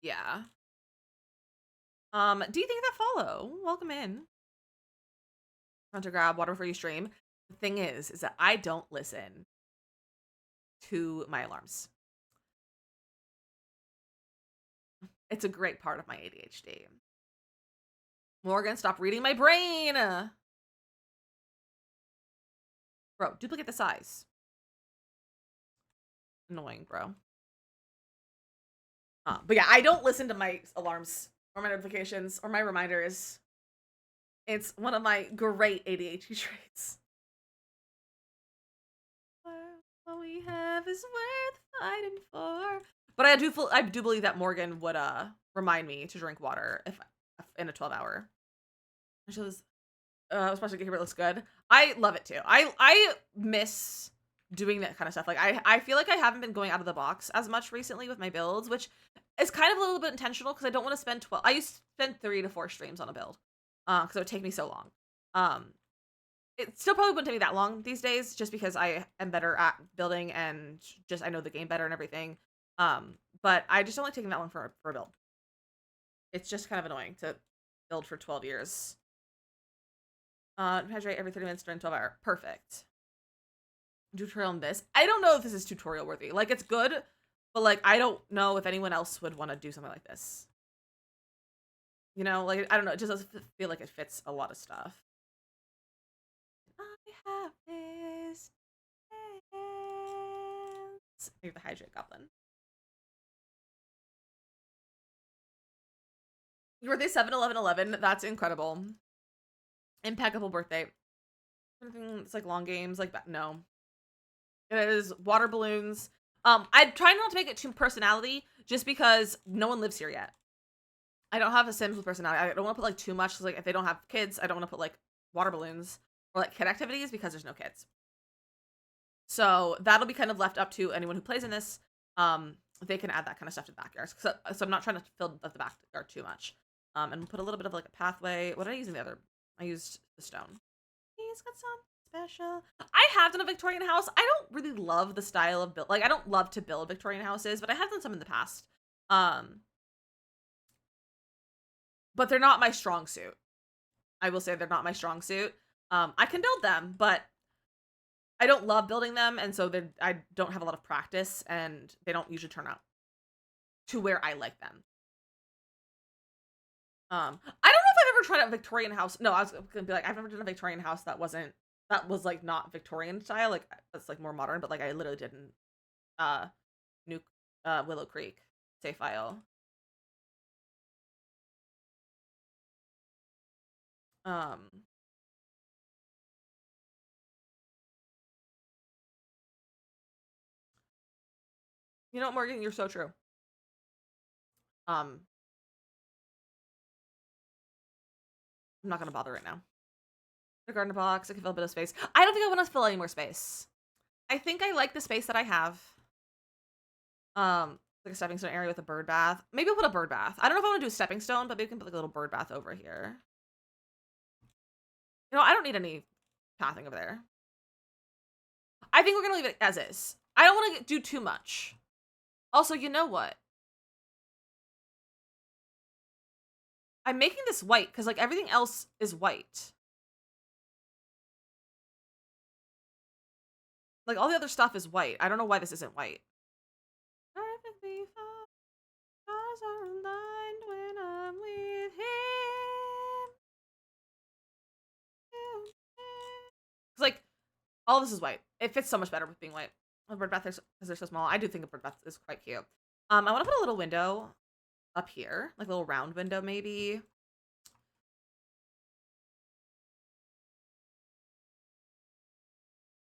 Yeah. Do you think that follow? Welcome in. Want to grab water before you stream. The thing is that I don't listen to my alarms. It's a great part of my ADHD. Morgan, stop reading my brain. Bro, duplicate the size. Annoying, bro. But yeah, I don't listen to my alarms or my notifications or my reminders. It's one of my great ADHD traits. What we have is worth fighting for. But I do believe that Morgan would remind me to drink water if in a 12-hour. She was especially get here, it looks good. I love it too. I miss doing that kind of stuff. Like I feel like I haven't been going out of the box as much recently with my builds, which is kind of a little bit intentional because I don't want to spend 12. I used to spend 3 to 4 streams on a build because it would take me so long. It still probably wouldn't take me that long these days just because I am better at building and just I know the game better and everything. But I just don't like taking that long for a build. It's just kind of annoying to build for 12 years. Hydrate every 30 minutes during 12 hour. Perfect. Tutorial on this. I don't know if this is tutorial worthy. Like, it's good, but like, I don't know if anyone else would want to do something like this. You know, like, I don't know. It just doesn't feel like it fits a lot of stuff. I have this. Maybe the hydrate goblin. Your birthday 7/11/11. That's incredible. Impeccable birthday. It's like long games, like no. It is water balloons. I try not to make it too personality, just because no one lives here yet. I don't have a Sims with personality. I don't want to put like too much. Like if they don't have kids, I don't want to put like water balloons or like kid activities because there's no kids. So that'll be kind of left up to anyone who plays in this. They can add that kind of stuff to the backyard. So I'm not trying to fill up the backyard too much. And put a little bit of like a pathway. What did I use in the other? I used the stone. He's got some special. I have done a Victorian house. I don't really love the style of build. Like I don't love to build Victorian houses, but I have done some in the past. But they're not my strong suit. I will say they're not my strong suit. I can build them, but I don't love building them, and so I don't have a lot of practice, and they don't usually turn out to where I like them. I don't know if I've ever tried a Victorian house. No, I was gonna be like, I've never done a Victorian house that was like not Victorian style, like that's like more modern, but like I literally didn't nuke Willow Creek save file. You know what, Morgan, you're so true. I'm not gonna bother right now. The garden box, I can fill a bit of space. I don't think I want to fill any more space. I think I like the space that I have. Like a stepping stone area with a bird bath. Maybe I'll put a bird bath. I don't know if I want to do a stepping stone, but maybe we can put like a little bird bath over here. You know, I don't need any pathing over there. I think we're gonna leave it as is. I don't want to do too much. Also, you know what? I'm making this white because like everything else is white. Like all the other stuff is white. I don't know why this isn't white. Perfectly fine. Stars are aligned when I'm with him. It's like all this is white. It fits so much better with being white. A bird bath because they're so small. I do think a bird bath is quite cute. I want to put a little window up here, like a little round window maybe.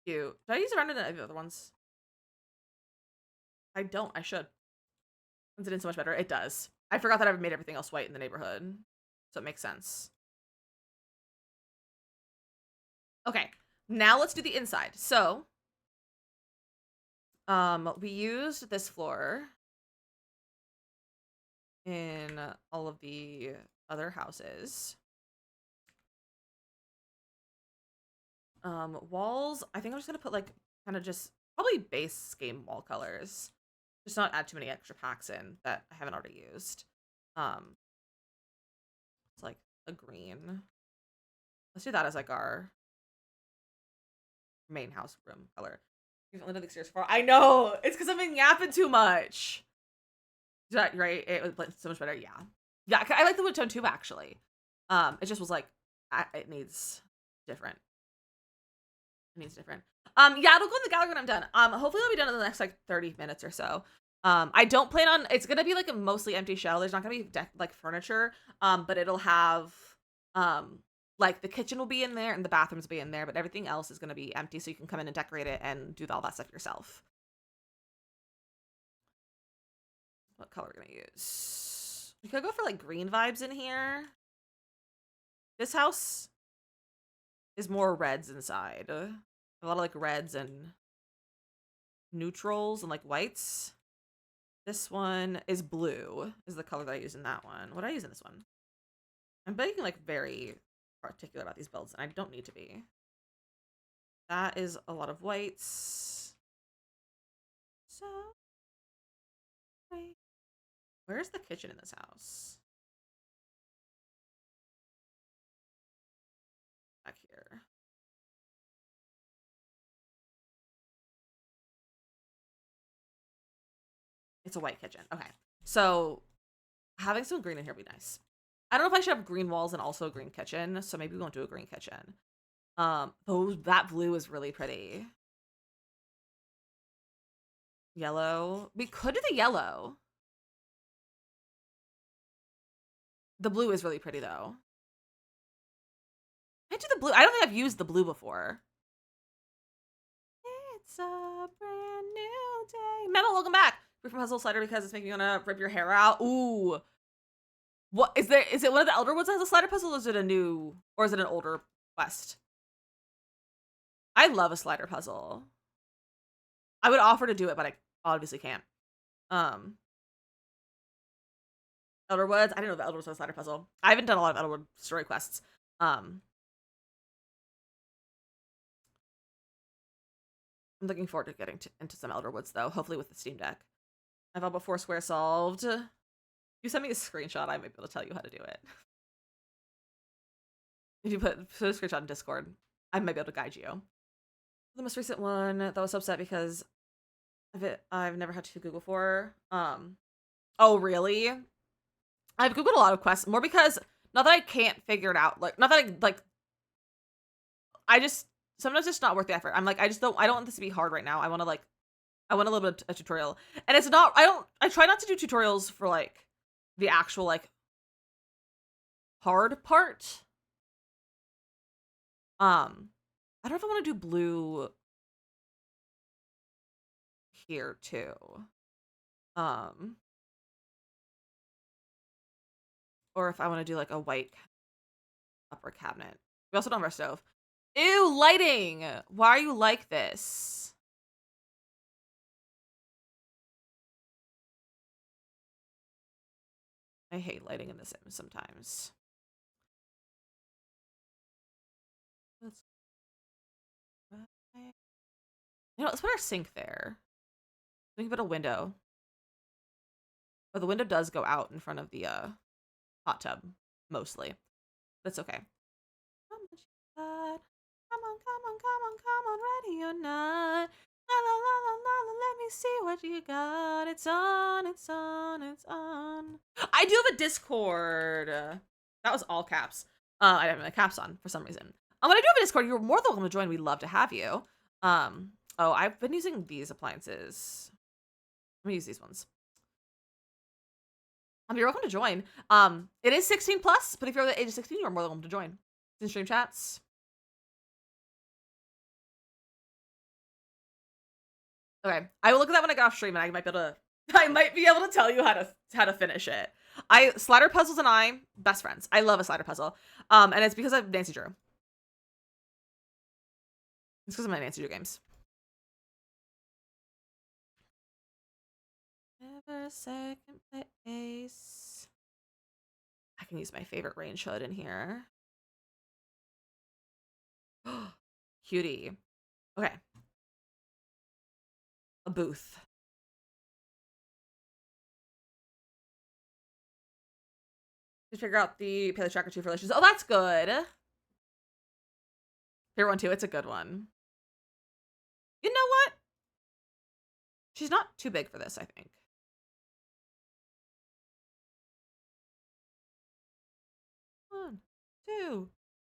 Cute. Did I use a round in any of the other ones? I don't. I should. Since it did so much better. It does. I forgot that I've made everything else white in the neighborhood. So it makes sense. Okay. Now let's do the inside. So, we used this floor in all of the other houses. Walls, I think I'm just gonna put like kind of just probably base game wall colors. Just not add too many extra packs in that I haven't already used. It's like a green. Let's do that as like our main house room color. You've only done the exterior so far. I know! It's because I've been yapping too much. Is that right? It was so much better. Yeah. Yeah, I like the wood tone too, actually. It just was like, it needs different. It needs different. Yeah, it'll go in the gallery when I'm done. Hopefully it'll be done in the next like 30 minutes or so. I don't plan on, it's gonna be like a mostly empty shell. There's not gonna be like furniture. But it'll have, like the kitchen will be in there and the bathrooms will be in there, but everything else is gonna be empty, so you can come in and decorate it and do all that stuff yourself. What color are we gonna use? We could go for like green vibes in here. This house is more reds inside. A lot of like reds and neutrals and like whites. This one is blue, is the color that I use in that one. What do I use in this one? I'm being like very particular about these builds, and I don't need to be. That is a lot of whites. So, wait. Where's the kitchen in this house? Back here. It's a white kitchen. Okay. So, having some green in here would be nice. I don't know if I should have green walls and also a green kitchen, so maybe we won't do a green kitchen. That blue is really pretty. Yellow. We could do the yellow. The blue is really pretty though. I do the blue. I don't think I've used the blue before. It's a brand new day. Memo, welcome back. We're from Puzzle Slider because it's making you wanna rip your hair out. Ooh. What is there? Is it one of the Elder Woods that has a slider puzzle, or is it a new, or is it an older quest? I love a slider puzzle. I would offer to do it, but I obviously can't. Elder Woods. I didn't know the Elder Woods was a slider puzzle. I haven't done a lot of Elder Woods story quests. I'm looking forward to getting into some Elder Woods though. Hopefully with the Steam Deck. I've all but 4 square solved. You send me a screenshot, I might be able to tell you how to do it. If you put a screenshot in Discord, I might be able to guide you. The most recent one that was upset because of it, I've never had to Google for. Oh really? I've Googled a lot of quests, more because not that I can't figure it out, like not that I like. I just sometimes it's not worth the effort. I'm like, I don't want this to be hard right now. I want a little bit of a tutorial, and it's not. I try not to do tutorials for like the actual like hard part. I don't know if I want to do blue here too. Or if I want to do like a white upper cabinet. We also don't have our stove. Ew, lighting! Why are you like this? I hate lighting in The Sims sometimes. You know, let's put our sink there. We can put a window. But the window does go out in front of the hot tub, mostly. But it's okay. Come on, come on, ready or not. La la la la la la, let me see what you got. It's on, it's on, it's on. I do have a Discord. That was all caps. I have my caps on for some reason. I do have a Discord. You're more than welcome to join. We'd love to have you. Oh, I've been using these appliances. I'm gonna use these ones. You're welcome to join. It is 16 plus, but if you're over the age of 16, you're more than welcome to join. In stream chats. Okay, I will look at that when I get off stream, and I might be able to tell you how to finish it. Slider puzzles and I best friends. I love a slider puzzle, and it's because of Nancy Drew. It's because of my Nancy Drew games. Never second place. I can use my favorite range hood in here. Cutie. Okay. A booth. To figure out the Paleo Tracker 2 for relations. Oh, that's good. Favorite one too. It's a good one. You know what? She's not too big for this, I think.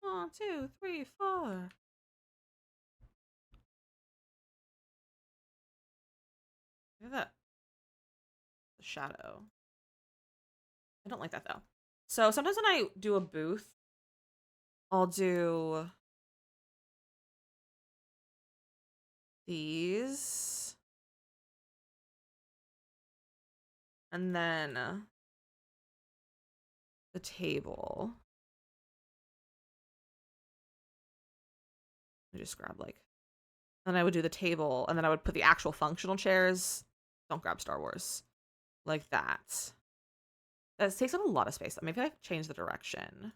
One, two, three, four. Look at that. The shadow. I don't like that though. So sometimes when I do a booth, I'll do these. And then the table. I just grab like, then I would do the table, and then I would put the actual functional chairs. Don't grab Star Wars. Like that. That takes up a lot of space. Maybe I change the direction.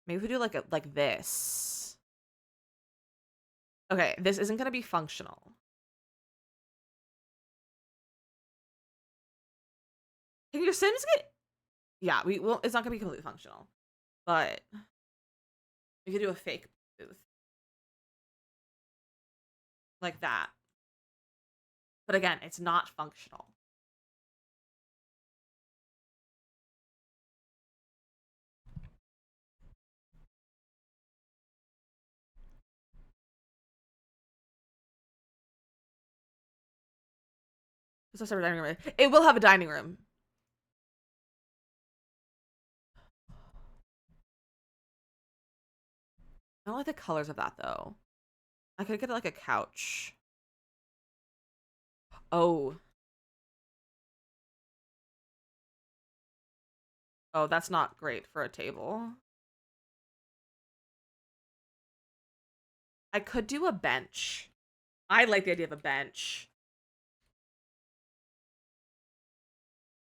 Maybe we do like this. Okay, this isn't gonna be functional. Can your Sims get? Yeah, we will. It's not gonna be completely functional, but we could do a fake booth like that. But again, it's not functional. It's a separate dining room. It will have a dining room. I don't like the colors of that though. I could get like a couch. Oh. Oh, that's not great for a table. I could do a bench. I like the idea of a bench.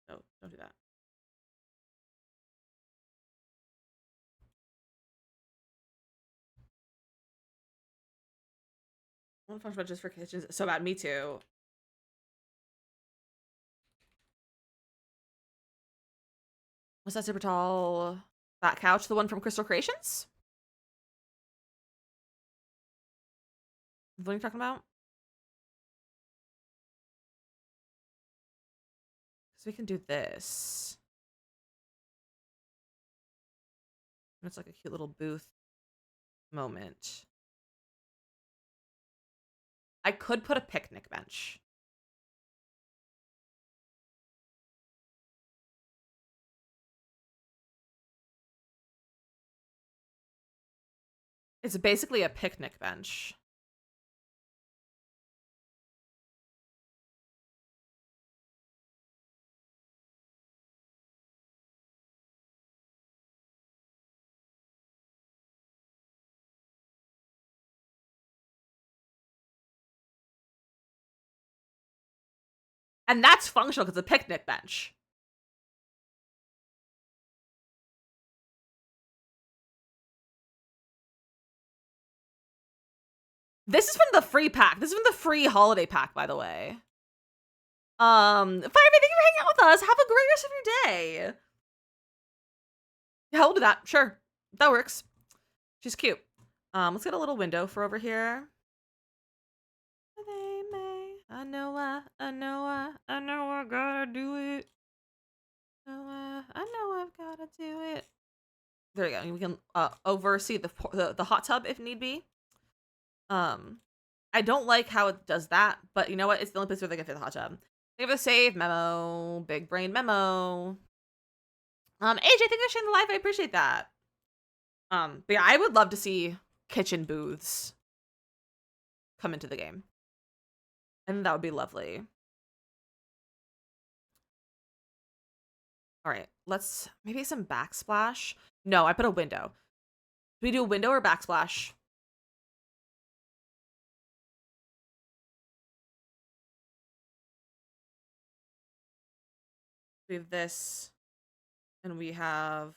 No, don't do that. I want to function benches for kitchens. So bad. Me too. What's that super tall fat couch? The one from Crystal Creations? What are you talking about? So we can do this. It's like a cute little booth moment. I could put a picnic bench. It's basically a picnic bench. And that's functional because it's a picnic bench. This is from the free pack. This is from the free holiday pack, by the way. Fireman, thank you for hanging out with us. Have a great rest of your day. Yeah, we'll do that. Sure. That works. She's cute. Let's get a little window for over here. They may. I know I gotta do it. I know I've gotta do it. There you go. We can oversee the hot tub if need be. I don't like how it does that, but you know what? It's the only place where they can fit the hot tub. Give a save memo. Big brain memo. AJ, thank you for sharing the live. I appreciate that. But yeah, I would love to see kitchen booths come into the game. And that would be lovely. All right, let's maybe some backsplash. No, I put a window. Do we do a window or backsplash? We have this, and we have.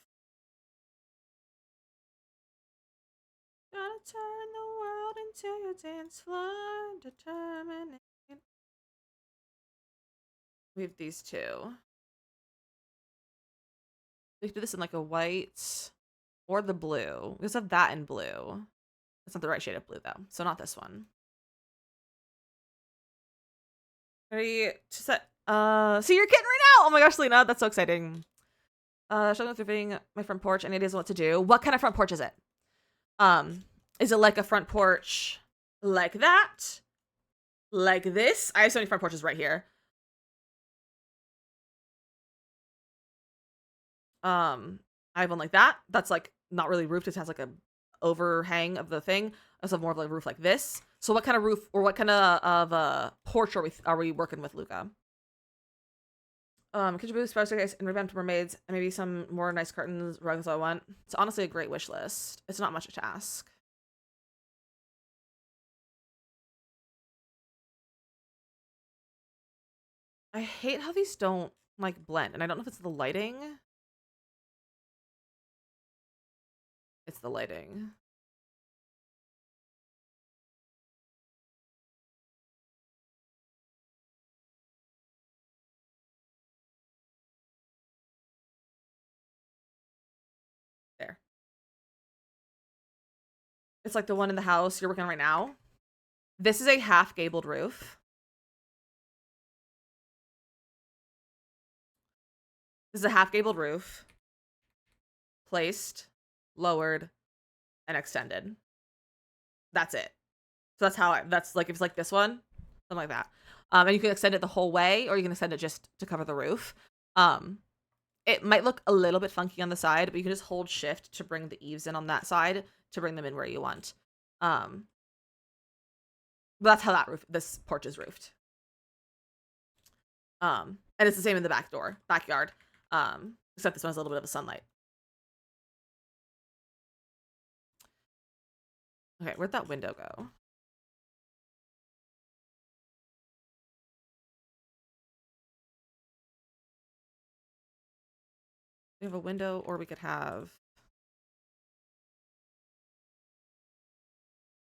Gotta turn the world into your dance floor, determined. We have these two. We can do this in like a white or the blue. We just have that in blue. That's not the right shade of blue though, so not this one. Ready to set. See your kitten right now. Oh my gosh, Lena, that's so exciting. Struggling through fitting my front porch. Any ideas on what to do? What kind of front porch is it? Is it like a front porch like that? Like this? I have so many front porches right here. I have one like that. That's like not really roofed. It has like a overhang of the thing. I also have more of like a roof like this. So what kind of roof or what kind of porch are we working with, Luca? Kitchen booth, spice case, and revamped mermaids, and maybe some more nice curtains, rugs I want. It's honestly a great wish list. It's not much to ask. I hate how these don't like blend, and I don't know if it's the lighting. It's the lighting. There. It's like the one in the house you're working on right now. This is a half gabled roof. This is a half gabled roof. Placed, lowered, and extended. That's it. So that's how that's like if it's like this one, something like that. And you can extend it the whole way, or you can extend it just to cover the roof. It might look a little bit funky on the side, but you can just hold shift to bring the eaves in on that side to bring them in where you want. But that's how this porch is roofed. And it's the same in the backyard. Except this one has a little bit of a sunlight. Okay, where'd that window go? We have a window, or we could have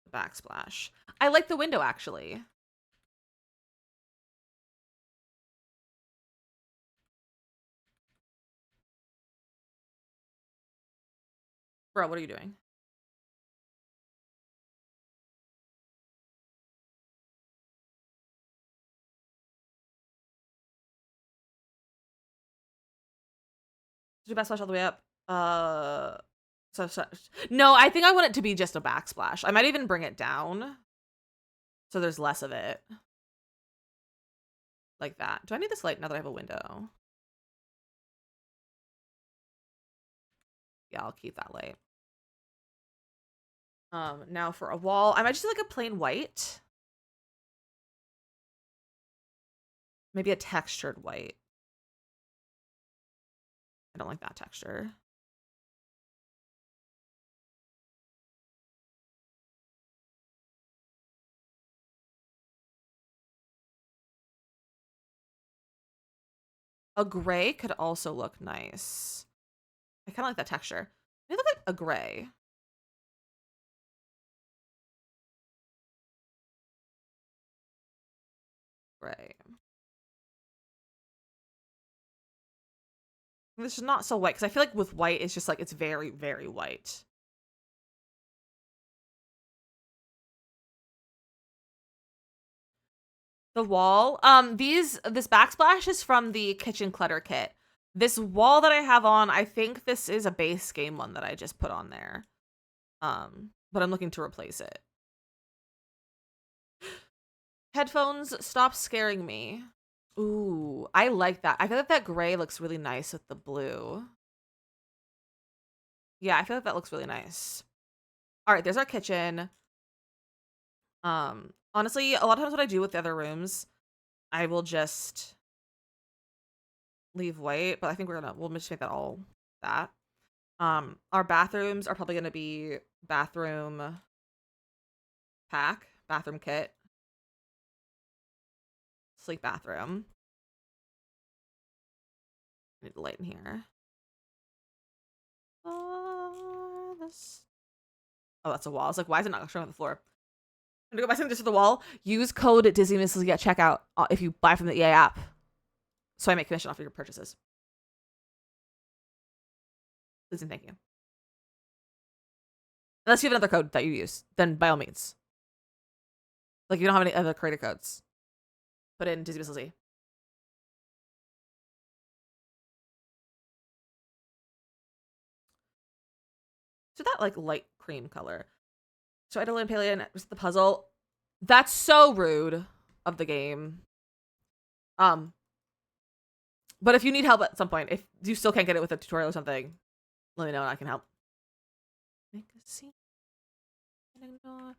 the backsplash. I like the window, actually. Bro, what are you doing? Do backsplash all the way up. No, I think I want it to be just a backsplash. I might even bring it down so there's less of it. Like that. Do I need this light now that I have a window? Yeah, I'll keep that light. Now for a wall, I might just do like a plain white. Maybe a textured white. I don't like that texture. A gray could also look nice. I kind of like that texture. Maybe look like a gray. Gray. This is not so white, because I feel like with white, it's just like, it's very, very white. The wall, this backsplash is from the kitchen clutter kit. This wall that I have on, I think this is a base game one that I just put on there. But I'm looking to replace it. Headphones, stop scaring me. Ooh, I like that. I feel like that gray looks really nice with the blue. Yeah, I feel like that looks really nice. All right, there's our kitchen. Honestly, a lot of times what I do with the other rooms, I will just leave white, but I think we'll just make that all that. Our bathrooms are probably gonna be bathroom kit, sleek bathroom. I need a light in here. Oh, that's a wall. I was like, why is it not showing on the floor? I'm gonna go buy something just to the wall. Use code DizzyMissLizzy at checkout if you buy from the EA app. So I make commission off of your purchases. Please and thank you. Unless you have another code that you use, then by all means. Like, if you don't have any other creator codes, put in DizzyMissLizzy. So that, like, light cream color. So Idolin Palian was the puzzle. That's so rude of the game. But if you need help at some point, if you still can't get it with a tutorial or something, let me know and I can help. Make a scene. Ignore.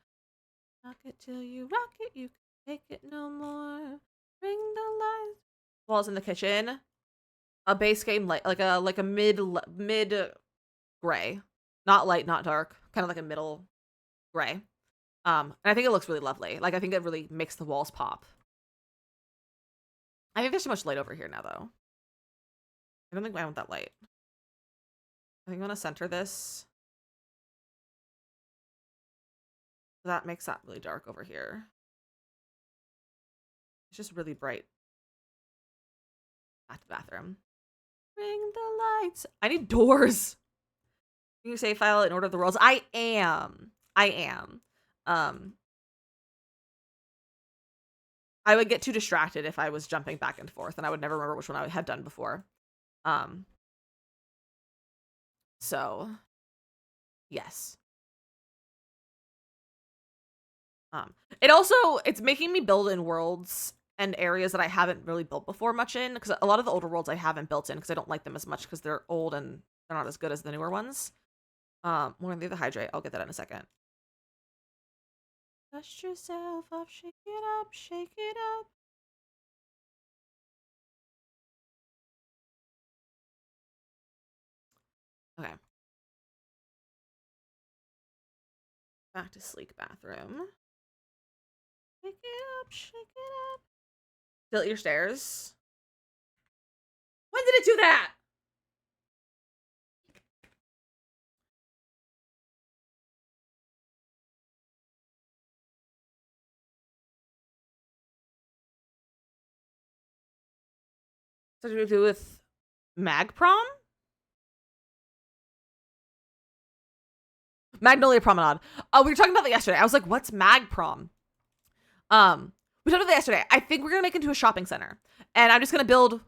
Rock it till you rock it. You can take it no more. Bring the lights. Walls in the kitchen. A base game light, like a mid gray, not light, not dark, kind of like a middle gray. And I think it looks really lovely. Like, I think it really makes the walls pop. I think there's too much light over here now, though. I don't think I want that light. I think I'm gonna center this. That makes that really dark over here. It's just really bright. Back to the bathroom. Bring the lights. I need doors. You save file in Order of the Worlds. I am. I would get too distracted if I was jumping back and forth, and I would never remember which one I had done before. So, yes. It's making me build in worlds and areas that I haven't really built before much in, because a lot of the older worlds I haven't built in because I don't like them as much because they're old and they're not as good as the newer ones. We're gonna leave the hydrate. I'll get that in a second. Dust yourself up, shake it up, shake it up. Okay. Back to sleek bathroom. Shake it up, shake it up. Tilt your stairs. When did it do that? So to do with Mag Prom? Magnolia Promenade. Oh, we were talking about that yesterday. I was like, what's Mag Prom? We talked about that yesterday. I think we're gonna make it into a shopping center. And I'm just gonna build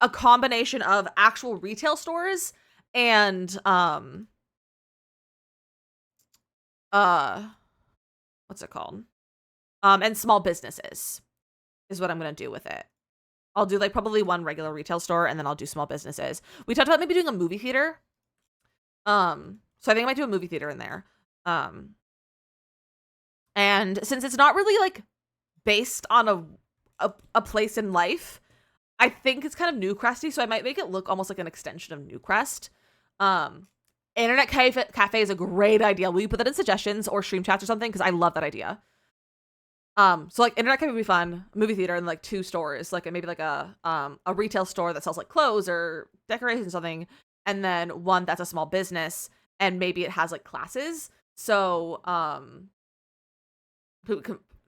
a combination of actual retail stores and what's it called? And small businesses is what I'm gonna do with it. I'll do like probably one regular retail store and then I'll do small businesses. We talked about maybe doing a movie theater. So I think I might do a movie theater in there. And since it's not really like based on a place in life, I think it's kind of Newcresty, so I might make it look almost like an extension of Newcrest. Internet cafe is a great idea. Will you put that in suggestions or stream chats or something? Because I love that idea. So like internet cafe would be fun, movie theater, and like 2 stores, like maybe like a retail store that sells like clothes or decorations or something, and then one that's a small business, and maybe it has like classes. So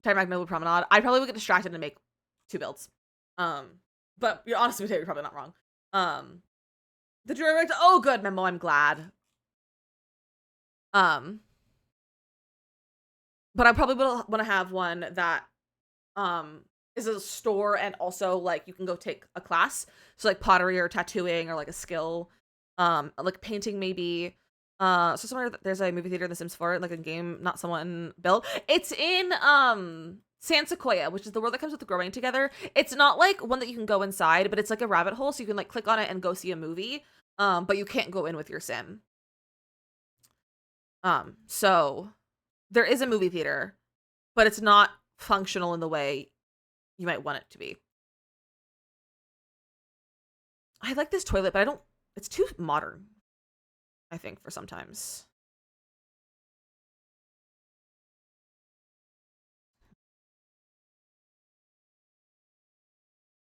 Magnolia Promenade. I probably would get distracted and make 2 builds. But you're honestly, you're probably not wrong. The direct. Oh, good, Memo. I'm glad. But I probably will want to have one that is a store and also like you can go take a class. So like pottery or tattooing or like a skill, like painting maybe. So somewhere there's a movie theater in The Sims 4, like a game not someone built. It's in San Sequoia, which is the world that comes with the growing together. It's not like one that you can go inside, but it's like a rabbit hole, so you can like click on it and go see a movie. But you can't go in with your sim. So there is a movie theater, but it's not functional in the way you might want it to be. I like this toilet, but I don't. It's too modern, I think, for sometimes.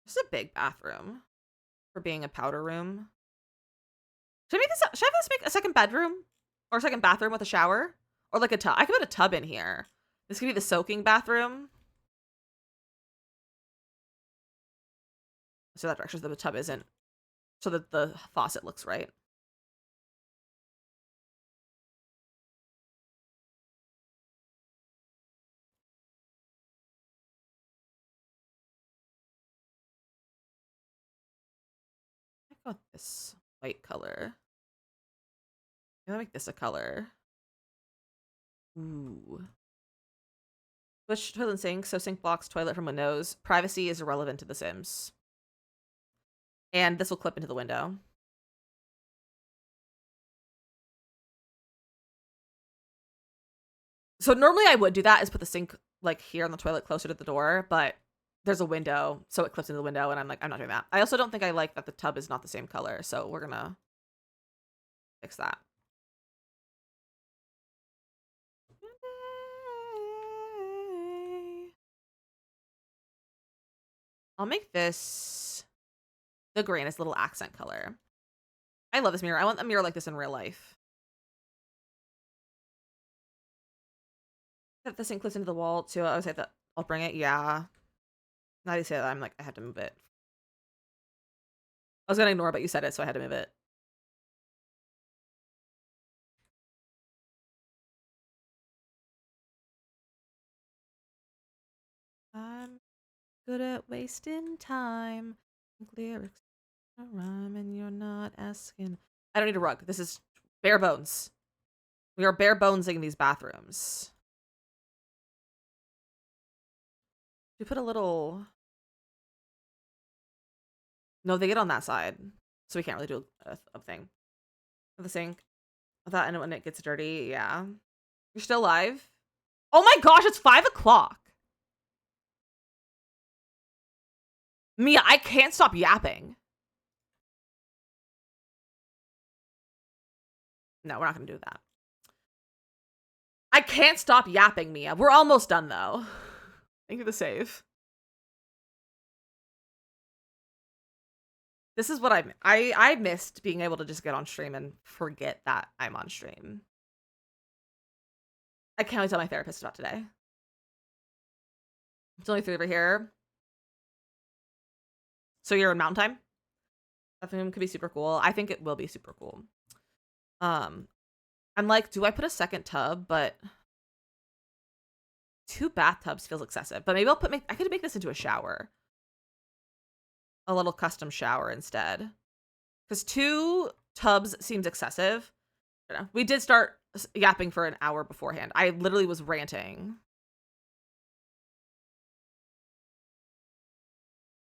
This is a big bathroom for being a powder room. Should I make this? Should I have this make a second bedroom or a second bathroom with a shower or like a tub? I could put a tub in here. This could be the soaking bathroom. So that direction, so the tub isn't, so that the faucet looks right. I got this white color. I'm gonna make this a color. Ooh. Switch toilet and sink, so sink blocks toilet from windows. Privacy is irrelevant to The Sims. And this will clip into the window. So normally I would do that is put the sink like here on the toilet closer to the door, but there's a window, so it clips into the window, and I'm like, I'm not doing that. I also don't think I like that the tub is not the same color, so we're gonna fix that. I'll make this the greenest little accent color. I love this mirror. I want a mirror like this in real life. That this thing clips into the wall too. I would say that I'll bring it. Yeah. Now you say that, I'm like, I had to move it. I was gonna ignore, but you said it, so I had to move it. I'm good at wasting time. Lyrics a rhyme and you're not asking. I don't need a rug. This is bare bones. We are bare bonesing these bathrooms. We put a little. No, they get on that side, so we can't really do a thing. The sink. That, and when it gets dirty, yeah. You're still alive? Oh my gosh, it's 5 o'clock. Mia, I can't stop yapping. No, we're not gonna do that. I can't stop yapping, Mia. We're almost done, though. Thank you for the save. This is what I missed being able to just get on stream and forget that I'm on stream. I can't wait to tell my therapist about today. It's only 3 over here. So you're in mountain time? That thing could be super cool. I think it will be super cool. I'm like, do I put a second tub? But 2 bathtubs feels excessive. But maybe I'll I could make this into a shower. A little custom shower instead. Because 2 tubs seems excessive. You know, we did start yapping for an hour beforehand. I literally was ranting.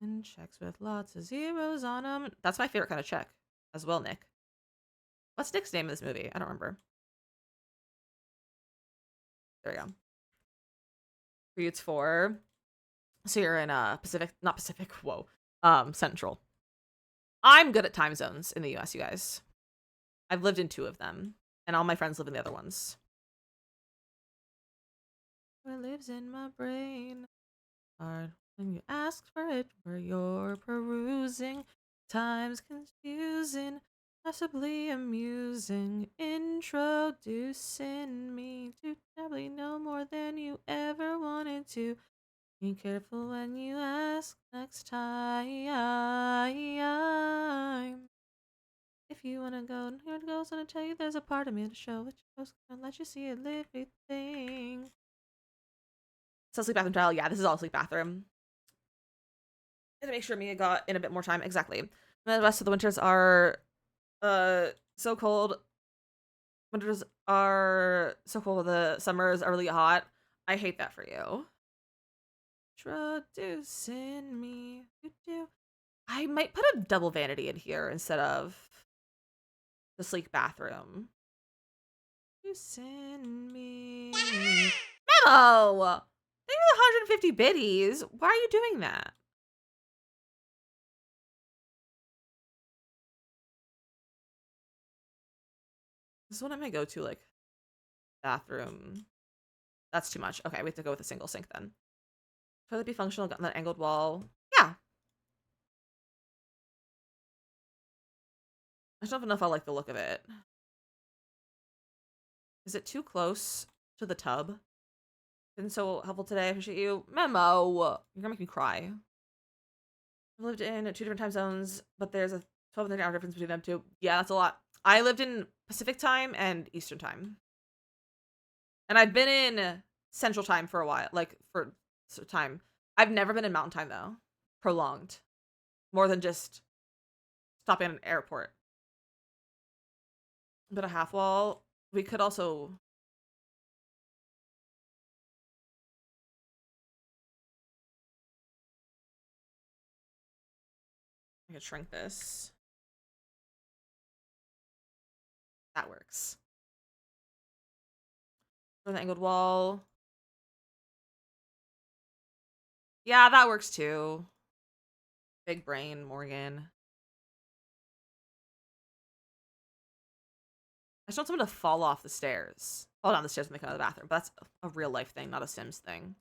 And checks with lots of zeros on them. That's my favorite kind of check as well, Nick. What's Nick's name in this movie? I don't remember. There we go. For you, it's 4. So you're in Pacific, not Pacific, whoa. Central. I'm good at time zones in the US, you guys. I've lived in 2 of them, and all my friends live in the other ones. What lives in my brain? Hard when you ask for it, where you're perusing. Time's confusing, possibly amusing. Introducing me to probably know more than you ever wanted to. Be careful when you ask next time. If you wanna go, and here it goes, gonna tell you there's a part of me to show it shows, gonna let you see everything. So sleep bathroom tile, yeah, this is all sleep bathroom. Gonna make sure Mia got in a bit more time, exactly. And the rest of the winters are so cold. Winters are so cold, the summers are really hot. I hate that for you. Introducing me. I might put a double vanity in here instead of the sleek bathroom. Introducing me. Memo! Thank you for the 150 biddies. Why are you doing that? This is one I might go to, like, bathroom. That's too much. Okay, we have to go with a single sink then. Toilet be functional, got that angled wall. Yeah. I just don't know if I like the look of it. Is it too close to the tub? Been so helpful today. I appreciate you. Memo! You're gonna make me cry. I've lived in 2 different time zones, but there's a 12 hour difference between them too. Yeah, that's a lot. I lived in Pacific time and Eastern time. And I've been in Central time for a while, like for some time. I've never been in Mountain time though. Prolonged. More than just stopping at an airport. But a half wall, we could also... I could shrink this. That works. For the angled wall. Yeah, that works too. Big brain, Morgan. I just want someone to fall off the stairs. Fall down the stairs when they come out of the bathroom. But that's a real life thing, not a Sims thing.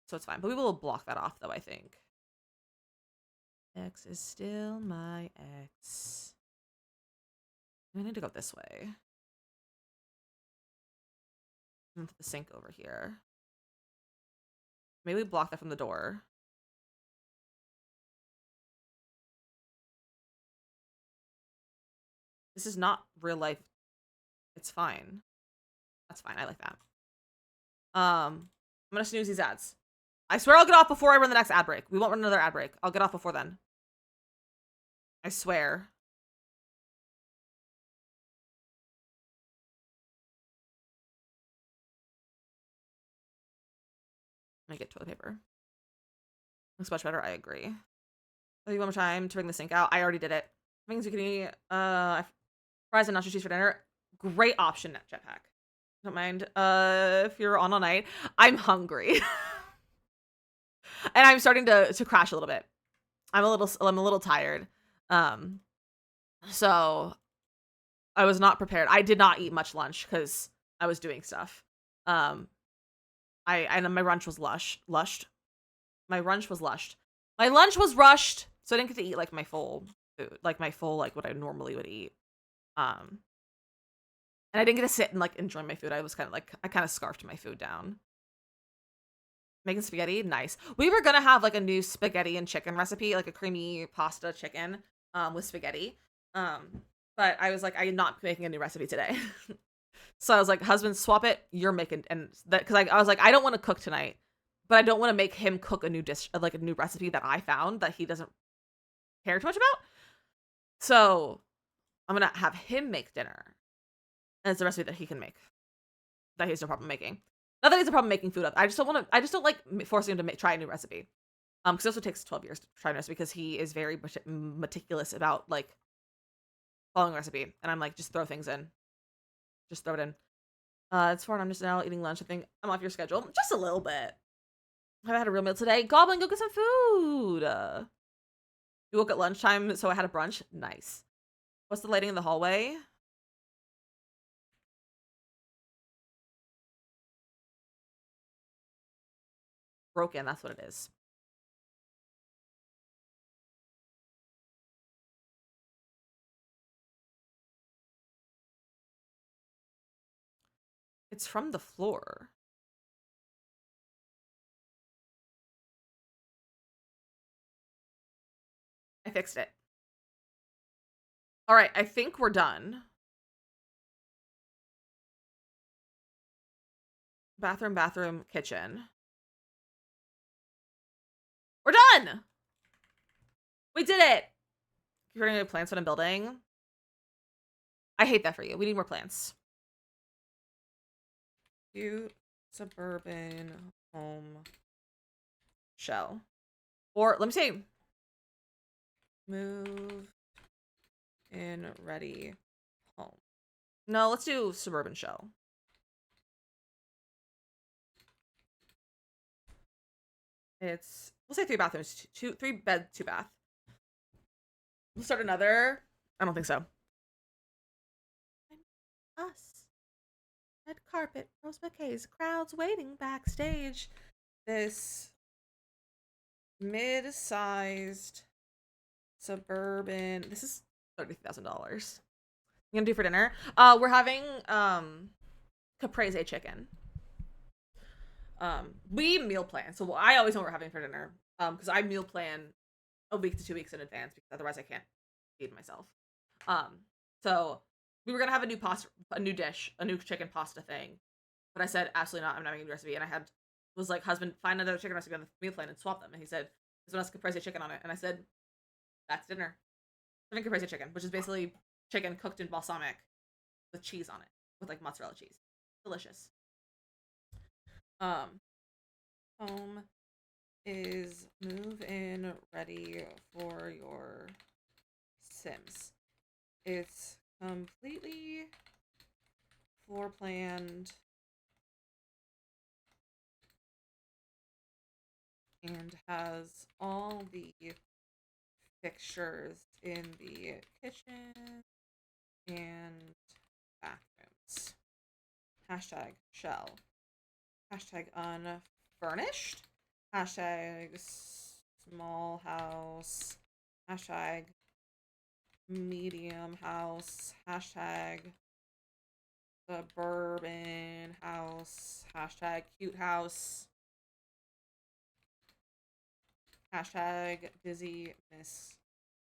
So it's fine. But we will block that off though, I think. X is still my ex. I need to go this way. And put the sink over here. Maybe we block that from the door. This is not real life. It's fine. That's fine. I like that. I'm gonna snooze these ads. I swear I'll get off before I run the next ad break. We won't run another ad break. I'll get off before then. I swear. I get toilet paper. Looks much better. I agree. I'll you one more time to bring the sink out. I already did it. Things you can eat. Fries and nacho cheese for dinner. Great option, Jetpack. Don't mind. If you're on all night, I'm hungry, and I'm starting to crash a little bit. I'm a little tired. So I was not prepared. I did not eat much lunch because I was doing stuff. And my lunch was lushed. My lunch was lushed. My lunch was rushed, so I didn't get to eat like my full food, like what I normally would eat. And I didn't get to sit and like enjoy my food. I was kind of like I kind of scarfed my food down. Making spaghetti, nice. We were gonna have like a new spaghetti and chicken recipe, like a creamy pasta chicken, with spaghetti. But I was like, I'm not making a new recipe today. So I was like, husband, swap it. You're making, and that because I was like, I don't want to cook tonight, but I don't want to make him cook a new dish, like a new recipe that I found that he doesn't care too much about. So I'm gonna have him make dinner, and it's a recipe that he can make, that he has no problem making. Not that he has a problem making food up. I just don't want to. I just don't like forcing him to try a new recipe. Because it also takes 12 years to try a recipe because he is very meticulous about like following a recipe, and I'm like, just throw things in, just throw it in. It's 4 and I'm just now eating lunch. I think I'm off your schedule just a little bit. I haven't had a real meal today. Goblin, go get some food. You woke at lunchtime, so I had a brunch. Nice. What's the lighting in the hallway? Broken, that's what it is. It's from the floor. fixed it. All right, I think we're done. Bathroom, kitchen. We're done! We did it! You're gonna get plants when I'm building? I hate that for you. We need more plants. Cute suburban home shell. Or, let me say, move in ready home. No, let's do suburban shell. It's, we'll say 3 bathrooms, 3 bed, 2 bath. We'll start another. I don't think so. Us. Red carpet, rose bouquets, crowds waiting backstage. This mid-sized suburban. This is $30,000. You gonna do for dinner? We're having caprese chicken. We meal plan, so I always know what we're having for dinner. Because I meal plan a week to 2 weeks in advance because otherwise I can't feed myself. So we were gonna have a new dish, a new chicken pasta thing, but I said absolutely not. I'm not making a recipe, and I was like, husband, find another chicken recipe on the meal plan and swap them. And he said, this one has caprese chicken on it, and I said, that's dinner. Having caprese chicken, which is basically chicken cooked in balsamic with cheese on it, with like mozzarella cheese. Delicious. Home is move-in ready for your Sims. It's completely floor planned and has all the fixtures in the kitchen and bathrooms. Hashtag shell. Hashtag unfurnished. Hashtag small house. Hashtag medium house. Hashtag suburban house. Hashtag cute house. Hashtag DizzyMissLizzy.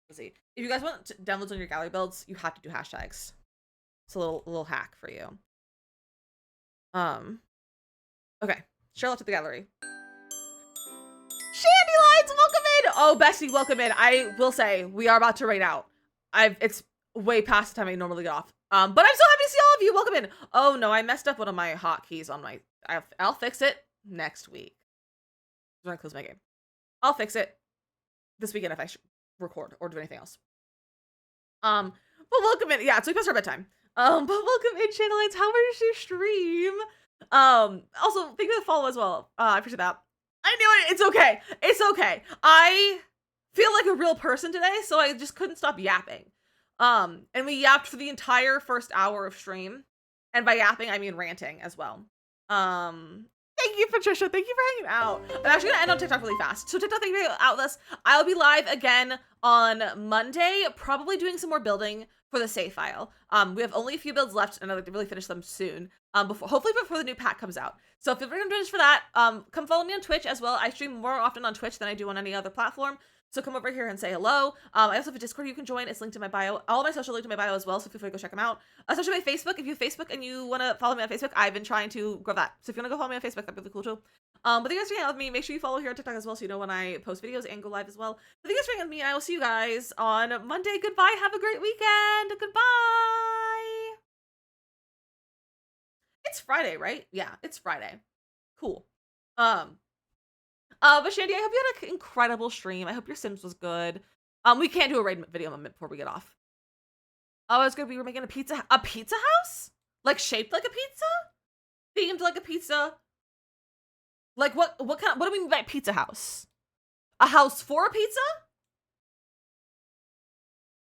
If you guys want downloads on your gallery builds, you have to do hashtags. It's a little hack for you. Okay. Charlotte to the gallery. Shandelights, welcome in! Oh, Bessie, welcome in. I will say, we are about to raid out. It's way past the time I normally get off. But I'm so happy to see all of you. Welcome in. Oh no, I messed up one of my hotkeys on my... I'll fix it next week. I'm gonna close my game. I'll fix it this weekend if I record or do anything else. But welcome in. Yeah, it's way past our bedtime. But welcome in, Channelites. How was your stream? Also, thank you for the follow as well. I appreciate that. I knew it. It's okay. It's okay. I feel like a real person today, so I just couldn't stop yapping. And we yapped for the entire first hour of stream. And by yapping, I mean ranting as well. Thank you, Patricia. Thank you for hanging out. I'm actually gonna end on TikTok really fast. So TikTok, thank you for out this. I'll be live again on Monday, probably doing some more building for the save file. We have only a few builds left, and I'd like to really finish them soon. Hopefully before the new pack comes out. So feel free to join us for that. Come follow me on Twitch as well. I stream more often on Twitch than I do on any other platform. So come over here and say hello. I also have a Discord you can join. It's linked in my bio. All of my social linked in my bio as well, so feel free to go check them out. Especially my Facebook. If you have Facebook and you want to follow me on Facebook, I've been trying to grow that. So if you want to go follow me on Facebook, that'd be really cool too. But thank you guys for hanging out with me. Make sure you follow here on TikTok as well so you know when I post videos and go live as well. But thank you guys for hanging out with me, and I will see you guys on Monday. Goodbye. Have a great weekend. Goodbye. It's Friday, right? Yeah, it's Friday. Cool. But Shandy, I hope you had an incredible stream. I hope your Sims was good. We can't do a raid video moment before we get off. Oh, it's good. We were making a pizza house? Like shaped like a pizza? Themed like a pizza? Like what do we mean by pizza house? A house for a pizza?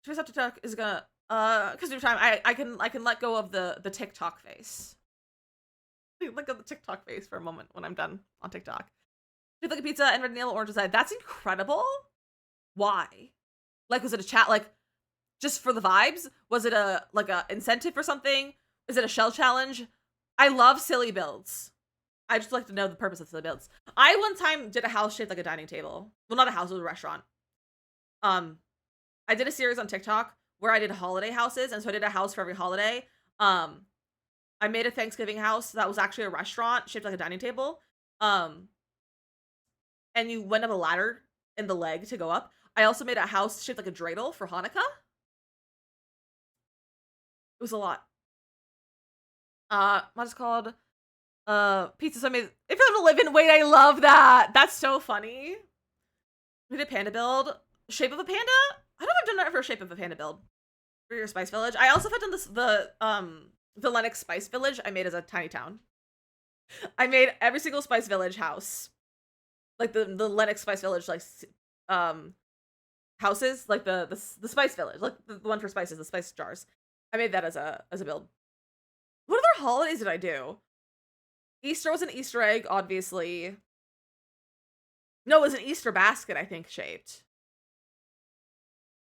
Trace up TikTok is gonna because of time I can let go of the TikTok face. Let go of the TikTok face for a moment when I'm done on TikTok. Like a pizza and red nail orange side. That's incredible. Why? Like, was it a chat? Like, just for the vibes? Was it a incentive for something? Is it a shell challenge? I love silly builds. I just like to know the purpose of silly builds. I one time did a house shaped like a dining table. Well, not a house, it was a restaurant. I did a series on TikTok where I did holiday houses, and so I did a house for every holiday. I made a Thanksgiving house that was actually a restaurant shaped like a dining table. And you went up a ladder in the leg to go up. I also made a house shaped like a dreidel for Hanukkah. It was a lot. What's it called? Pizza. So I made if you have to live in. Wait, I love that. That's so funny. We did panda build. Shape of a panda? I don't know if I've done that for a shape of a panda build. For your spice village. I also have done this the Lennox Spice Village I made as a tiny town. I made every single Spice Village house. Like the Lennox Spice Village like houses, like the Spice Village, like the one for spices, the spice jars. I made that as a build. What other holidays did I do? Easter was an Easter egg, obviously. No, it was an Easter basket, I think, shaped.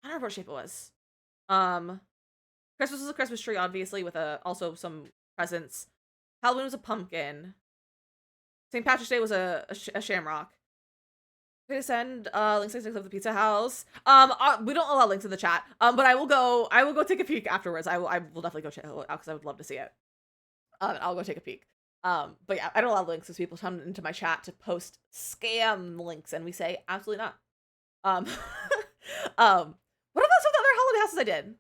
I don't remember what shape it was. Christmas was a Christmas tree, obviously, with also some presents. Halloween was a pumpkin. St. Patrick's Day was a shamrock. Can I send links of the pizza house? We don't allow links in the chat. But I will go take a peek afterwards. I will definitely go check it out because I would love to see it. I'll go take a peek. But yeah, I don't allow links because people come into my chat to post scam links, and we say absolutely not. What about some of the other holiday houses I did?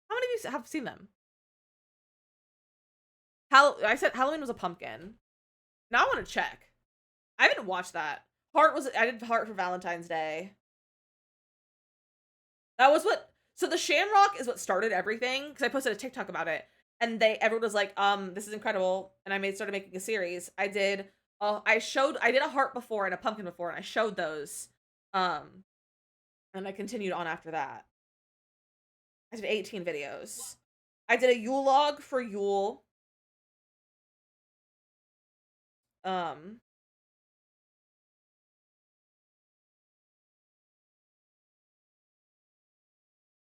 How many of you have seen them? I said Halloween was a pumpkin. Now I want to check. I haven't watched that. I did Heart for Valentine's Day. That was so the Shamrock is what started everything, because I posted a TikTok about it, and everyone was like, this is incredible, and I started making a series. I did a heart before and a pumpkin before, and I showed those, and I continued on after that. I did 18 videos. I did a Yule log for Yule.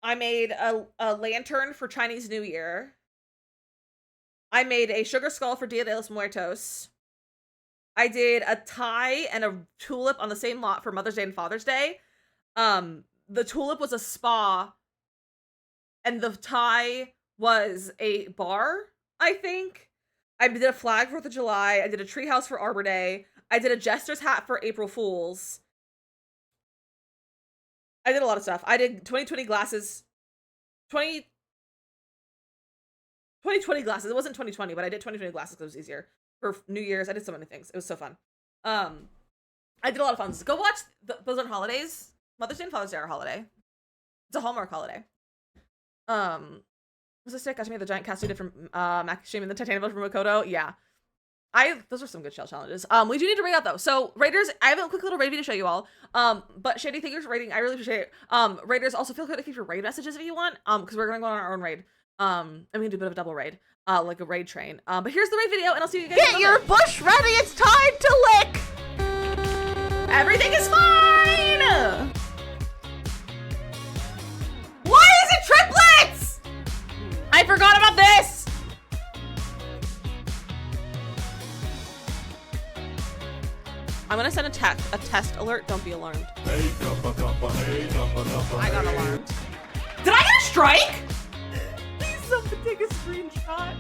I made a lantern for Chinese New Year. I made a sugar skull for Dia de los Muertos. I did a tie and a tulip on the same lot for Mother's Day and Father's Day. The tulip was a spa, and the tie was a bar, I think. I did a flag for 4th of July. I did a treehouse for Arbor Day. I did a jester's hat for April Fools. I did a lot of stuff. I did 2020 glasses. 2020 glasses. It wasn't 2020, but I did 2020 glasses because it was easier. For New Year's, I did so many things. It was so fun. I did a lot of fun. Go watch those on holidays. Mother's Day and Father's Day are a holiday. It's a Hallmark holiday. Was this sick? Got to meet the giant cast we did from Makishimi and the Titanium Village from Makoto. Yeah. Those are some good shell challenges. We do need to rate out though. So raiders, I have a quick little raid video to show you all. But Shady, thank you for rating. I really appreciate it. Raiders, also feel free to keep your raid messages if you want. Because we're gonna go on our own raid. And we can do a bit of a double raid. Like a raid train. But here's the raid video, and I'll see you guys. Get your bush ready, it's time to lick! Everything is fine! Why is it triplets? I forgot about this! I'm gonna send a test alert. Don't be alarmed. I got alarmed. Did I get a strike? Please someone take a screenshot.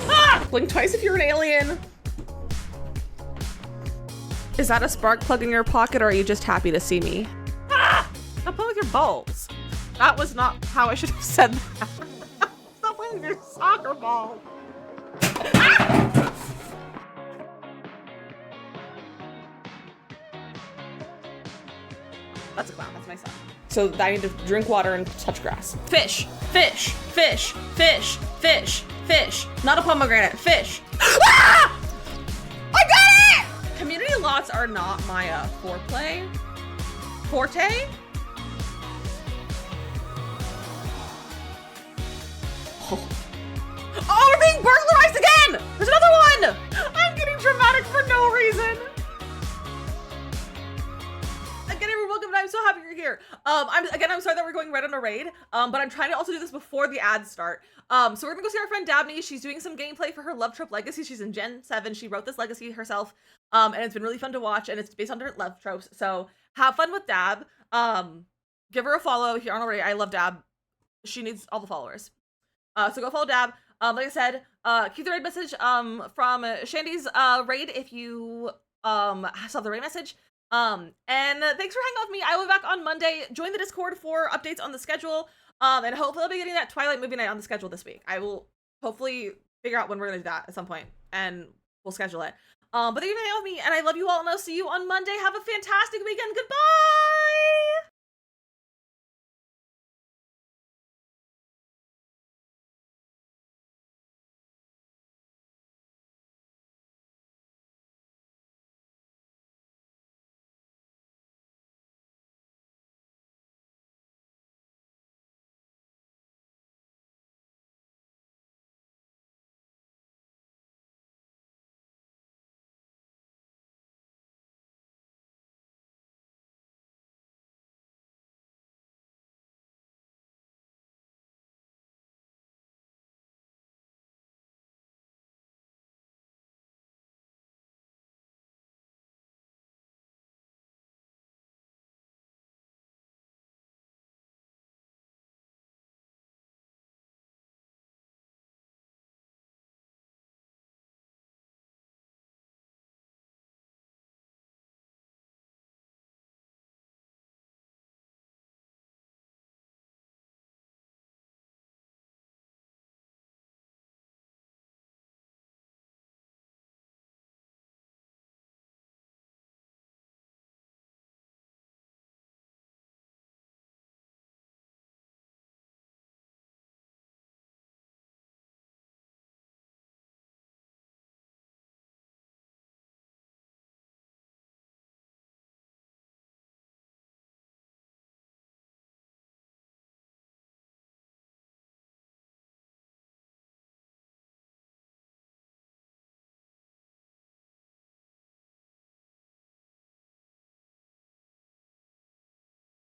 Ah! Blink twice if you're an alien. Is that a spark plug in your pocket, or are you just happy to see me? Ah! Stop playing with your balls. That was not how I should have said that. Stop playing with your soccer ball. Ah! That's a clown. That's my son. So I need to drink water and touch grass. Fish, fish, fish, fish, fish, fish. Not a pomegranate. Fish. Ah! I got it! Community lots are not my forte. Oh, we're being burglarized again! There's another one! I'm getting dramatic for no reason. Again, everyone, welcome, and I'm so happy you're here. I'm sorry that we're going right on a raid, but I'm trying to also do this before the ads start. So we're gonna go see our friend Dabney. She's doing some gameplay for her Love Trope Legacy. She's in Gen 7. She wrote this legacy herself, and it's been really fun to watch, and it's based on different love tropes. So have fun with Dab. Give her a follow if you aren't already. I love Dab. She needs all the followers. So go follow Dab. Like I said, keep the raid message from Shandy's raid if you saw the raid message. And thanks for hanging out with me. I will be back on Monday. Join the Discord for updates on the schedule. And hopefully I'll be getting that Twilight movie night on the schedule this week. I will hopefully figure out when we're gonna do that at some point, and we'll schedule it. But thank you for hanging out with me, and I love you all, and I'll see you on Monday. Have a fantastic weekend. Goodbye!